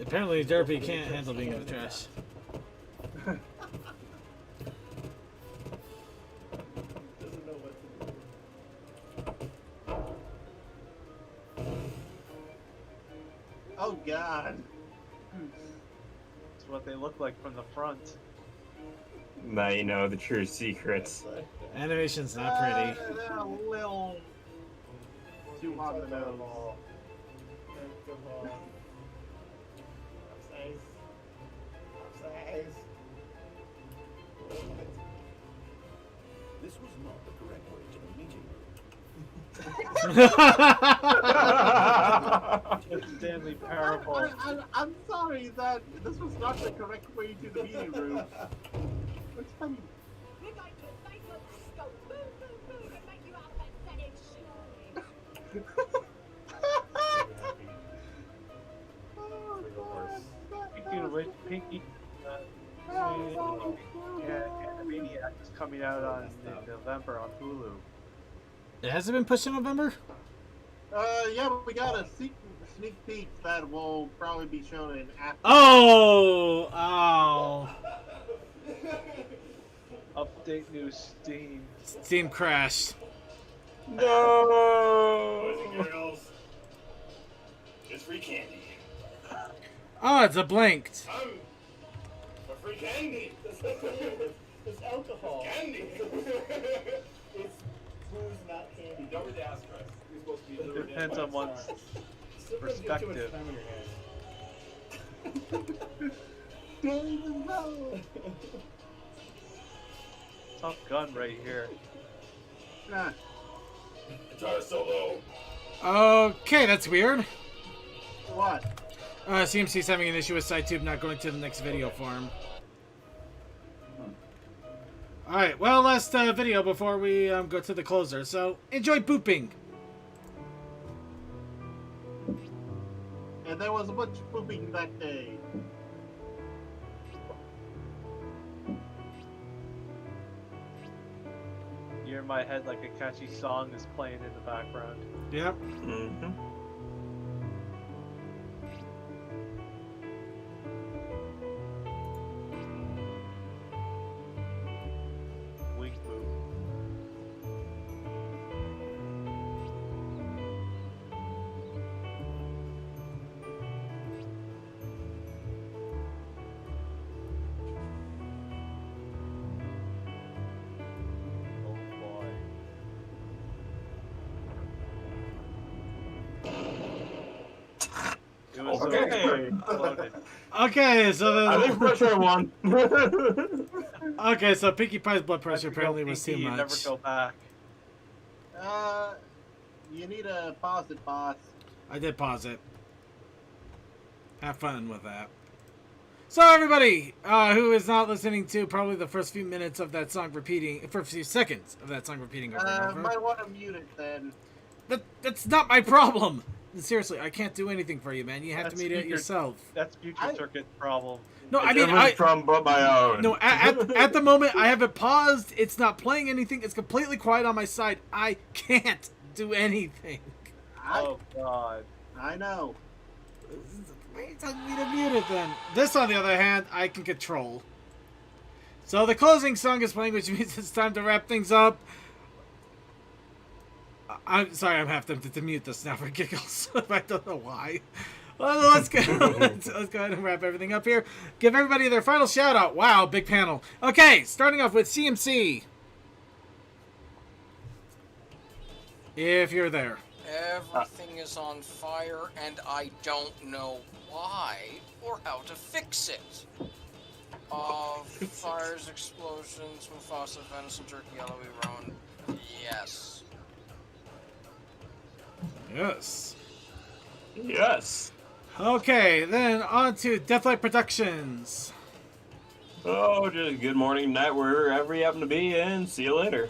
Apparently, Derpy can't handle being in the trash. Doesn't know what to do. Oh God. It's what they look like from the front. Now you know the true secrets. Animation's not pretty. They're a little too on the nose. This was not the correct way to the meeting room. It's Stanley Parable. I'm sorry that this was not the correct way to the meeting room. It's funny. We're going to a nice little disco. Boom, boom, boom, and make you out that pathetic Speaking of which, Pinky, Mania is coming out in November on Hulu. It hasn't been pushed in November? Yeah, we got a sneak peek that will probably be shown in after. Oh! Oh. Update new Steam. Steam crashed. Boys and girls, it's free candy. Oh, it's a blinked. For free candy. It's alcohol. Candy. It's booze, not candy. Don't read the asterisk. You're supposed to be It depends on one's perspective. Top Gun right here. Nah. Guitar solo. Okay, that's weird. What? CMC's having an issue with SciTube not going to the next video for him. Alright, well, last video before we go to the closer, so enjoy booping. And there was a bunch of pooping that day. You're in my head like a catchy song is playing in the background. Yep. Mm-hmm. Wink boop. Oh boy. It was Okay. loaded. Okay, so I think pressure won. okay, so Pinkie Pie's blood pressure apparently was too Pinky, you never much. go back. You need to pause it, boss. I did pause it. Have fun with that. So everybody who is not listening to probably the first few minutes of that song repeating, first few seconds of that song repeating over and over. Might want to mute it then. That's not my problem. Seriously, I can't do anything for you, man. You have to mute it yourself. That's Future Circuit's problem. No, I mean, Different from but my own. No, at the moment, I have it paused. It's not playing anything. It's completely quiet on my side. I can't do anything. Oh, God. I know. Why are you telling me to mute it then? This, on the other hand, I can control. So the closing song is playing, which means it's time to wrap things up. I'm sorry, I'm having to mute this now for giggles. I don't know why. Well, let's go. Let's go ahead and wrap everything up here. Give everybody their final shout out. Wow, big panel. Okay, starting off with CMC. If you're there. Everything is on fire, and I don't know why or how to fix it. Fires, explosions, Mufasa, venison, jerky, yellowy roan. Yes. Yes. Yes. Okay, then on to Deathlight Productions. Oh, just good morning, night, wherever you happen to be, and see you later.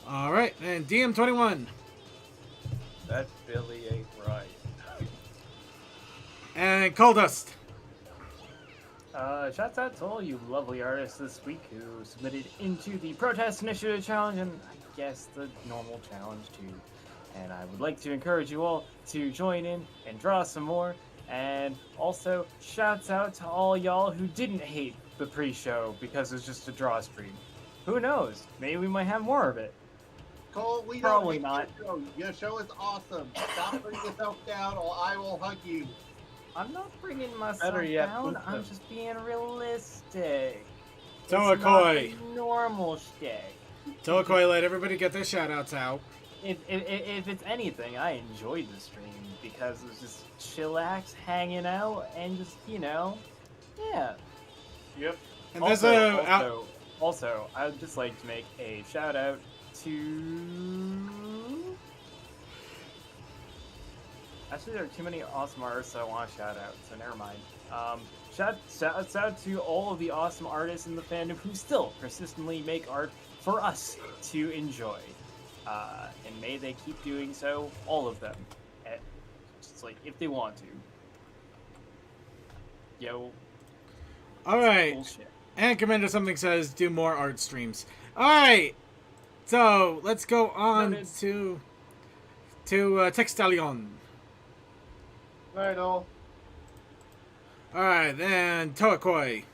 All right, and DM21. That Billy ain't right. And Coldust. Shouts out to all you lovely artists this week who submitted into the Protest Initiative Challenge and I guess the normal challenge too. And I would like to encourage you all to join in and draw some more. And also, shouts out to all y'all who didn't hate the pre-show because it was just a draw stream. Who knows? Maybe we might have more of it. Cole, we Probably don't not. Your show is awesome. Stop putting yourself down or I will hug you. I'm not bringing myself Better yet, down. put I'm them. just being realistic. Toakoi. It's not the normal shtick. Toakoi, let everybody get their shout-outs out. If it's anything, I enjoyed the stream because it was just chillax, hanging out, and just, yeah. Yep. And there's a... Also, I would just like to make a shout out to... Actually, there are too many awesome artists I want to shout out, so never mind. Shouts out to all of the awesome artists in the fandom who still persistently make art for us to enjoy. And may they keep doing so, all of them. Just like, if they want to. Yo. Alright. Bullshit. And Commander Something says, do more art streams. Alright. So, let's go on to Textalion. Right, all. Alright, then Toakoi.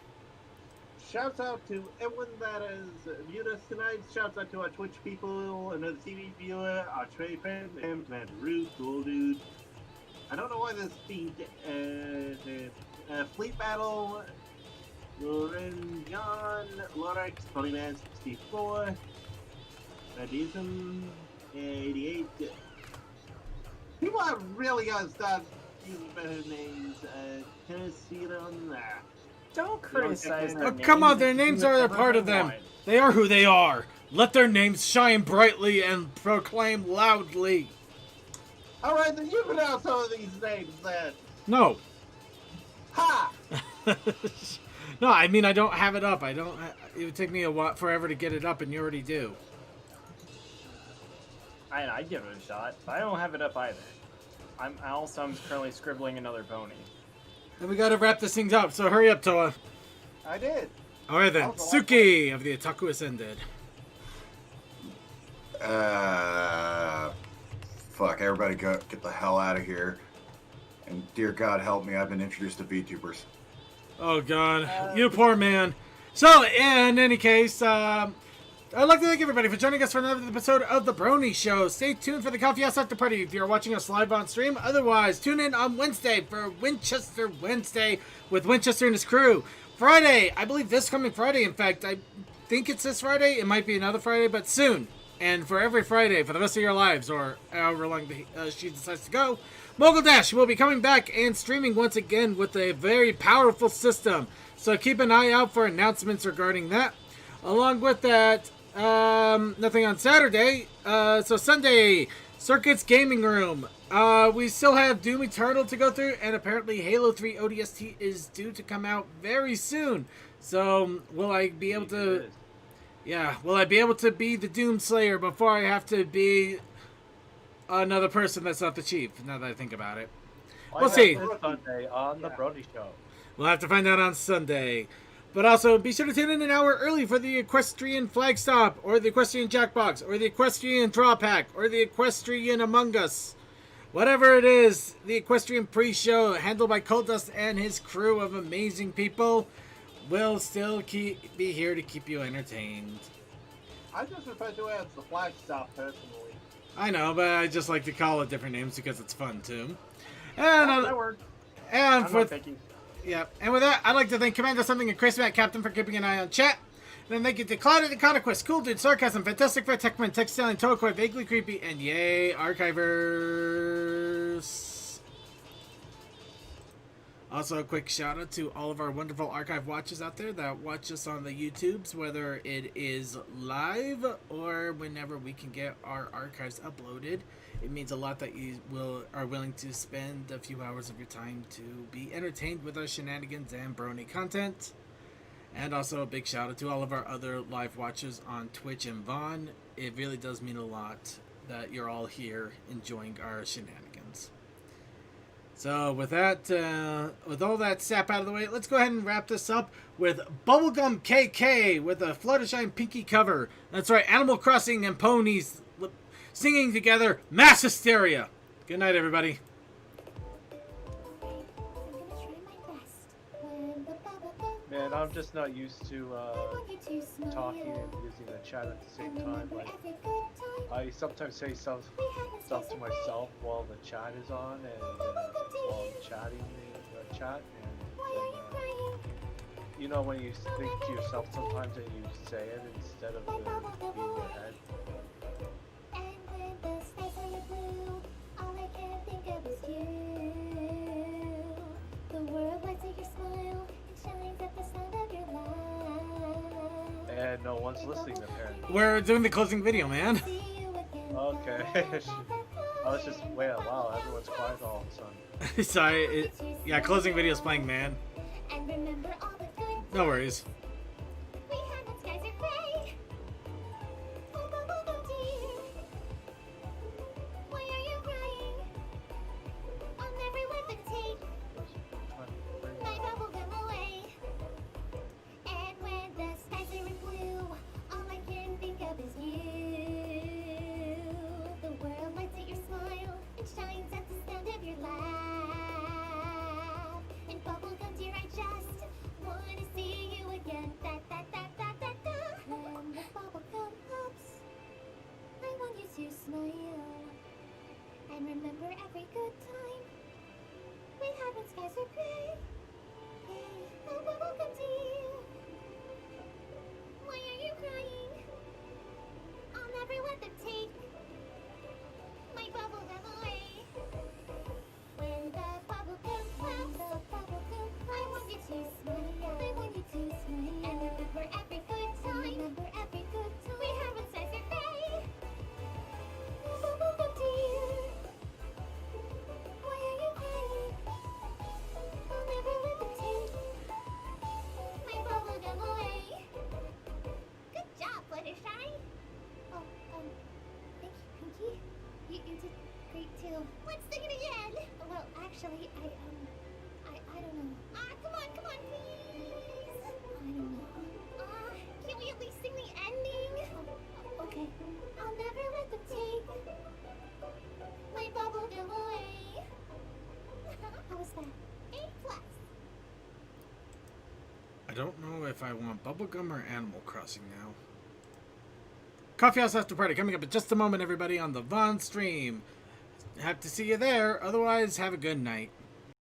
Shouts out to everyone that has viewed us tonight. Shouts out to our Twitch people, another TV viewer, our Trey fan, and Commander Root, cool dude. I don't know why this themed Fleet Battle, Loren John, Lorex, Polyman 64, Radism 88. People have really got to start using better names. Can I see it on that? Don't criticize their Oh, names. come on, their names Do are a whatever part they of them. want. They are who they are. Let their names shine brightly and proclaim loudly. Alright, then you pronounce some of these names then. No. Ha! No, I mean, I don't have it up. It would take me a while, forever to get it up, and you already do. I'd give it a shot, but I don't have it up either. I'm currently scribbling another pony. Then we gotta wrap this thing up, so hurry up, Toa. I did. Alright then, Suki of the Otaku Ascended. Fuck, everybody get the hell out of here. And dear God help me, I've been introduced to VTubers. Oh god, you poor man. So, in any case, I'd like to thank everybody for joining us for another episode of The Brony Show. Stay tuned for the Coffee House After Party if you're watching us live on stream. Otherwise, tune in on Wednesday for Winchester Wednesday with Winchester and his crew. Friday, I believe this coming Friday, in fact, I think it's this Friday. It might be another Friday, but soon. And for every Friday for the rest of your lives, or however long she decides to go, Mogul Dash will be coming back and streaming once again with a very powerful system. So keep an eye out for announcements regarding that. Along with that, nothing on Saturday. So Sunday, Circuits Gaming Room. We still have Doom Eternal to go through, and apparently Halo 3 ODST is due to come out very soon. So will I be able to... Yeah, will I be able to be the Doom Slayer before I have to be another person that's not the Chief, now that I think about it? We'll see. Sunday on the Brony Show. We'll have to find out on Sunday. But also, be sure to tune in an hour early for the Equestrian Flag Stop, or the Equestrian Jackbox, or the Equestrian Draw Pack, or the Equestrian Among Us. Whatever it is, the Equestrian Pre-Show, handled by Coldust and his crew of amazing people, will still be here to keep you entertained. I just refer to it as the flag stop personally. I know, but I just like to call it different names because it's fun too. And That worked. And I'm for not picky. yeah, and with that, I'd like to thank Commander Something and Chris Matt Captain for keeping an eye on chat. And then thank you to Clouded Econoquist, Cool Dude, Sarcasm, Fantastic Fair, Techman, Textile, Toakoi, Vaguely Creepy, and yay, Archivers. Also, a quick shout out to all of our wonderful archive watchers out there that watch us on the YouTubes, whether it is live or whenever we can get our archives uploaded. It means a lot that you are willing to spend a few hours of your time to be entertained with our shenanigans and Brony content. And also a big shout out to all of our other live watchers on Twitch and Vaughn. It really does mean a lot that you're all here enjoying our shenanigans. So with that, with all that sap out of the way, let's go ahead and wrap this up with Bubblegum KK with a Fluttershy Pinky cover. That's right, Animal Crossing and ponies singing together, mass hysteria. Good night, everybody. Man, I'm just not used to talking and using the chat at the same time. Like, I sometimes say stuff to myself while the chat is on and while I'm chatting the chat. And you know when you think to yourself sometimes and you say it instead of being in your head. And when the skies are blue, all I can think of is you. The world lights at your smile and shines at the sound of your laugh. And no one's listening apparently. We're doing the closing video, man. Okay. I was just, wow, everyone's quiet all of a sudden. Sorry, yeah, closing video's playing, man. And remember all the good No worries. we had when skies are gray. Oh, Bubblegum dear, why are you crying? I'll never let them take my bubblegum away. And when the skies are in blue, all I can think of is you. The world lights at your smile and shines at the sound of your laugh. And bubblegum dear, I just wanna see you again. Da da da da da da. When the bubblegum pops, I want you to smile and remember every good time we had when skies were gray. Oh, bubblegum dear, why are you crying? I'll never let them take my bubblegum away. When the bubblegum pops, I want you to smile. I want you to smile. And remember every good time. Remember every good time we had when skies are gray. Oh, bubblegum dear, why are you crying? I'll never let them take my bubblegum away. Good job, Fluttershy. Oh, thank you, Pinky. You did great too. Let's sing it again. Well, actually, I don't know. Come on, please. I don't know. Can we at least sing the ending? Okay. I'll never let them take my bubblegum away. How was that? A+. I don't know if I want Bubblegum or Animal Crossing now. Coffee House After Party coming up in just a moment, everybody, on the Vaughn stream. Have to see you there. Otherwise, have a good night.